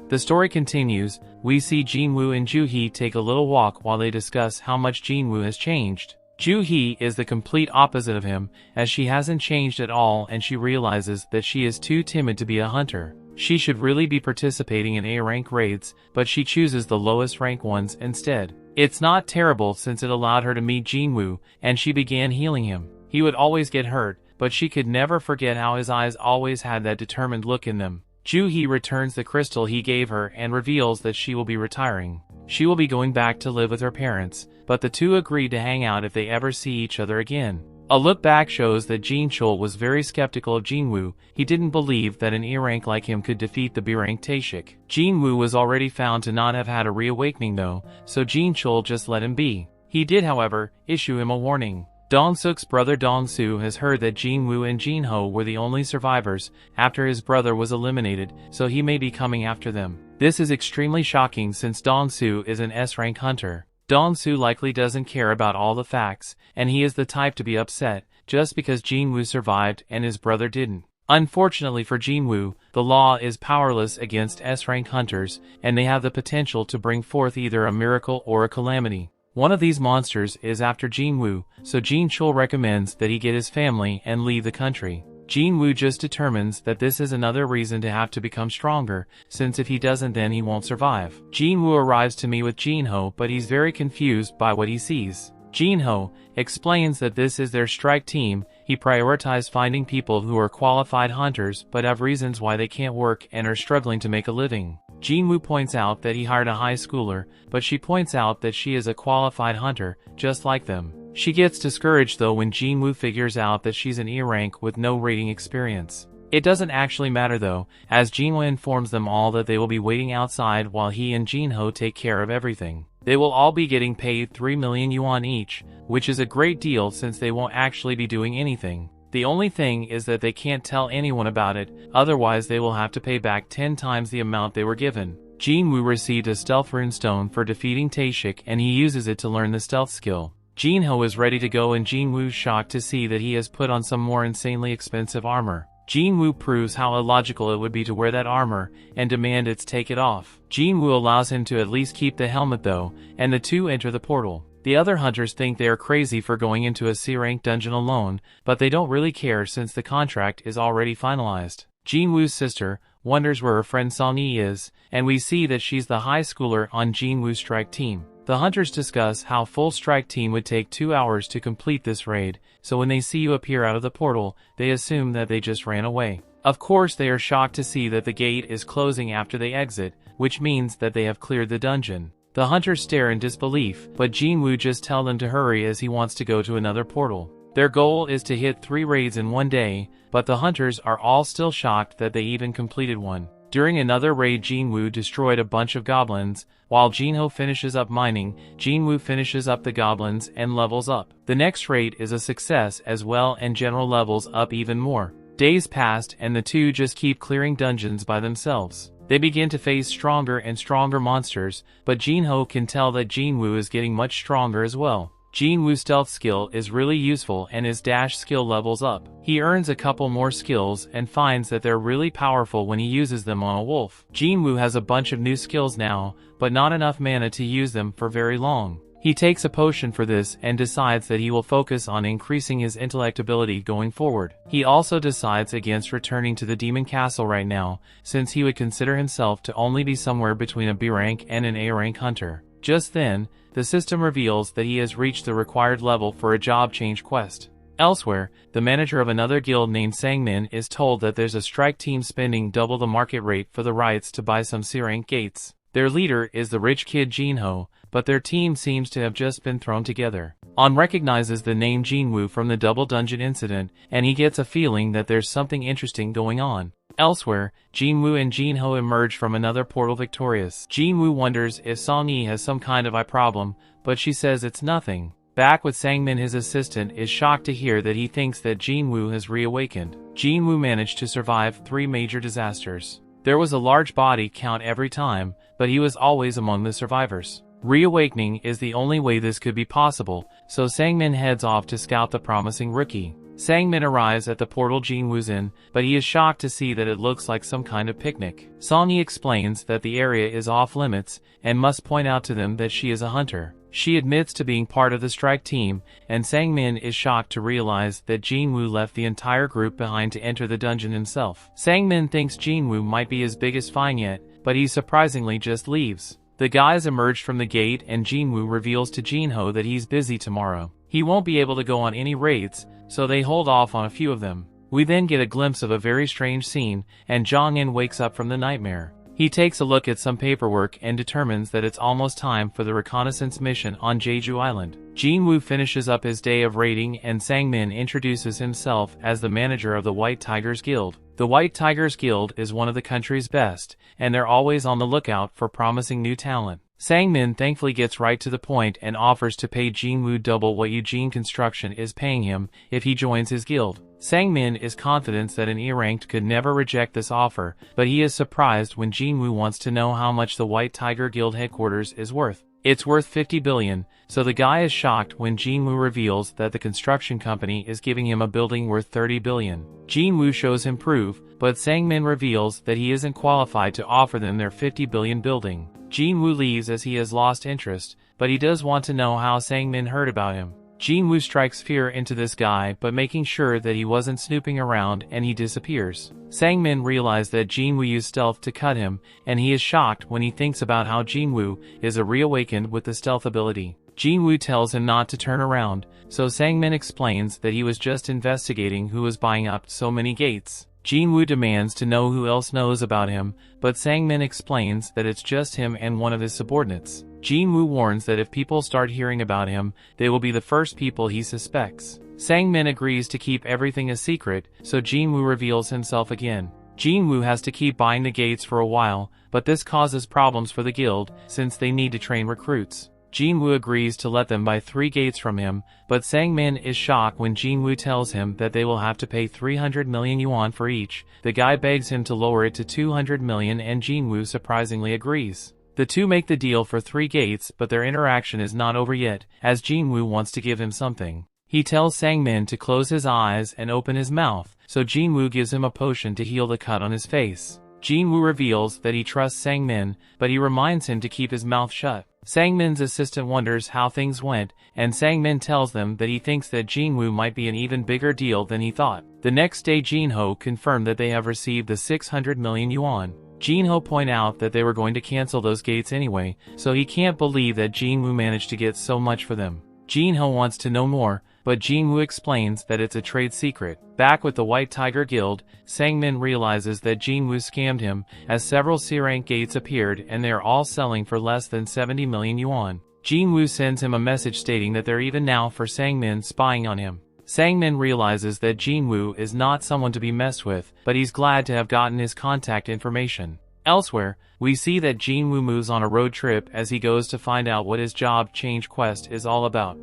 The story continues. We see Jin-Woo and Ju-hee take a little walk while they discuss how much Jin-Woo has changed. Ju-hee is the complete opposite of him, as she hasn't changed at all, and she realizes that she is too timid to be a hunter. She should really be participating in A-rank raids, but she chooses the lowest rank ones instead. It's not terrible since it allowed her to meet Jin-Woo, and she began healing him. He would always get hurt, but she could never forget how his eyes always had that determined look in them. Ju-hee returns the crystal he gave her and reveals that she will be retiring. She will be going back to live with her parents, but the two agree to hang out if they ever see each other again. A look back shows that Jin-Chul was very skeptical of Jin-Woo. He didn't believe that an E-rank like him could defeat the B-rank Taeshik. Jin-Woo was already found to not have had a reawakening though, so Jin-Chul just let him be. He did, however, issue him a warning. Dong-suk's brother Dong-soo has heard that Jin-woo and Jin-ho were the only survivors after his brother was eliminated, so he may be coming after them. This is extremely shocking since Dong-soo is an S-rank hunter. Dong-soo likely doesn't care about all the facts, and he is the type to be upset just because Jin-woo survived and his brother didn't. Unfortunately for Jin-woo, the law is powerless against S-rank hunters, and they have the potential to bring forth either a miracle or a calamity. One of these monsters is after Jin-woo, so Jin-chul recommends that he get his family and leave the country. Jin-woo just determines that this is another reason to have to become stronger, since if he doesn't then he won't survive. Jin-woo arrives to meet with Jin-ho, but he's very confused by what he sees. Jin-ho explains that this is their strike team. He prioritized finding people who are qualified hunters but have reasons why they can't work and are struggling to make a living. Jin-woo points out that he hired a high schooler, but she points out that she is a qualified hunter, just like them. She gets discouraged though when Jin-woo figures out that she's an E rank with no raiding experience. It doesn't actually matter though, as Jin-woo informs them all that they will be waiting outside while he and Jin-ho take care of everything. They will all be getting paid 3 million yuan each, which is a great deal since they won't actually be doing anything. The only thing is that they can't tell anyone about it, otherwise they will have to pay back 10 times the amount they were given. Jin-woo received a stealth runestone for defeating Taeshik and he uses it to learn the stealth skill. Jin-ho is ready to go and Jin-woo's shocked to see that he has put on some more insanely expensive armor. Jin-woo proves how illogical it would be to wear that armor and demand it's take it off. Jin-woo allows him to at least keep the helmet though, and the two enter the portal. The other hunters think they are crazy for going into a C-rank dungeon alone, but they don't really care since the contract is already finalized. Jin-woo's sister wonders where her friend Sung-yi is, and we see that she's the high schooler on Jin-woo's strike team. The hunters discuss how full strike team would take 2 hours to complete this raid, so when they see you appear out of the portal, they assume that they just ran away. Of course they are shocked to see that the gate is closing after they exit, which means that they have cleared the dungeon. The hunters stare in disbelief, but Jin-woo just tells them to hurry as he wants to go to another portal. Their goal is to hit 3 raids in one day, but the hunters are all still shocked that they even completed one. During another raid Jin-woo destroyed a bunch of goblins, while Jin-ho finishes up mining, Jin-woo finishes up the goblins and levels up. The next raid is a success as well and general levels up even more. Days passed and the two just keep clearing dungeons by themselves. They begin to face stronger and stronger monsters, but Jin-ho can tell that Jin-woo is getting much stronger as well. Jin-woo's stealth skill is really useful and his dash skill levels up. He earns a couple more skills and finds that they're really powerful when he uses them on a wolf. Jin-woo has a bunch of new skills now, but not enough mana to use them for very long. He takes a potion for this and decides that he will focus on increasing his intellect ability going forward. He also decides against returning to the Demon Castle right now, since he would consider himself to only be somewhere between a B rank and an A rank hunter. Just then, the system reveals that he has reached the required level for a job change quest. Elsewhere, the manager of another guild named Sang-min is told that there's a strike team spending double the market rate for the rights to buy some C-rank gates. Their leader is the rich kid Jin-ho, but their team seems to have just been thrown together. On recognizes the name Jin-woo from the double dungeon incident, and he gets a feeling that there's something interesting going on. Elsewhere, Jin-woo and Jin-ho emerge from another portal victorious. Jin-woo wonders if Sung-yi has some kind of eye problem, but she says it's nothing. Back with Sang-min, his assistant is shocked to hear that he thinks that Jin-woo has reawakened. Jin-woo managed to survive 3 major disasters. There was a large body count every time, but he was always among the survivors. Reawakening is the only way this could be possible, so Sang-min heads off to scout the promising rookie. Sang-min arrives at the portal Jin-woo's in, but he is shocked to see that it looks like some kind of picnic. Sung-yi explains that the area is off limits, and must point out to them that she is a hunter. She admits to being part of the strike team, and Sang-min is shocked to realize that Jin-woo left the entire group behind to enter the dungeon himself. Sang-min thinks Jin-woo might be his biggest find yet, but he surprisingly just leaves. The guys emerge from the gate and Jin-woo reveals to Jin-ho that he's busy tomorrow. He won't be able to go on any raids, so they hold off on a few of them. We then get a glimpse of a very strange scene, and Jong-in wakes up from the nightmare. He takes a look at some paperwork and determines that it's almost time for the reconnaissance mission on Jeju Island. Jin-woo finishes up his day of raiding and Sang-min introduces himself as the manager of the White Tigers Guild. The White Tigers Guild is one of the country's best, and they're always on the lookout for promising new talent. Sang-min thankfully gets right to the point and offers to pay Jin-Woo double what Eugene Construction is paying him if he joins his guild. Sang-min is confident that an E-ranked could never reject this offer, but he is surprised when Jin-Woo wants to know how much the White Tiger Guild headquarters is worth. It's worth 50 billion, so the guy is shocked when Jin-Woo reveals that the construction company is giving him a building worth 30 billion. Jin-Woo shows him proof, but Sang-min reveals that he isn't qualified to offer them their 50 billion building. Jin-Woo leaves as he has lost interest, but he does want to know how Sang-min heard about him. Jin-Woo strikes fear into this guy but making sure that he wasn't snooping around and he disappears. Sang-min realizes that Jin-Woo used stealth to cut him, and he is shocked when he thinks about how Jin-Woo is a reawakened with the stealth ability. Jin-Woo tells him not to turn around, so Sang-min explains that he was just investigating who was buying up so many gates. Jin-Woo demands to know who else knows about him, but Sang-min explains that it's just him and one of his subordinates. Jin-Woo warns that if people start hearing about him, they will be the first people he suspects. Sang-min agrees to keep everything a secret, so Jin-Woo reveals himself again. Jin-Woo has to keep buying the gates for a while, but this causes problems for the guild, since they need to train recruits. Jin-Woo agrees to let them buy 3 gates from him, but Sang-min is shocked when Jin-Woo tells him that they will have to pay 300 million yuan for each. The guy begs him to lower it to 200 million and Jin-Woo surprisingly agrees. The two make the deal for 3 gates, but their interaction is not over yet, as Jin-Woo wants to give him something. He tells Sang-min to close his eyes and open his mouth, so Jin-Woo gives him a potion to heal the cut on his face. Jin-Woo reveals that he trusts Sang-min, but he reminds him to keep his mouth shut. Sang-min's assistant wonders how things went, and Sang-min tells them that he thinks that Jin-Woo might be an even bigger deal than he thought. The next day Jin-Ho confirmed that they have received the 600 million yuan. Jin-Ho point out that they were going to cancel those gates anyway, so he can't believe that Jin-Woo managed to get so much for them. Jin-Ho wants to know more, but Jin-Woo explains that it's a trade secret. Back with the White Tiger Guild, Sang-min realizes that Jin-Woo scammed him, as several C-rank gates appeared and they are all selling for less than 70 million yuan. Jin-Woo sends him a message stating that they're even now for Sang-min spying on him. Sang-min realizes that Jin-Woo is not someone to be messed with, but he's glad to have gotten his contact information. Elsewhere, we see that Jin-Woo moves on a road trip as he goes to find out what his job change quest is all about.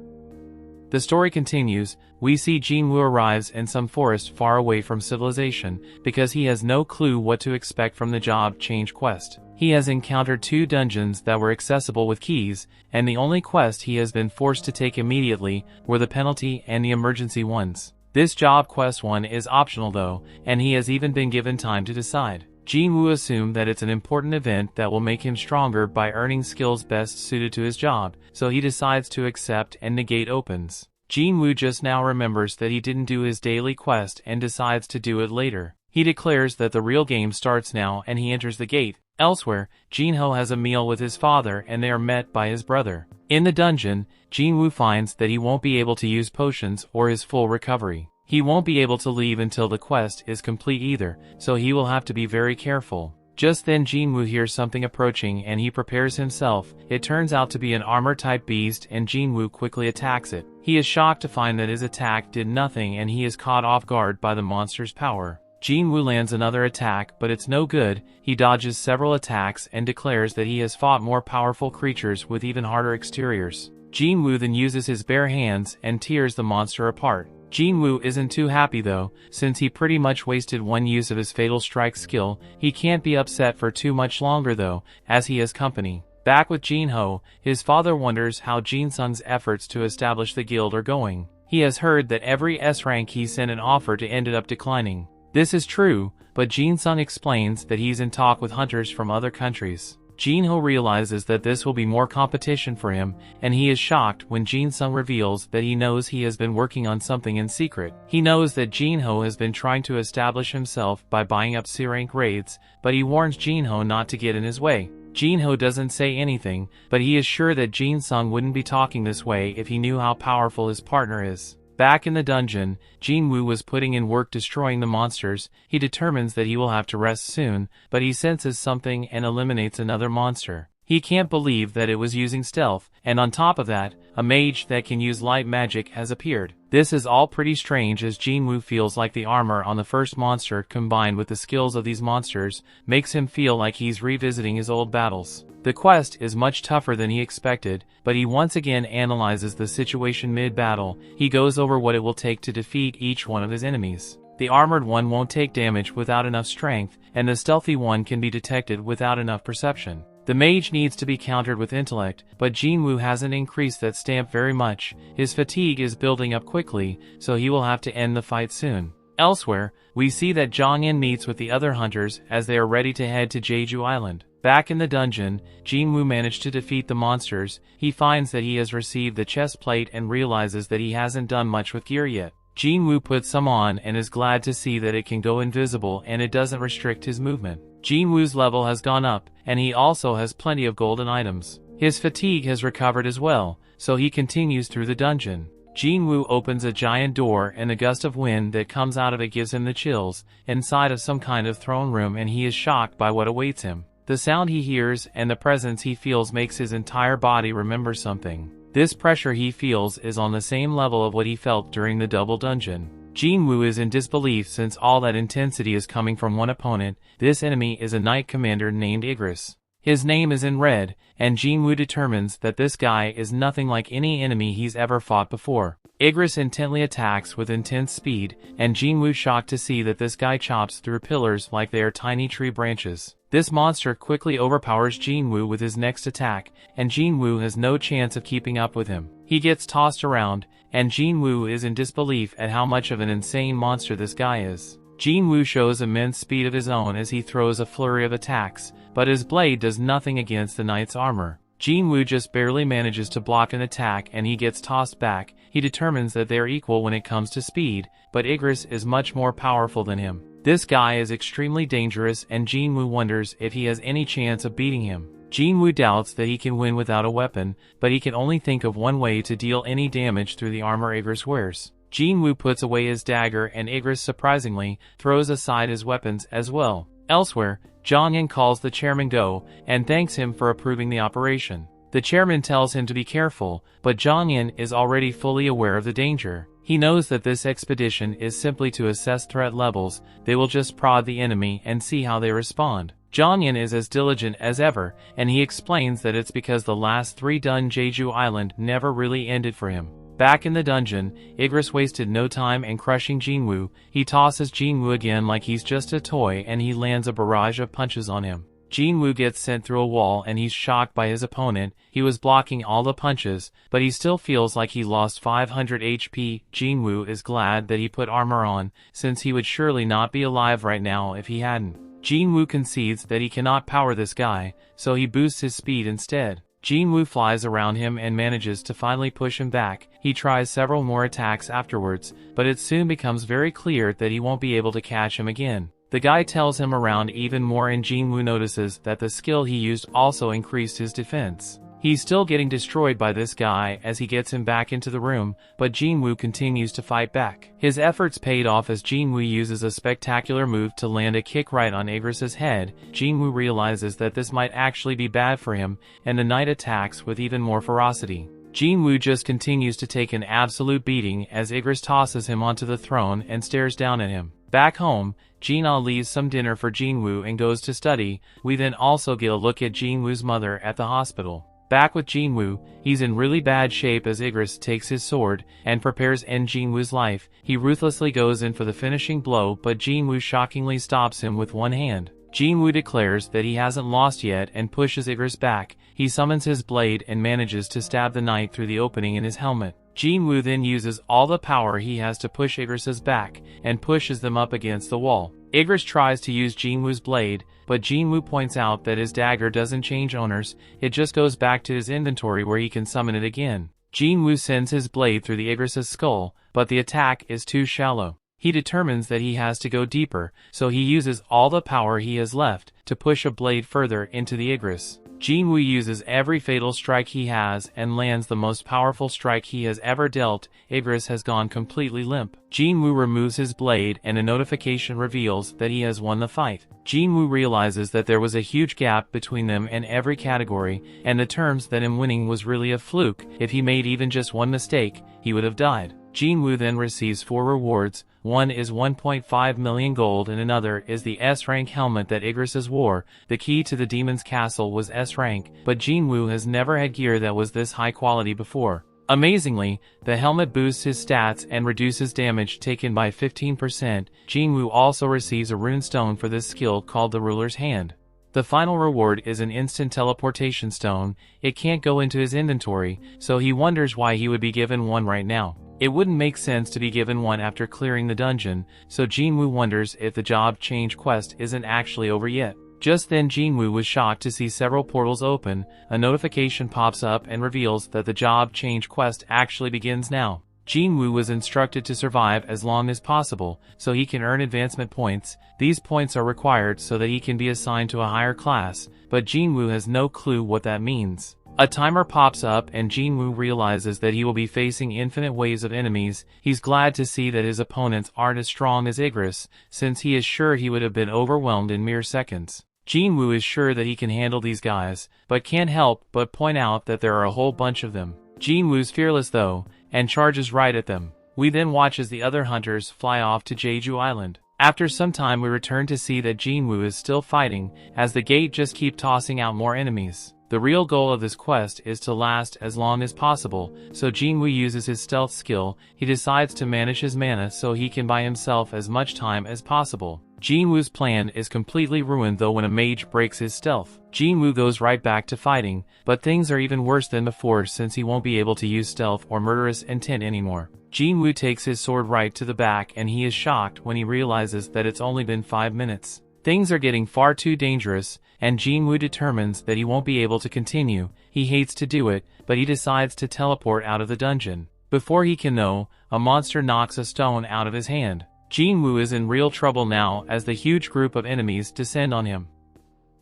The story continues. We see Jin-Woo arrives in some forest far away from civilization, because he has no clue what to expect from the job change quest. He has encountered 2 dungeons that were accessible with keys, and the only quest he has been forced to take immediately were the penalty and the emergency ones. This job quest 1 is optional though, and he has even been given time to decide. Jin-Woo assumes that it's an important event that will make him stronger by earning skills best suited to his job, so he decides to accept and the gate opens. Jin-Woo just now remembers that he didn't do his daily quest and decides to do it later. He declares that the real game starts now and he enters the gate. Elsewhere, Jin-Ho has a meal with his father and they are met by his brother. In the dungeon, Jin-Woo finds that he won't be able to use potions or his full recovery. He won't be able to leave until the quest is complete either, so he will have to be very careful. Just then Jin-Woo hears something approaching and he prepares himself. It turns out to be an armor-type beast and Jin-Woo quickly attacks it. He is shocked to find that his attack did nothing and he is caught off guard by the monster's power. Jin-Woo lands another attack, but it's no good. He dodges several attacks and declares that he has fought more powerful creatures with even harder exteriors. Jin-Woo then uses his bare hands and tears the monster apart. Jin-Woo isn't too happy though, since he pretty much wasted one use of his Fatal Strike skill. He can't be upset for too much longer though, as he has company. Back with Jin-Ho, his father wonders how Jin-Sung's efforts to establish the guild are going. He has heard that every S-rank he sent an offer to ended up declining. This is true, but Jin-Sung explains that he's in talk with hunters from other countries. Jin-Ho realizes that this will be more competition for him, and he is shocked when Jin-Sung reveals that he knows he has been working on something in secret. He knows that Jin-Ho has been trying to establish himself by buying up C-rank raids, but he warns Jin-Ho not to get in his way. Jin-Ho doesn't say anything, but he is sure that Jin-Sung wouldn't be talking this way if he knew how powerful his partner is. Back in the dungeon, Jin-Woo was putting in work destroying the monsters. He determines that he will have to rest soon, but he senses something and eliminates another monster. He can't believe that it was using stealth, and on top of that, a mage that can use light magic has appeared. This is all pretty strange as Jin-Woo feels like the armor on the first monster combined with the skills of these monsters makes him feel like he's revisiting his old battles. The quest is much tougher than he expected, but he once again analyzes the situation mid-battle. He goes over what it will take to defeat each one of his enemies. The armored one won't take damage without enough strength, and the stealthy one can be detected without enough perception. The mage needs to be countered with intellect, but Jin-Woo hasn't increased that stamp very much. His fatigue is building up quickly, so he will have to end the fight soon. Elsewhere, we see that Jong-in meets with the other hunters as they are ready to head to Jeju Island. Back in the dungeon, Jin-Woo managed to defeat the monsters. He finds that he has received the chest plate and realizes that he hasn't done much with gear yet. Jin-Woo puts some on and is glad to see that it can go invisible and it doesn't restrict his movement. Jin-Woo's level has gone up, and he also has plenty of golden items. His fatigue has recovered as well, so he continues through the dungeon. Jin-Woo opens a giant door and a gust of wind that comes out of it gives him the chills, inside of some kind of throne room, and he is shocked by what awaits him. The sound he hears and the presence he feels makes his entire body remember something. This pressure he feels is on the same level of what he felt during the double dungeon. Jin-Woo is in disbelief since all that intensity is coming from one opponent. This enemy is a knight commander named Igris. His name is in red, and Jin-Woo determines that this guy is nothing like any enemy he's ever fought before. Igris intently attacks with intense speed, and Jin-Woo shocked to see that this guy chops through pillars like they are tiny tree branches. This monster quickly overpowers Jin-Woo with his next attack, and Jin-Woo has no chance of keeping up with him. He gets tossed around, and Jin-Woo is in disbelief at how much of an insane monster this guy is. Jin-Woo shows immense speed of his own as he throws a flurry of attacks, but his blade does nothing against the knight's armor. Jin-Woo just barely manages to block an attack and he gets tossed back. He determines that they are equal when it comes to speed, but Igris is much more powerful than him. This guy is extremely dangerous and Jin-Woo wonders if he has any chance of beating him. Jin-Woo doubts that he can win without a weapon, but he can only think of one way to deal any damage through the armor Igris wears. Jin-Woo puts away his dagger and Igris surprisingly throws aside his weapons as well. Elsewhere, Jong-in calls the chairman Go and thanks him for approving the operation. The chairman tells him to be careful, but Jong-in is already fully aware of the danger. He knows that this expedition is simply to assess threat levels. They will just prod the enemy and see how they respond. Jong-in is as diligent as ever, and he explains that it's because the last 3 done Jeju Island never really ended for him. Back in the dungeon, Igris wasted no time in crushing Jin-Woo. He tosses Jin-Woo again like he's just a toy and he lands a barrage of punches on him. Jin-Woo gets sent through a wall and he's shocked by his opponent. He was blocking all the punches, but he still feels like he lost 500 HP. Jin-Woo is glad that he put armor on, since he would surely not be alive right now if he hadn't. Jin-Woo concedes that he cannot power this guy, so he boosts his speed instead. Jin-Woo flies around him and manages to finally push him back. He tries several more attacks afterwards, but it soon becomes very clear that he won't be able to catch him again. The guy tells him around even more and Jin-Woo notices that the skill he used also increased his defense. He's still getting destroyed by this guy as he gets him back into the room, but Jin-Woo continues to fight back. His efforts paid off as Jin-Woo uses a spectacular move to land a kick right on Igris' head. Jin-Woo realizes that this might actually be bad for him, and the knight attacks with even more ferocity. Jin-Woo just continues to take an absolute beating as Igris tosses him onto the throne and stares down at him. Back home, Jin-Ah leaves some dinner for Jin-Woo and goes to study. We then also get a look at Jin-Woo's mother at the hospital. Back with Jin-Woo, he's in really bad shape as Igris takes his sword and prepares to end Jin-Woo's life. He ruthlessly goes in for the finishing blow, but Jin-Woo shockingly stops him with one hand. Jin-Woo declares that he hasn't lost yet and pushes Igris back. He summons his blade and manages to stab the knight through the opening in his helmet. Jin-Woo then uses all the power he has to push Igris' back and pushes them up against the wall. Igris tries to use Jin-Woo's blade, but Jin-Woo points out that his dagger doesn't change owners, it just goes back to his inventory where he can summon it again. Jin-Woo sends his blade through the Igris' skull, but the attack is too shallow. He determines that he has to go deeper, so he uses all the power he has left to push a blade further into the Igris. Jin-Woo uses every fatal strike he has and lands the most powerful strike he has ever dealt. Igris has gone completely limp. Jin-Woo removes his blade and a notification reveals that he has won the fight. Jin-Woo realizes that there was a huge gap between them in every category, and determines that him winning was really a fluke. If he made even just one mistake, he would have died. Jin-Woo then receives 4 rewards. One is 1.5 million gold and another is the S-rank helmet that Igris wore. The key to the demon's castle was S-rank, but Jin-Woo has never had gear that was this high quality before. Amazingly, the helmet boosts his stats and reduces damage taken by 15%. Jin-Woo also receives a rune stone for this skill called the Ruler's Hand. The final reward is an instant teleportation stone. It can't go into his inventory, so he wonders why he would be given one right now. It wouldn't make sense to be given one after clearing the dungeon, so Jin-Woo wonders if the job change quest isn't actually over yet. Just then Jin-Woo was shocked to see several portals open. A notification pops up and reveals that the job change quest actually begins now. Jin-Woo was instructed to survive as long as possible, so he can earn advancement points. These points are required so that he can be assigned to a higher class, but Jin-Woo has no clue what that means. A timer pops up and Jin-Woo realizes that he will be facing infinite waves of enemies. He's glad to see that his opponents aren't as strong as Igris, since he is sure he would have been overwhelmed in mere seconds. Jin-Woo is sure that he can handle these guys, but can't help but point out that there are a whole bunch of them. Jin-Woo's fearless though, and charges right at them. We then watch as the other hunters fly off to Jeju Island. After some time we return to see that Jin-Woo is still fighting, as the gate just keep tossing out more enemies. The real goal of this quest is to last as long as possible, so Jin-Woo uses his stealth skill. He decides to manage his mana so he can buy himself as much time as possible. Jin-Woo's plan is completely ruined though when a mage breaks his stealth. Jin-Woo goes right back to fighting, but things are even worse than before since he won't be able to use stealth or murderous intent anymore. Jin-Woo takes his sword right to the back and he is shocked when he realizes that it's only been 5 minutes. Things are getting far too dangerous, and Jin-Woo determines that he won't be able to continue. He hates to do it, but he decides to teleport out of the dungeon. Before he can know, a monster knocks a stone out of his hand. Jin-Woo is in real trouble now as the huge group of enemies descend on him.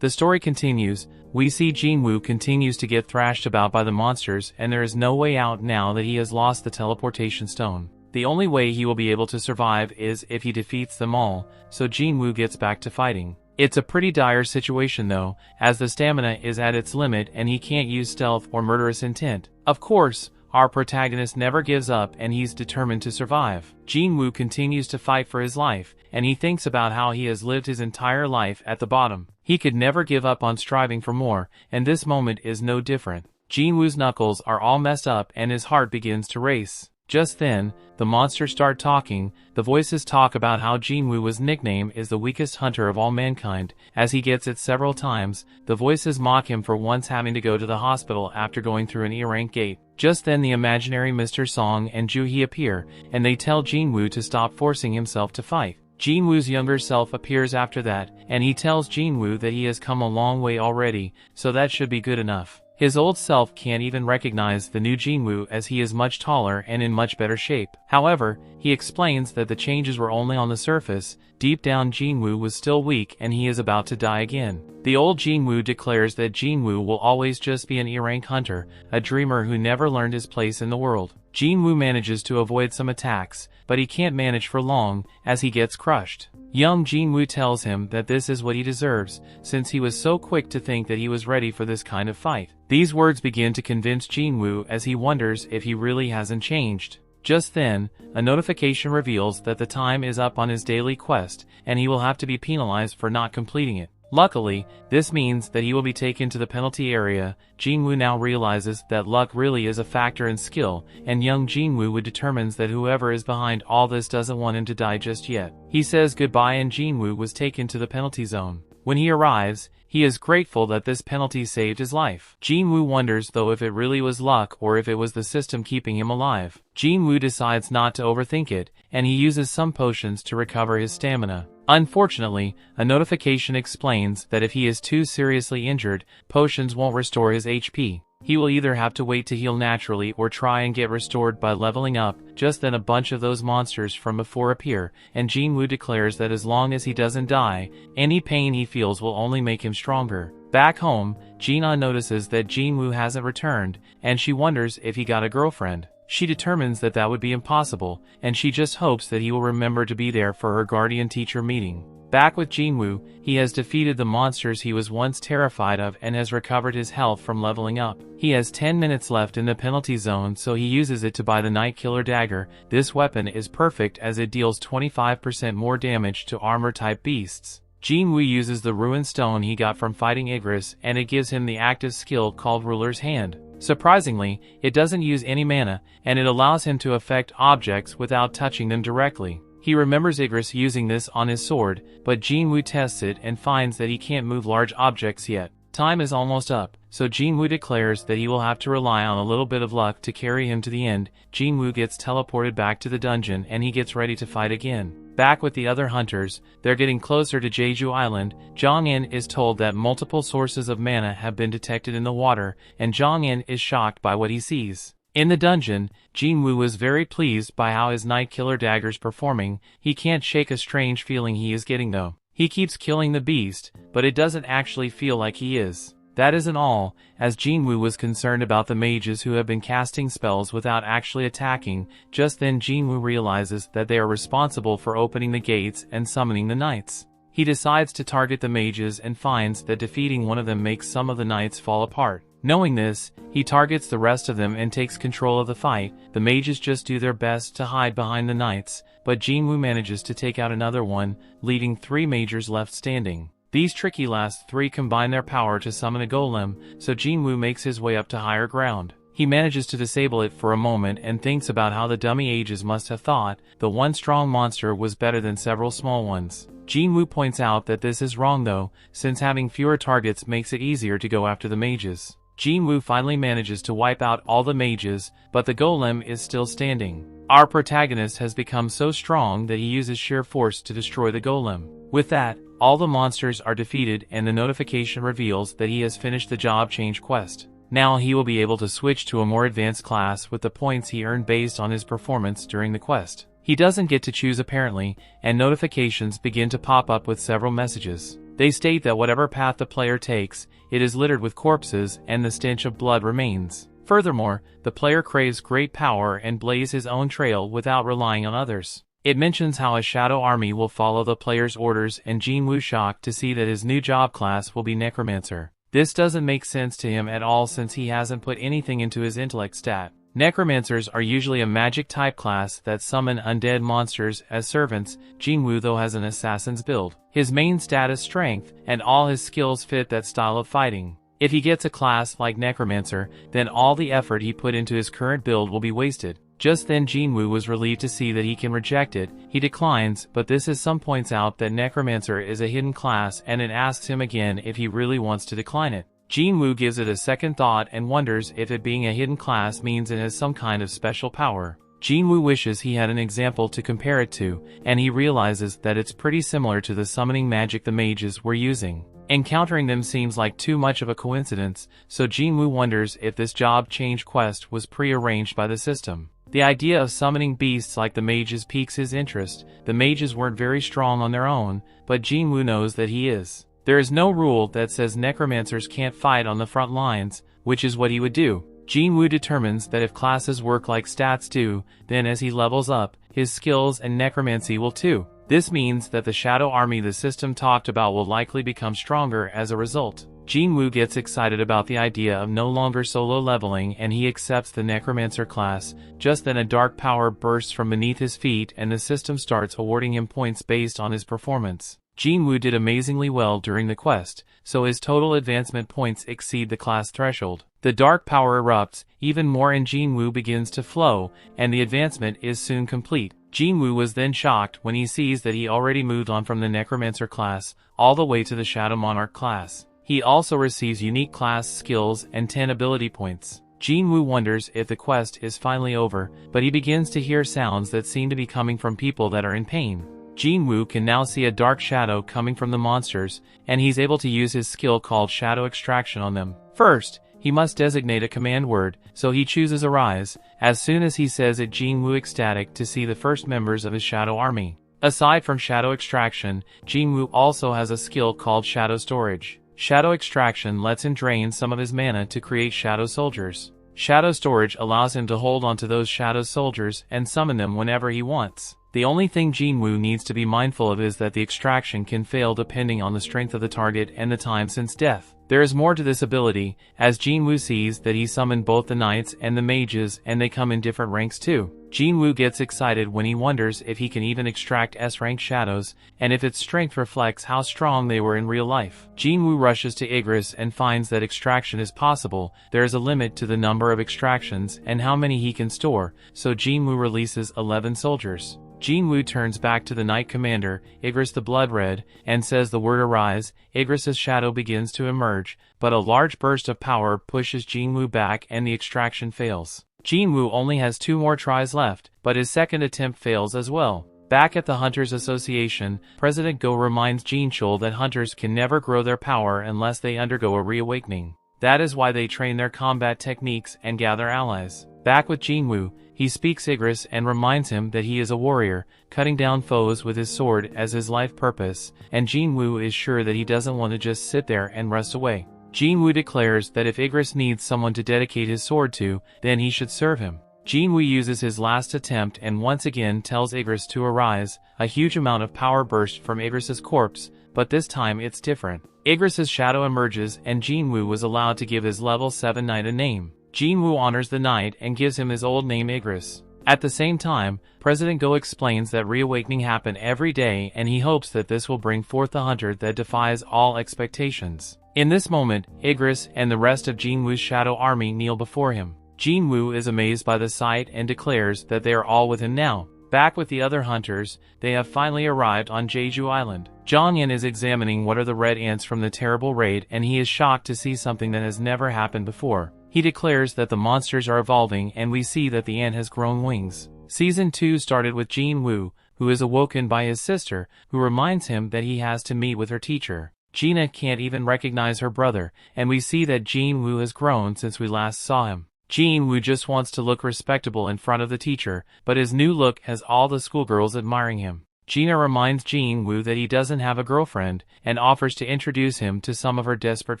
The story continues. We see Jin-Woo continues to get thrashed about by the monsters and there is no way out now that he has lost the teleportation stone. The only way he will be able to survive is if he defeats them all, so Jin-Woo gets back to fighting. It's a pretty dire situation though, as the stamina is at its limit and he can't use stealth or murderous intent. Of course, our protagonist never gives up and he's determined to survive. Jin-Woo continues to fight for his life, and he thinks about how he has lived his entire life at the bottom. He could never give up on striving for more, and this moment is no different. Jin-Woo's knuckles are all messed up and his heart begins to race. Just then, the monsters start talking. The voices talk about how Jin-Woo's nickname is the weakest hunter of all mankind, as he gets it several times. The voices mock him for once having to go to the hospital after going through an E-rank gate. Just then the imaginary Mr. Song and Joo-hee appear, and they tell Jin-Woo to stop forcing himself to fight. Jin-Woo's younger self appears after that, and he tells Jin-Woo that he has come a long way already, so that should be good enough. His old self can't even recognize the new Jin-Woo as he is much taller and in much better shape. However, he explains that the changes were only on the surface. Deep down Jin-Woo was still weak and he is about to die again. The old Jin-Woo declares that Jin-Woo will always just be an E-rank hunter, a dreamer who never learned his place in the world. Jin-Woo manages to avoid some attacks, but he can't manage for long, as he gets crushed. Young Jin-Woo tells him that this is what he deserves, since he was so quick to think that he was ready for this kind of fight. These words begin to convince Jin-Woo as he wonders if he really hasn't changed. Just then, a notification reveals that the time is up on his daily quest, and he will have to be penalized for not completing it. Luckily, this means that he will be taken to the penalty area. Jin-Woo now realizes that luck really is a factor in skill, and young Jin-Woo determines that whoever is behind all this doesn't want him to die just yet. He says goodbye and Jin-Woo was taken to the penalty zone. When he arrives, he is grateful that this penalty saved his life. Jin-Woo wonders though if it really was luck or if it was the system keeping him alive. Jin-Woo decides not to overthink it, and he uses some potions to recover his stamina. Unfortunately, a notification explains that if he is too seriously injured, potions won't restore his HP. he will either have to wait to heal naturally or try and get restored by leveling up. Just then a bunch of those monsters from before appear, and Jin-Woo declares that as long as he doesn't die, any pain he feels will only make him stronger. Back home, Jin-Ah notices that Jin-Woo hasn't returned, and she wonders if he got a girlfriend. She determines that that would be impossible, and she just hopes that he will remember to be there for her guardian-teacher meeting. Back with Jin-Woo, he has defeated the monsters he was once terrified of and has recovered his health from leveling up. He has 10 minutes left in the penalty zone, so he uses it to buy the Night Killer dagger. This weapon is perfect as it deals 25% more damage to armor-type beasts. Jin-Woo uses the ruined stone he got from fighting Igris, and it gives him the active skill called Ruler's Hand. Surprisingly, it doesn't use any mana, and it allows him to affect objects without touching them directly. He remembers Igris using this on his sword, but Jin-Woo tests it and finds that he can't move large objects yet. Time is almost up, so Jin-Woo declares that he will have to rely on a little bit of luck to carry him to the end. Jin-Woo gets teleported back to the dungeon and he gets ready to fight again. Back with the other hunters, they're getting closer to Jeju Island. Jong-in is told that multiple sources of mana have been detected in the water, and Jong-in is shocked by what he sees. In the dungeon, Jin-Woo was very pleased by how his Night Killer dagger's performing. He can't shake a strange feeling he is getting though. He keeps killing the beast, but it doesn't actually feel like he is. That isn't all, as Jin-Woo was concerned about the mages who have been casting spells without actually attacking. Just then Jin-Woo realizes that they are responsible for opening the gates and summoning the knights. He decides to target the mages and finds that defeating one of them makes some of the knights fall apart. Knowing this, he targets the rest of them and takes control of the fight. The mages just do their best to hide behind the knights, but Jin-Woo manages to take out another one, leaving 3 mages left standing. These tricky last 3 combine their power to summon a golem, so Jin-Woo makes his way up to higher ground. He manages to disable it for a moment and thinks about how the dummy ages must have thought the one strong monster was better than several small ones. Jin-Woo points out that this is wrong though, since having fewer targets makes it easier to go after the mages. Jin-Woo finally manages to wipe out all the mages, but the golem is still standing. Our protagonist has become so strong that he uses sheer force to destroy the golem. With that, all the monsters are defeated and the notification reveals that he has finished the job change quest. Now he will be able to switch to a more advanced class with the points he earned based on his performance during the quest. He doesn't get to choose apparently, and notifications begin to pop up with several messages. They state that whatever path the player takes, it is littered with corpses and the stench of blood remains. Furthermore, the player craves great power and blaze his own trail without relying on others. It mentions how a shadow army will follow the player's orders, and Jin-Woo shocked to see that his new job class will be Necromancer. This doesn't make sense to him at all since he hasn't put anything into his intellect stat. Necromancers are usually a magic type class that summon undead monsters as servants. Jin-Woo though has an assassin's build. His main stat is strength, and all his skills fit that style of fighting. If he gets a class like Necromancer, then all the effort he put into his current build will be wasted. Just then Jin-Woo was relieved to see that he can reject it. He declines, but this is some points out that Necromancer is a hidden class and it asks him again if he really wants to decline it. Jin-Woo gives it a second thought and wonders if it being a hidden class means it has some kind of special power. Jin-Woo wishes he had an example to compare it to, and he realizes that it's pretty similar to the summoning magic the mages were using. Encountering them seems like too much of a coincidence, so Jin-Woo wonders if this job change quest was pre-arranged by the system. The idea of summoning beasts like the mages piques his interest. The mages weren't very strong on their own, but Jin-Woo knows that he is. There is no rule that says necromancers can't fight on the front lines, which is what he would do. Jin-Woo determines that if classes work like stats do, then as he levels up, his skills and necromancy will too. This means that the shadow army the system talked about will likely become stronger as a result. Jin-Woo gets excited about the idea of no longer solo leveling and he accepts the necromancer class. Just then a dark power bursts from beneath his feet and the system starts awarding him points based on his performance. Jin-Woo did amazingly well during the quest, so his total advancement points exceed the class threshold. The dark power erupts even more and Jin-Woo begins to flow, and the advancement is soon complete. Jin-Woo was then shocked when he sees that he already moved on from the Necromancer class all the way to the Shadow Monarch class. He also receives unique class skills and 10 ability points. Jin-Woo wonders if the quest is finally over, but he begins to hear sounds that seem to be coming from people that are in pain. Jin-Woo can now see a dark shadow coming from the monsters, and he's able to use his skill called Shadow Extraction on them. First, he must designate a command word, so he chooses arise. As soon as he says it, Jin-Woo ecstatic to see the first members of his shadow army. Aside from shadow extraction, Jin-Woo also has a skill called shadow storage. Shadow extraction lets him drain some of his mana to create shadow soldiers. Shadow storage allows him to hold onto those shadow soldiers and summon them whenever he wants. The only thing Jin-Woo needs to be mindful of is that the extraction can fail depending on the strength of the target and the time since death. There is more to this ability, as Jin-Woo sees that he summoned both the knights and the mages and they come in different ranks too. Jin-Woo gets excited when he wonders if he can even extract S-rank shadows, and if its strength reflects how strong they were in real life. Jin-Woo rushes to Igris and finds that extraction is possible. There is a limit to the number of extractions and how many he can store, so Jin-Woo releases 11 soldiers. Jin-Woo turns back to the Knight Commander, Igris the Blood Red, and says the word arise. Igris's shadow begins to emerge, but a large burst of power pushes Jin-Woo back and the extraction fails. Jin-Woo only has 2 more tries left, but his second attempt fails as well. Back at the Hunters Association, President Go reminds Jin-Chul that hunters can never grow their power unless they undergo a reawakening. That is why they train their combat techniques and gather allies. Back with Jin-Woo, he speaks Igris and reminds him that he is a warrior, cutting down foes with his sword as his life purpose, and Jin-Woo is sure that he doesn't want to just sit there and rust away. Jin-Woo declares that if Igris needs someone to dedicate his sword to, then he should serve him. Jin-Woo uses his last attempt and once again tells Igris to arise. A huge amount of power bursts from Igris's corpse, but this time it's different. Igris's shadow emerges and Jin-Woo was allowed to give his level 7 knight a name. Jin-Woo honors the knight and gives him his old name Igris. At the same time, President Go explains that reawakening happen every day and he hopes that this will bring forth the hunter that defies all expectations. In this moment, Igris and the rest of Jin-Woo's shadow army kneel before him. Jin-Woo is amazed by the sight and declares that they are all with him now. Back with the other hunters, they have finally arrived on Jeju Island. Jonghyun is examining what are the red ants from the terrible raid and he is shocked to see something that has never happened before. He declares that the monsters are evolving and we see that the ant has grown wings. Season 2 started with Jin-Woo, who is awoken by his sister, who reminds him that he has to meet with her teacher. Gina can't even recognize her brother, and we see that Jin-Woo has grown since we last saw him. Jin-Woo just wants to look respectable in front of the teacher, but his new look has all the schoolgirls admiring him. Gina reminds Jin-Woo that he doesn't have a girlfriend, and offers to introduce him to some of her desperate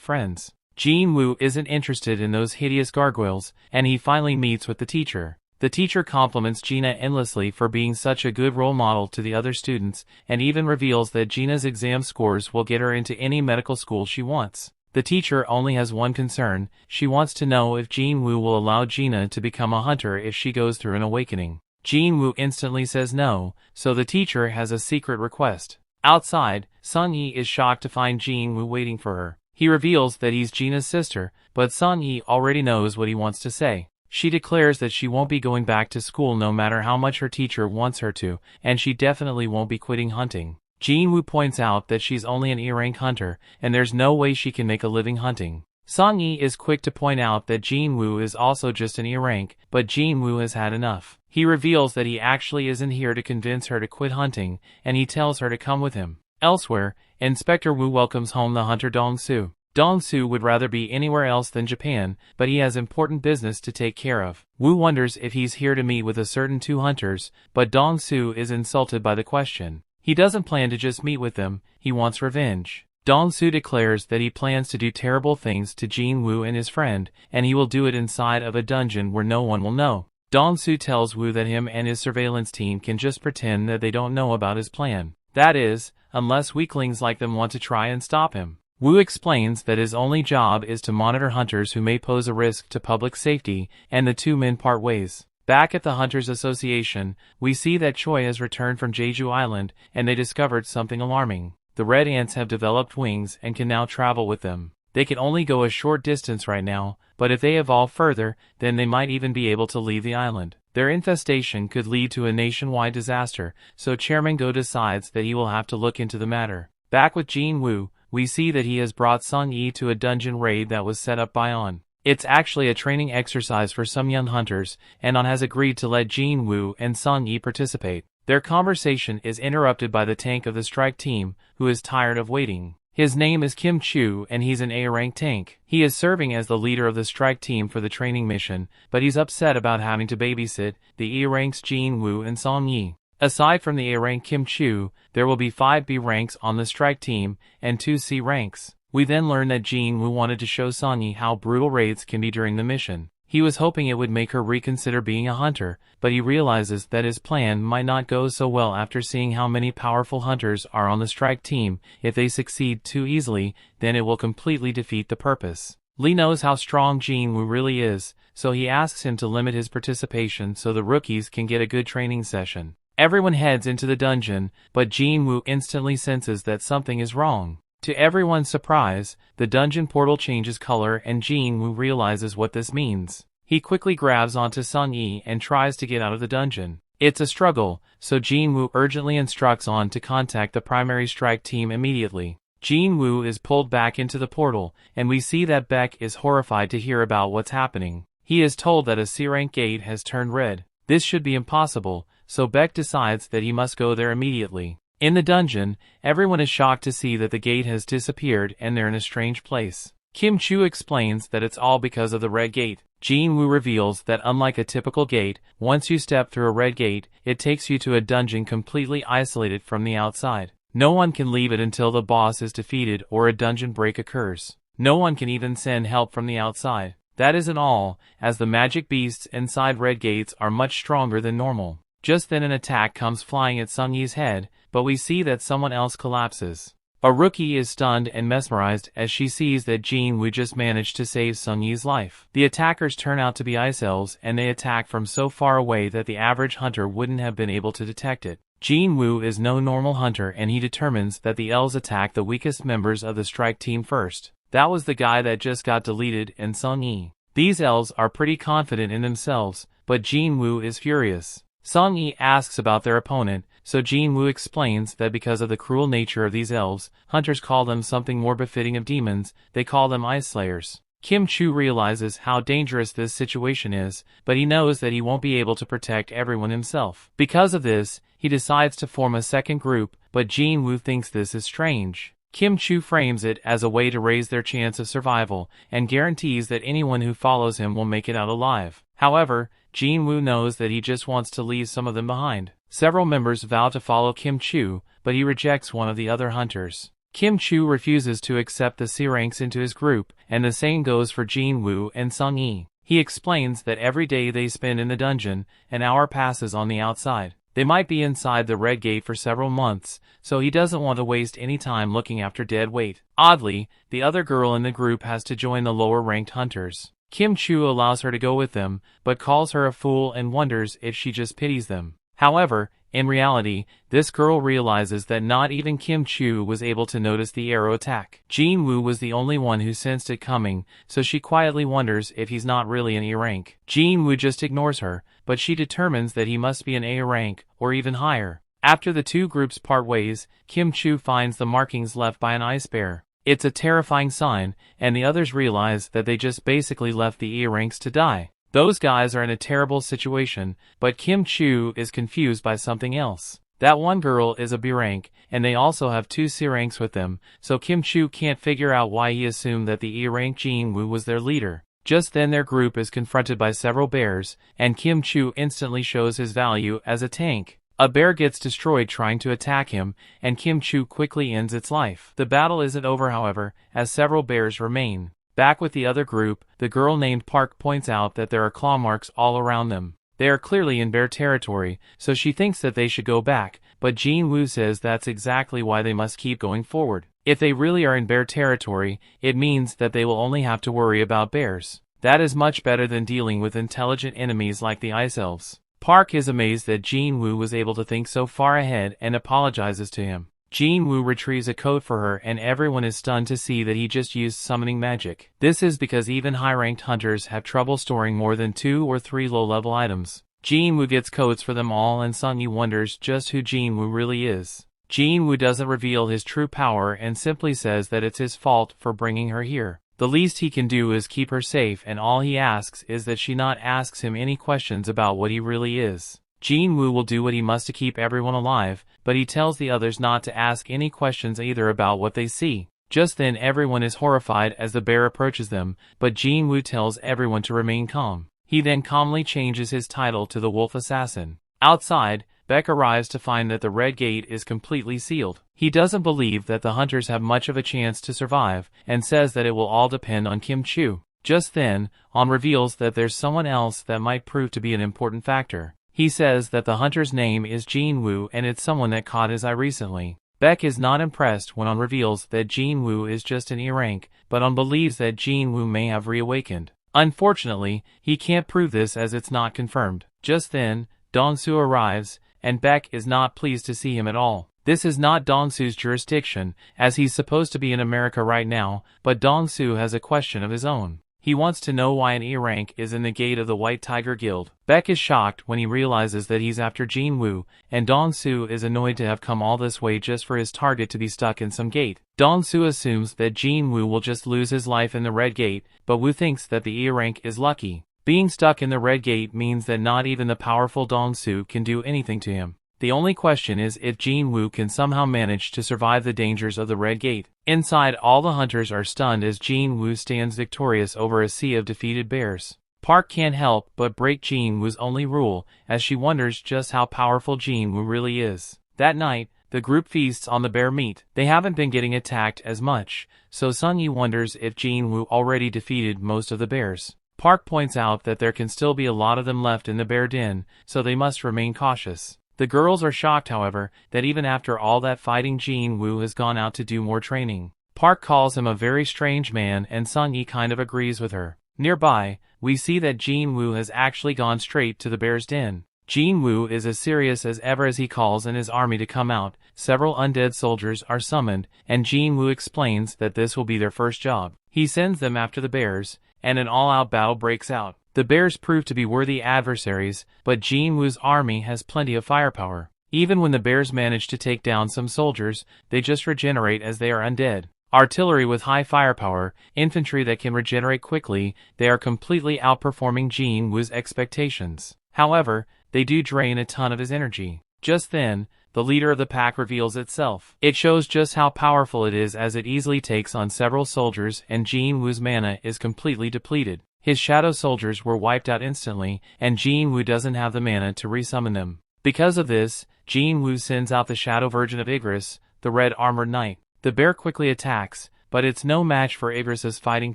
friends. Jin-Woo isn't interested in those hideous gargoyles, and he finally meets with the teacher. The teacher compliments Gina endlessly for being such a good role model to the other students, and even reveals that Gina's exam scores will get her into any medical school she wants. The teacher only has one concern. She wants to know if Jin-Woo will allow Gina to become a hunter if she goes through an awakening. Jin-Woo instantly says no, so the teacher has a secret request. Outside, Sung-Yi is shocked to find Jin-Woo waiting for her. He reveals that he's Gina's sister, but Sung-Yi already knows what he wants to say. She declares that she won't be going back to school no matter how much her teacher wants her to, and she definitely won't be quitting hunting. Jin-Woo points out that she's only an E-rank hunter, and there's no way she can make a living hunting. Sung-Yi is quick to point out that Jin-Woo is also just an E-rank, but Jin-Woo has had enough. He reveals that he actually isn't here to convince her to quit hunting, and he tells her to come with him. Elsewhere, Inspector Woo welcomes home the hunter Dong-Soo. Dong-Soo would rather be anywhere else than Japan, but he has important business to take care of. Woo wonders if he's here to meet with a certain 2 hunters, but Dong-Soo is insulted by the question. He doesn't plan to just meet with them, he wants revenge. Dong-Soo declares that he plans to do terrible things to Jin-Woo and his friend, and he will do it inside of a dungeon where no one will know. Dong-Soo tells Woo that him and his surveillance team can just pretend that they don't know about his plan. That is, unless weaklings like them want to try and stop him. Woo explains that his only job is to monitor hunters who may pose a risk to public safety, and the 2 men part ways. Back at the Hunters Association, we see that Choi has returned from Jeju Island, and they discovered something alarming. The red ants have developed wings and can now travel with them. They can only go a short distance right now, but if they evolve further, then they might even be able to leave the island. Their infestation could lead to a nationwide disaster, so Chairman Go decides that he will have to look into the matter. Back with Jin-Woo, we see that he has brought Sung-Yi to a dungeon raid that was set up by On. It's actually a training exercise for some young hunters, and On has agreed to let Jin-Woo and Sung-Yi participate. Their conversation is interrupted by the tank of the strike team, who is tired of waiting. His name is Kim Chu and he's an A-rank tank. He is serving as the leader of the strike team for the training mission, but he's upset about having to babysit the E-ranks Jin-Woo and Song Yi. Aside from the A-rank Kim Chu, there will be 5 B ranks on the strike team and 2 C ranks. We then learn that Jin-Woo wanted to show Song Yi how brutal raids can be during the mission. He was hoping it would make her reconsider being a hunter, but he realizes that his plan might not go so well after seeing how many powerful hunters are on the strike team. If they succeed too easily, then it will completely defeat the purpose. Lee knows how strong Jin-Woo really is, so he asks him to limit his participation so the rookies can get a good training session. Everyone heads into the dungeon, but Jin-Woo instantly senses that something is wrong. To everyone's surprise, the dungeon portal changes color and Jin-Woo realizes what this means. He quickly grabs onto Sung Yi and tries to get out of the dungeon. It's a struggle, so Jin-Woo urgently instructs On to contact the primary strike team immediately. Jin-Woo is pulled back into the portal, and we see that Beck is horrified to hear about what's happening. He is told that a C-rank gate has turned red. This should be impossible, so Beck decides that he must go there immediately. In the dungeon, everyone is shocked to see that the gate has disappeared and they're in a strange place. Kim Chu explains that it's all because of the red gate. Jin-Woo reveals that unlike a typical gate, once you step through a red gate, it takes you to a dungeon completely isolated from the outside. No one can leave it until the boss is defeated or a dungeon break occurs. No one can even send help from the outside. That isn't all, as the magic beasts inside red gates are much stronger than normal. Just then an attack comes flying at Sung Yi's head, but we see that someone else collapses. A rookie is stunned and mesmerized as she sees that Jin-Woo just managed to save Sung Yi's life. The attackers turn out to be ice elves and they attack from so far away that the average hunter wouldn't have been able to detect it. Jin-Woo is no normal hunter and he determines that the elves attack the weakest members of the strike team first. That was the guy that just got deleted and Sung Yi. These elves are pretty confident in themselves, but Jin-Woo is furious. Sung Yi asks about their opponent, so Jin-Woo explains that because of the cruel nature of these elves, hunters call them something more befitting of demons. They call them ice slayers. Kim Chu realizes how dangerous this situation is, but he knows that he won't be able to protect everyone himself. Because of this, he decides to form a second group, but Jin-Woo thinks this is strange. Kim Chu frames it as a way to raise their chance of survival, and guarantees that anyone who follows him will make it out alive. However, Jin-Woo knows that he just wants to leave some of them behind. Several members vow to follow Kim Chu, but he rejects one of the other hunters. Kim Chu refuses to accept the C-ranks into his group, and the same goes for Jin-Woo and Sung Yi. He explains that every day they spend in the dungeon, an hour passes on the outside. They might be inside the red gate for several months, so he doesn't want to waste any time looking after dead weight. Oddly, the other girl in the group has to join the lower-ranked hunters. Kim Chu allows her to go with them, but calls her a fool and wonders if she just pities them. However, in reality, this girl realizes that not even Kim Chu was able to notice the arrow attack. Jin-Woo was the only one who sensed it coming, so she quietly wonders if he's not really an E-rank. Jin-Woo just ignores her, but she determines that he must be an A-rank, or even higher. After the two groups part ways, Kim Chu finds the markings left by an ice bear. It's a terrifying sign, and the others realize that they just basically left the E-ranks to die. Those guys are in a terrible situation, but Kim Chu is confused by something else. That one girl is a B rank, and they also have 2 C ranks with them, so Kim Chu can't figure out why he assumed that the E rank Jin-Woo was their leader. Just then their group is confronted by several bears, and Kim Chu instantly shows his value as a tank. A bear gets destroyed trying to attack him, and Kim Chu quickly ends its life. The battle isn't over however, as several bears remain. Back with the other group, the girl named Park points out that there are claw marks all around them. They are clearly in bear territory, so she thinks that they should go back, but Jin-Woo says that's exactly why they must keep going forward. If they really are in bear territory, it means that they will only have to worry about bears. That is much better than dealing with intelligent enemies like the ice elves. Park is amazed that Jin-Woo was able to think so far ahead and apologizes to him. Jin-Woo retrieves a coat for her and everyone is stunned to see that he just used summoning magic. This is because even high-ranked hunters have trouble storing more than 2 or 3 low-level items. Jin-Woo gets coats for them all and Sung Yi wonders just who Jin-Woo really is. Jin-Woo doesn't reveal his true power and simply says that it's his fault for bringing her here. The least he can do is keep her safe and all he asks is that she not asks him any questions about what he really is. Jin-Woo will do what he must to keep everyone alive, but he tells the others not to ask any questions either about what they see. Just then everyone is horrified as the bear approaches them, but Jin-Woo tells everyone to remain calm. He then calmly changes his title to the Wolf Assassin. Outside, Beck arrives to find that the Red Gate is completely sealed. He doesn't believe that the hunters have much of a chance to survive, and says that it will all depend on Kim Chu. Just then, On reveals that there's someone else that might prove to be an important factor. He says that the hunter's name is Jin-Woo and it's someone that caught his eye recently. Beck is not impressed when On reveals that Jin-Woo is just an E-rank, but On believes that Jin-Woo may have reawakened. Unfortunately, he can't prove this as it's not confirmed. Just then, Dong-soo arrives, and Beck is not pleased to see him at all. This is not Dong-soo's jurisdiction, as he's supposed to be in America right now, but Dong-soo has a question of his own. He wants to know why an E-rank is in the gate of the White Tiger Guild. Beck is shocked when he realizes that he's after Jin-Woo, and Dong-soo is annoyed to have come all this way just for his target to be stuck in some gate. Dong-soo assumes that Jin-Woo will just lose his life in the Red Gate, but Woo thinks that the E-rank is lucky. Being stuck in the Red Gate means that not even the powerful Dong-soo can do anything to him. The only question is if Jin-Woo can somehow manage to survive the dangers of the Red Gate. Inside, all the hunters are stunned as Jin-Woo stands victorious over a sea of defeated bears. Park can't help but break Jin-Woo's only rule, as she wonders just how powerful Jin-Woo really is. That night, the group feasts on the bear meat. They haven't been getting attacked as much, so Sung-yi wonders if Jin-Woo already defeated most of the bears. Park points out that there can still be a lot of them left in the bear den, so they must remain cautious. The girls are shocked, however, that even after all that fighting Jin-Woo has gone out to do more training. Park calls him a very strange man and Sung-yi kind of agrees with her. Nearby, we see that Jin-Woo has actually gone straight to the bear's den. Jin-Woo is as serious as ever as he calls in his army to come out. Several undead soldiers are summoned, and Jin-Woo explains that this will be their first job. He sends them after the bears, and an all-out battle breaks out. The bears prove to be worthy adversaries, but Jin-Woo's army has plenty of firepower. Even when the bears manage to take down some soldiers, they just regenerate as they are undead. Artillery with high firepower, infantry that can regenerate quickly, they are completely outperforming Jin-Woo's expectations. However, they do drain a ton of his energy. Just then, the leader of the pack reveals itself. It shows just how powerful it is as it easily takes on several soldiers and Jin-Woo's mana is completely depleted. His shadow soldiers were wiped out instantly, and Jin-Woo doesn't have the mana to resummon them. Because of this, Jin-Woo sends out the shadow version of Igris, the red armored knight. The bear quickly attacks, but it's no match for Igris's fighting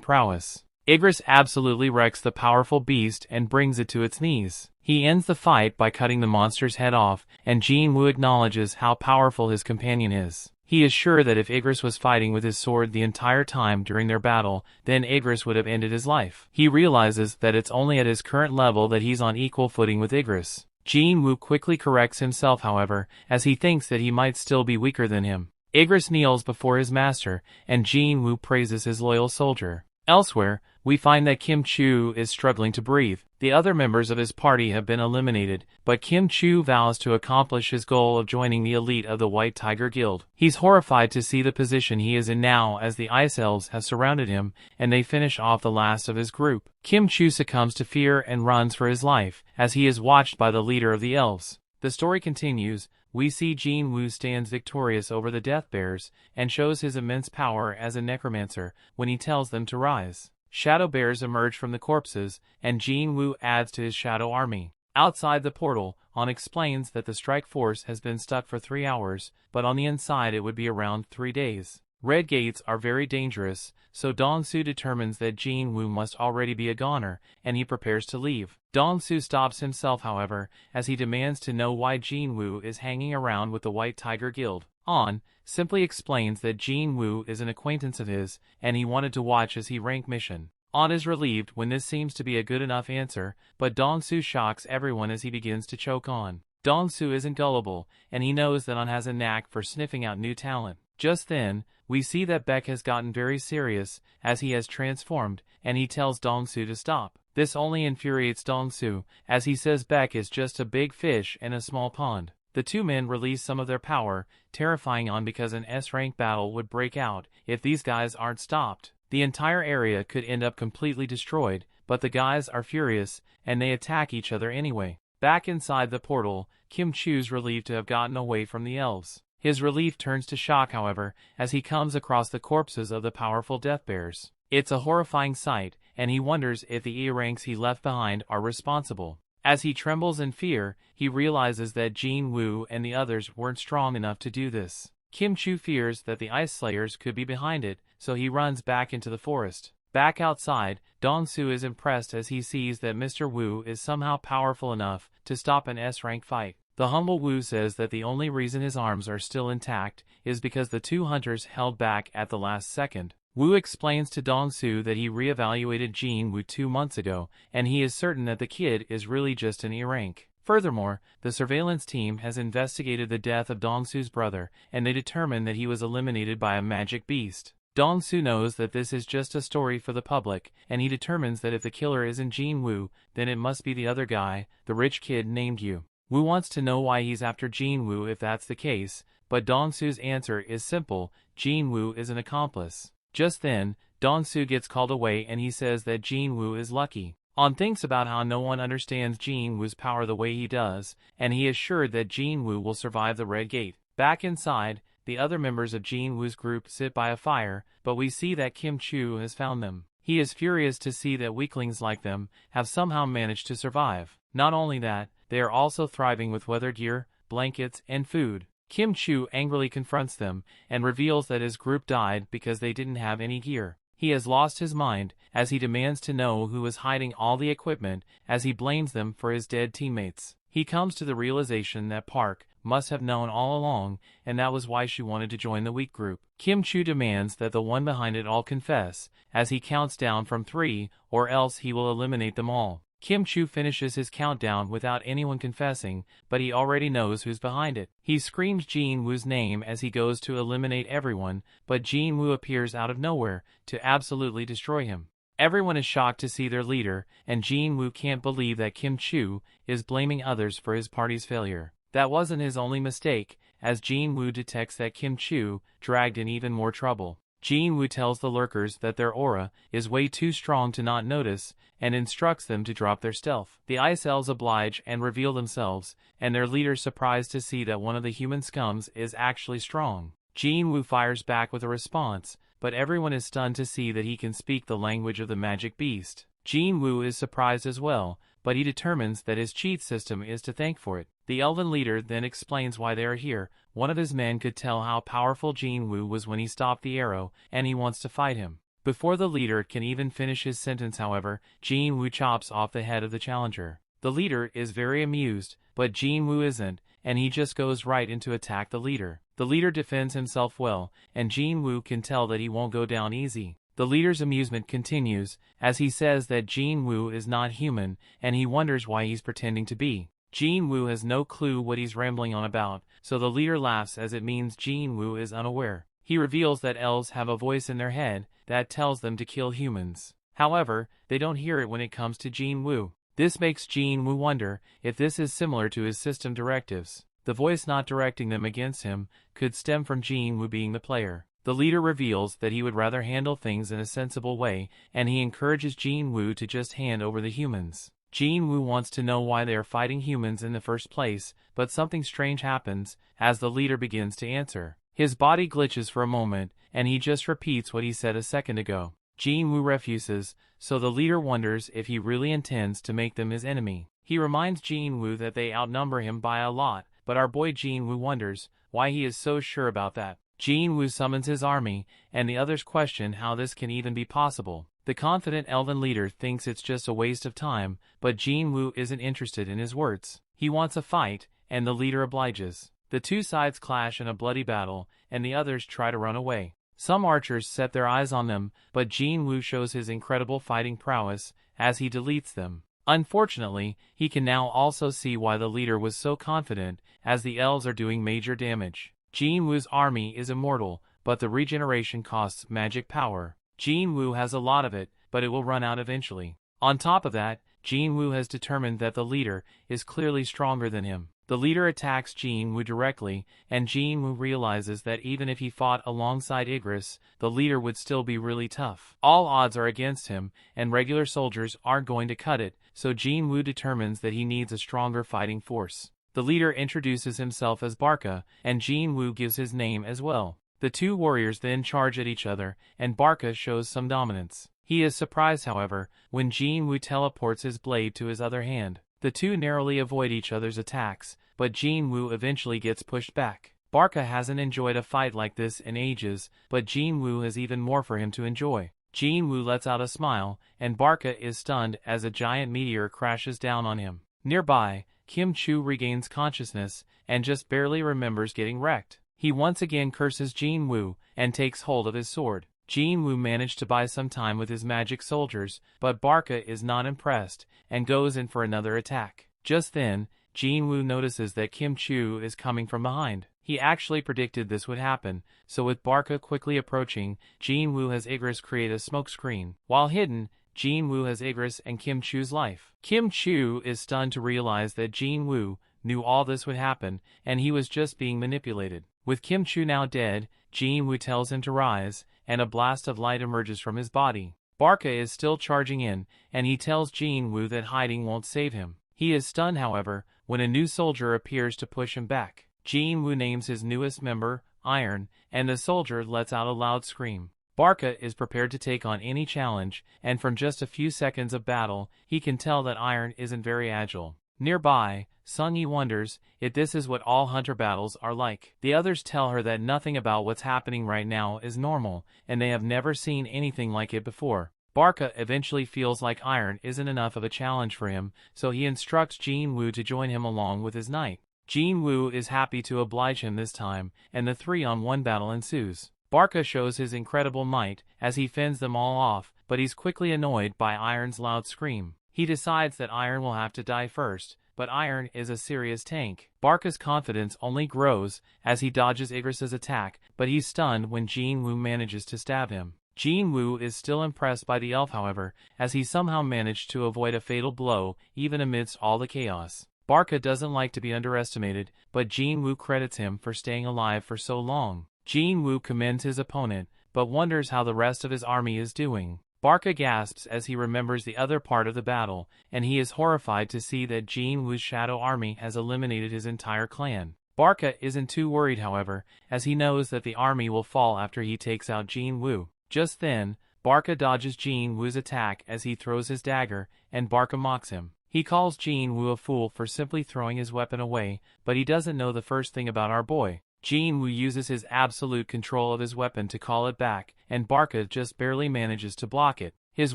prowess. Igris absolutely wrecks the powerful beast and brings it to its knees. He ends the fight by cutting the monster's head off, and Jin-Woo acknowledges how powerful his companion is. He is sure that if Igris was fighting with his sword the entire time during their battle, then Igris would have ended his life. He realizes that it's only at his current level that he's on equal footing with Igris. Jin-Woo quickly corrects himself, however, as he thinks that he might still be weaker than him. Igris kneels before his master, and Jin-Woo praises his loyal soldier. Elsewhere, we find that Kim Chu is struggling to breathe. The other members of his party have been eliminated, but Kim Chu vows to accomplish his goal of joining the elite of the White Tiger Guild. He's horrified to see the position he is in now as the Ice Elves have surrounded him, and they finish off the last of his group. Kim Chu succumbs to fear and runs for his life, as he is watched by the leader of the elves. The story continues. We see Jin-Woo stands victorious over the Death Bears, and shows his immense power as a necromancer when he tells them to rise. Shadow bears emerge from the corpses, and Jin-Woo adds to his shadow army. Outside the portal, On explains that the strike force has been stuck for 3 hours, but on the inside it would be around 3 days. Red gates are very dangerous, so Dong-soo determines that Jin-Woo must already be a goner, and he prepares to leave. Dong-soo stops himself, however, as he demands to know why Jin-Woo is hanging around with the White Tiger Guild. On simply explains that Jin-Woo is an acquaintance of his, and he wanted to watch his rank mission. On is relieved when this seems to be a good enough answer, but Dong-soo shocks everyone as he begins to choke On. Dong-soo isn't gullible, and he knows that On has a knack for sniffing out new talent. Just then, we see that Beck has gotten very serious, as he has transformed, and he tells Dong-soo to stop. This only infuriates Dong-soo, as he says Beck is just a big fish in a small pond. The two men release some of their power, terrifying On because an S-rank battle would break out if these guys aren't stopped. The entire area could end up completely destroyed, but the guys are furious, and they attack each other anyway. Back inside the portal, Kim Chu's relieved to have gotten away from the elves. His relief turns to shock, however, as he comes across the corpses of the powerful death bears. It's a horrifying sight, and he wonders if the E-ranks he left behind are responsible. As he trembles in fear, he realizes that Jin-Woo and the others weren't strong enough to do this. Kim Chu fears that the Ice Slayers could be behind it, so he runs back into the forest. Back outside, Dong-soo is impressed as he sees that Mr. Woo is somehow powerful enough to stop an S-rank fight. The humble Woo says that the only reason his arms are still intact is because the two hunters held back at the last second. Woo explains to Dong-soo that he re-evaluated Jin-Woo 2 months ago, and he is certain that the kid is really just an E-rank. Furthermore, the surveillance team has investigated the death of Dong-soo's brother, and they determined that he was eliminated by a magic beast. Dong-soo knows that this is just a story for the public, and he determines that if the killer isn't Jin-Woo, then it must be the other guy, the rich kid named Yu. Woo wants to know why he's after Jin-Woo if that's the case, but Dong-soo's answer is simple: Jin-Woo is an accomplice. Just then, Dong-soo gets called away and he says that Jin-Woo is lucky. On thinks about how no one understands Jin-Woo's power the way he does, and he is sure that Jin-Woo will survive the Red Gate. Back inside, the other members of Jin-Woo's group sit by a fire, but we see that Kim Chu has found them. He is furious to see that weaklings like them have somehow managed to survive. Not only that, they are also thriving with weather gear, blankets, and food. Kim Chu angrily confronts them and reveals that his group died because they didn't have any gear. He has lost his mind as he demands to know who is hiding all the equipment, as he blames them for his dead teammates. He comes to the realization that Park must have known all along, and that was why she wanted to join the weak group. Kim Chu demands that the one behind it all confess, as he counts down from 3, or else he will eliminate them all. Kim Chu finishes his countdown without anyone confessing, but he already knows who's behind it. He screams Jin-Woo's name as he goes to eliminate everyone, but Jin-Woo appears out of nowhere to absolutely destroy him. Everyone is shocked to see their leader, and Jin-Woo can't believe that Kim Chu is blaming others for his party's failure. That wasn't his only mistake, as Jin-Woo detects that Kim Chu dragged in even more trouble. Jin-Woo tells the lurkers that their aura is way too strong to not notice, and instructs them to drop their stealth. The Ice Elves oblige and reveal themselves, and their leader's surprised to see that one of the human scums is actually strong. Jin-Woo fires back with a response, but everyone is stunned to see that he can speak the language of the magic beast. Jin-Woo is surprised as well, but he determines that his cheat system is to thank for it. The elven leader then explains why they are here. One of his men could tell how powerful Jin-Woo was when he stopped the arrow, and he wants to fight him. Before the leader can even finish his sentence, however, Jin-Woo chops off the head of the challenger. The leader is very amused, but Jin-Woo isn't, and he just goes right in to attack the leader. The leader defends himself well, and Jin-Woo can tell that he won't go down easy. The leader's amusement continues, as he says that Jin-Woo is not human, and he wonders why he's pretending to be. Jin-Woo has no clue what he's rambling on about, so the leader laughs as it means Jin-Woo is unaware. He reveals that elves have a voice in their head that tells them to kill humans. However, they don't hear it when it comes to Jin-Woo. This makes Jin-Woo wonder if this is similar to his system directives. The voice not directing them against him could stem from Jin-Woo being the player. The leader reveals that he would rather handle things in a sensible way, and he encourages Jin-Woo to just hand over the humans. Jin-Woo wants to know why they are fighting humans in the first place, but something strange happens as the leader begins to answer. His body glitches for a moment, and he just repeats what he said a second ago. Jin-Woo refuses, so the leader wonders if he really intends to make them his enemy. He reminds Jin-Woo that they outnumber him by a lot, but our boy Jin-Woo wonders why he is so sure about that. Jin-Woo summons his army, and the others question how this can even be possible. The confident elven leader thinks it's just a waste of time, but Jin-Woo isn't interested in his words. He wants a fight, and the leader obliges. The two sides clash in a bloody battle, and the others try to run away. Some archers set their eyes on them, but Jin-Woo shows his incredible fighting prowess as he deletes them. Unfortunately, he can now also see why the leader was so confident, as the elves are doing major damage. Jin-Woo's army is immortal, but the regeneration costs magic power. Jin-Woo has a lot of it, but it will run out eventually. On top of that, Jin-Woo has determined that the leader is clearly stronger than him. The leader attacks Jin-Woo directly, and Jin-Woo realizes that even if he fought alongside Igris, the leader would still be really tough. All odds are against him, and regular soldiers aren't going to cut it, so Jin-Woo determines that he needs a stronger fighting force. The leader introduces himself as Barca, and Jin-Woo gives his name as well. The two warriors then charge at each other, and Barca shows some dominance. He is surprised, however, when Jin-Woo teleports his blade to his other hand. The two narrowly avoid each other's attacks, but Jin-Woo eventually gets pushed back. Barca hasn't enjoyed a fight like this in ages, but Jin-Woo has even more for him to enjoy. Jin-Woo lets out a smile, and Barca is stunned as a giant meteor crashes down on him. Nearby, Kim Chu regains consciousness, and just barely remembers getting wrecked. He once again curses Jin-Woo, and takes hold of his sword. Jin-Woo managed to buy some time with his magic soldiers, but Barca is not impressed, and goes in for another attack. Just then, Jin-Woo notices that Kim Chu is coming from behind. He actually predicted this would happen, so with Barca quickly approaching, Jin-Woo has Igris create a smoke screen. While hidden, Jin-Woo has Igris and Kim Chu's life. Kim Chu is stunned to realize that Jin-Woo knew all this would happen, and he was just being manipulated. With Kim Chu now dead, Jin-Woo tells him to rise, and a blast of light emerges from his body. Barca is still charging in, and he tells Jin-Woo that hiding won't save him. He is stunned, however, when a new soldier appears to push him back. Jin-Woo names his newest member, Iron, and the soldier lets out a loud scream. Barca is prepared to take on any challenge, and from just a few seconds of battle, he can tell that Iron isn't very agile. Nearby, Sung-Yi wonders if this is what all hunter battles are like. The others tell her that nothing about what's happening right now is normal, and they have never seen anything like it before. Barca eventually feels like Iron isn't enough of a challenge for him, so he instructs Jin-Woo to join him along with his knight. Jin-Woo is happy to oblige him this time, and the 3-on-1 battle ensues. Barca shows his incredible might as he fends them all off, but he's quickly annoyed by Iron's loud scream. He decides that Iron will have to die first, but Iron is a serious tank. Barca's confidence only grows as he dodges Igris's attack, but he's stunned when Jin-Woo manages to stab him. Jin-Woo is still impressed by the elf, however, as he somehow managed to avoid a fatal blow even amidst all the chaos. Barca doesn't like to be underestimated, but Jin-Woo credits him for staying alive for so long. Jin-Woo commends his opponent, but wonders how the rest of his army is doing. Barca gasps as he remembers the other part of the battle, and he is horrified to see that Jin-Woo's shadow army has eliminated his entire clan. Barca isn't too worried, however, as he knows that the army will fall after he takes out Jin-Woo. Just then, Barca dodges Jin-Woo's attack as he throws his dagger, and Barca mocks him. He calls Jin-Woo a fool for simply throwing his weapon away, but he doesn't know the first thing about our boy. Jin-Woo uses his absolute control of his weapon to call it back, and Barca just barely manages to block it. His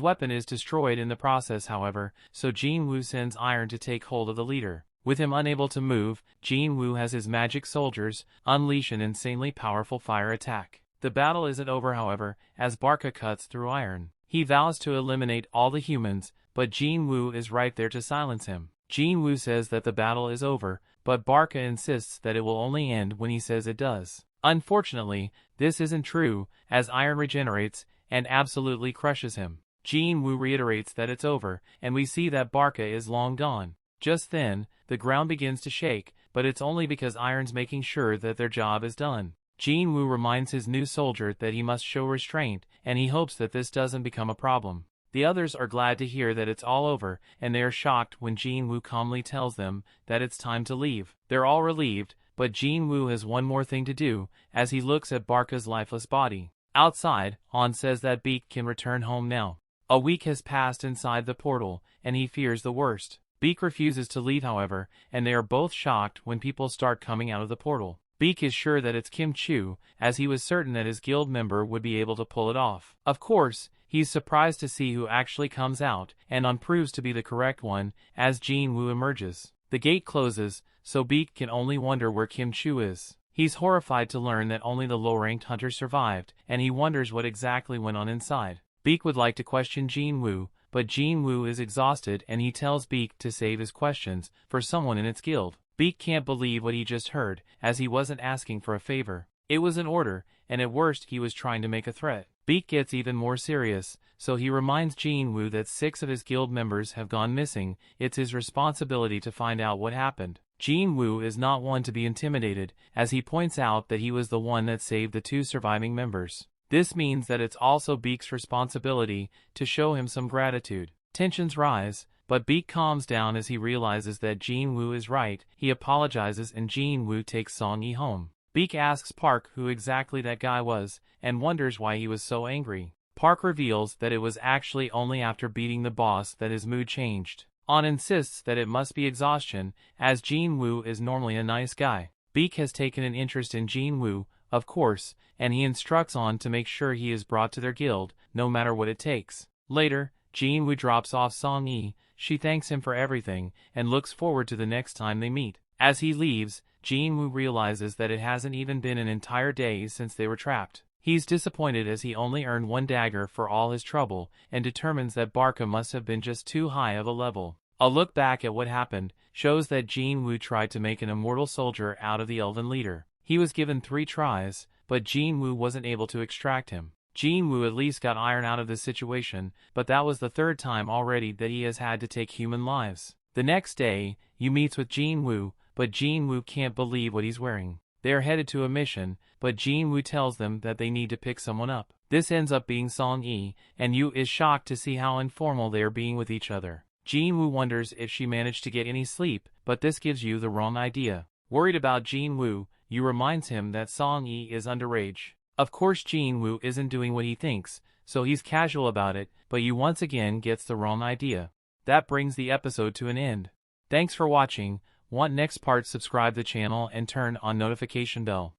weapon is destroyed in the process, however, so Jin-Woo sends Iron to take hold of the leader. With him unable to move, Jin-Woo has his magic soldiers unleash an insanely powerful fire attack. The battle isn't over, however, as Barca cuts through Iron. He vows to eliminate all the humans, but Jin-Woo is right there to silence him. Jin-Woo says that the battle is over, but Barca insists that it will only end when he says it does. Unfortunately, this isn't true, as Iron regenerates and absolutely crushes him. Jin-Woo reiterates that it's over, and we see that Barca is long gone. Just then, the ground begins to shake, but it's only because Iron's making sure that their job is done. Jin-Woo reminds his new soldier that he must show restraint, and he hopes that this doesn't become a problem. The others are glad to hear that it's all over, and they are shocked when Jin-Woo calmly tells them that it's time to leave. They're all relieved, but Jin-Woo has one more thing to do, as he looks at Barca's lifeless body. Outside, Han says that Beak can return home now. A week has passed inside the portal, and he fears the worst. Beak refuses to leave, however, and they are both shocked when people start coming out of the portal. Beak is sure that it's Kim Chu, as he was certain that his guild member would be able to pull it off. Of course, he's surprised to see who actually comes out, and Han proves to be the correct one, as Jin-Woo emerges. The gate closes, so Beak can only wonder where Kim Chu is. He's horrified to learn that only the low-ranked hunters survived, and he wonders what exactly went on inside. Beak would like to question Jin-Woo, but Jin-Woo is exhausted and he tells Beak to save his questions for someone in its guild. Beak can't believe what he just heard, as he wasn't asking for a favor. It was an order, and at worst he was trying to make a threat. Beak gets even more serious, so he reminds Jin-Woo that 6 of his guild members have gone missing. It's his responsibility to find out what happened. Jin-Woo is not one to be intimidated, as he points out that he was the one that saved the 2 surviving members. This means that it's also Beak's responsibility to show him some gratitude. Tensions rise, But Beak calms down as he realizes that Jin-Woo is right. He apologizes and Jin-Woo takes Song-yi home. Beak asks Park who exactly that guy was, and wonders why he was so angry. Park reveals that it was actually only after beating the boss that his mood changed. On insists that it must be exhaustion, as Jin-Woo is normally a nice guy. Beak has taken an interest in Jin-Woo, of course, and he instructs On to make sure he is brought to their guild, no matter what it takes. Later, Jin-Woo drops off Song-yi. She thanks him for everything, and looks forward to the next time they meet. As he leaves, Jin-Woo realizes that it hasn't even been an entire day since they were trapped. He's disappointed as he only earned 1 dagger for all his trouble, and determines that Barca must have been just too high of a level. A look back at what happened shows that Jin-Woo tried to make an immortal soldier out of the elven leader. He was given 3 tries, but Jin-Woo wasn't able to extract him. Jin-Woo at least got iron out of this situation, but that was the 3rd time already that he has had to take human lives. The next day, Yu meets with Jin-Woo, but Jin-Woo can't believe what he's wearing. They are headed to a mission, but Jin-Woo tells them that they need to pick someone up. This ends up being Song-yi, and Yu is shocked to see how informal they are being with each other. Jin-Woo wonders if she managed to get any sleep, but this gives Yu the wrong idea. Worried about Jin-Woo, Yu reminds him that Song-yi is underage. Of course Jin-Woo isn't doing what he thinks, so he's casual about it, but Yu once again gets the wrong idea. That brings the episode to an end. Thanks for watching. Want next part? Subscribe the channel and turn on notification bell.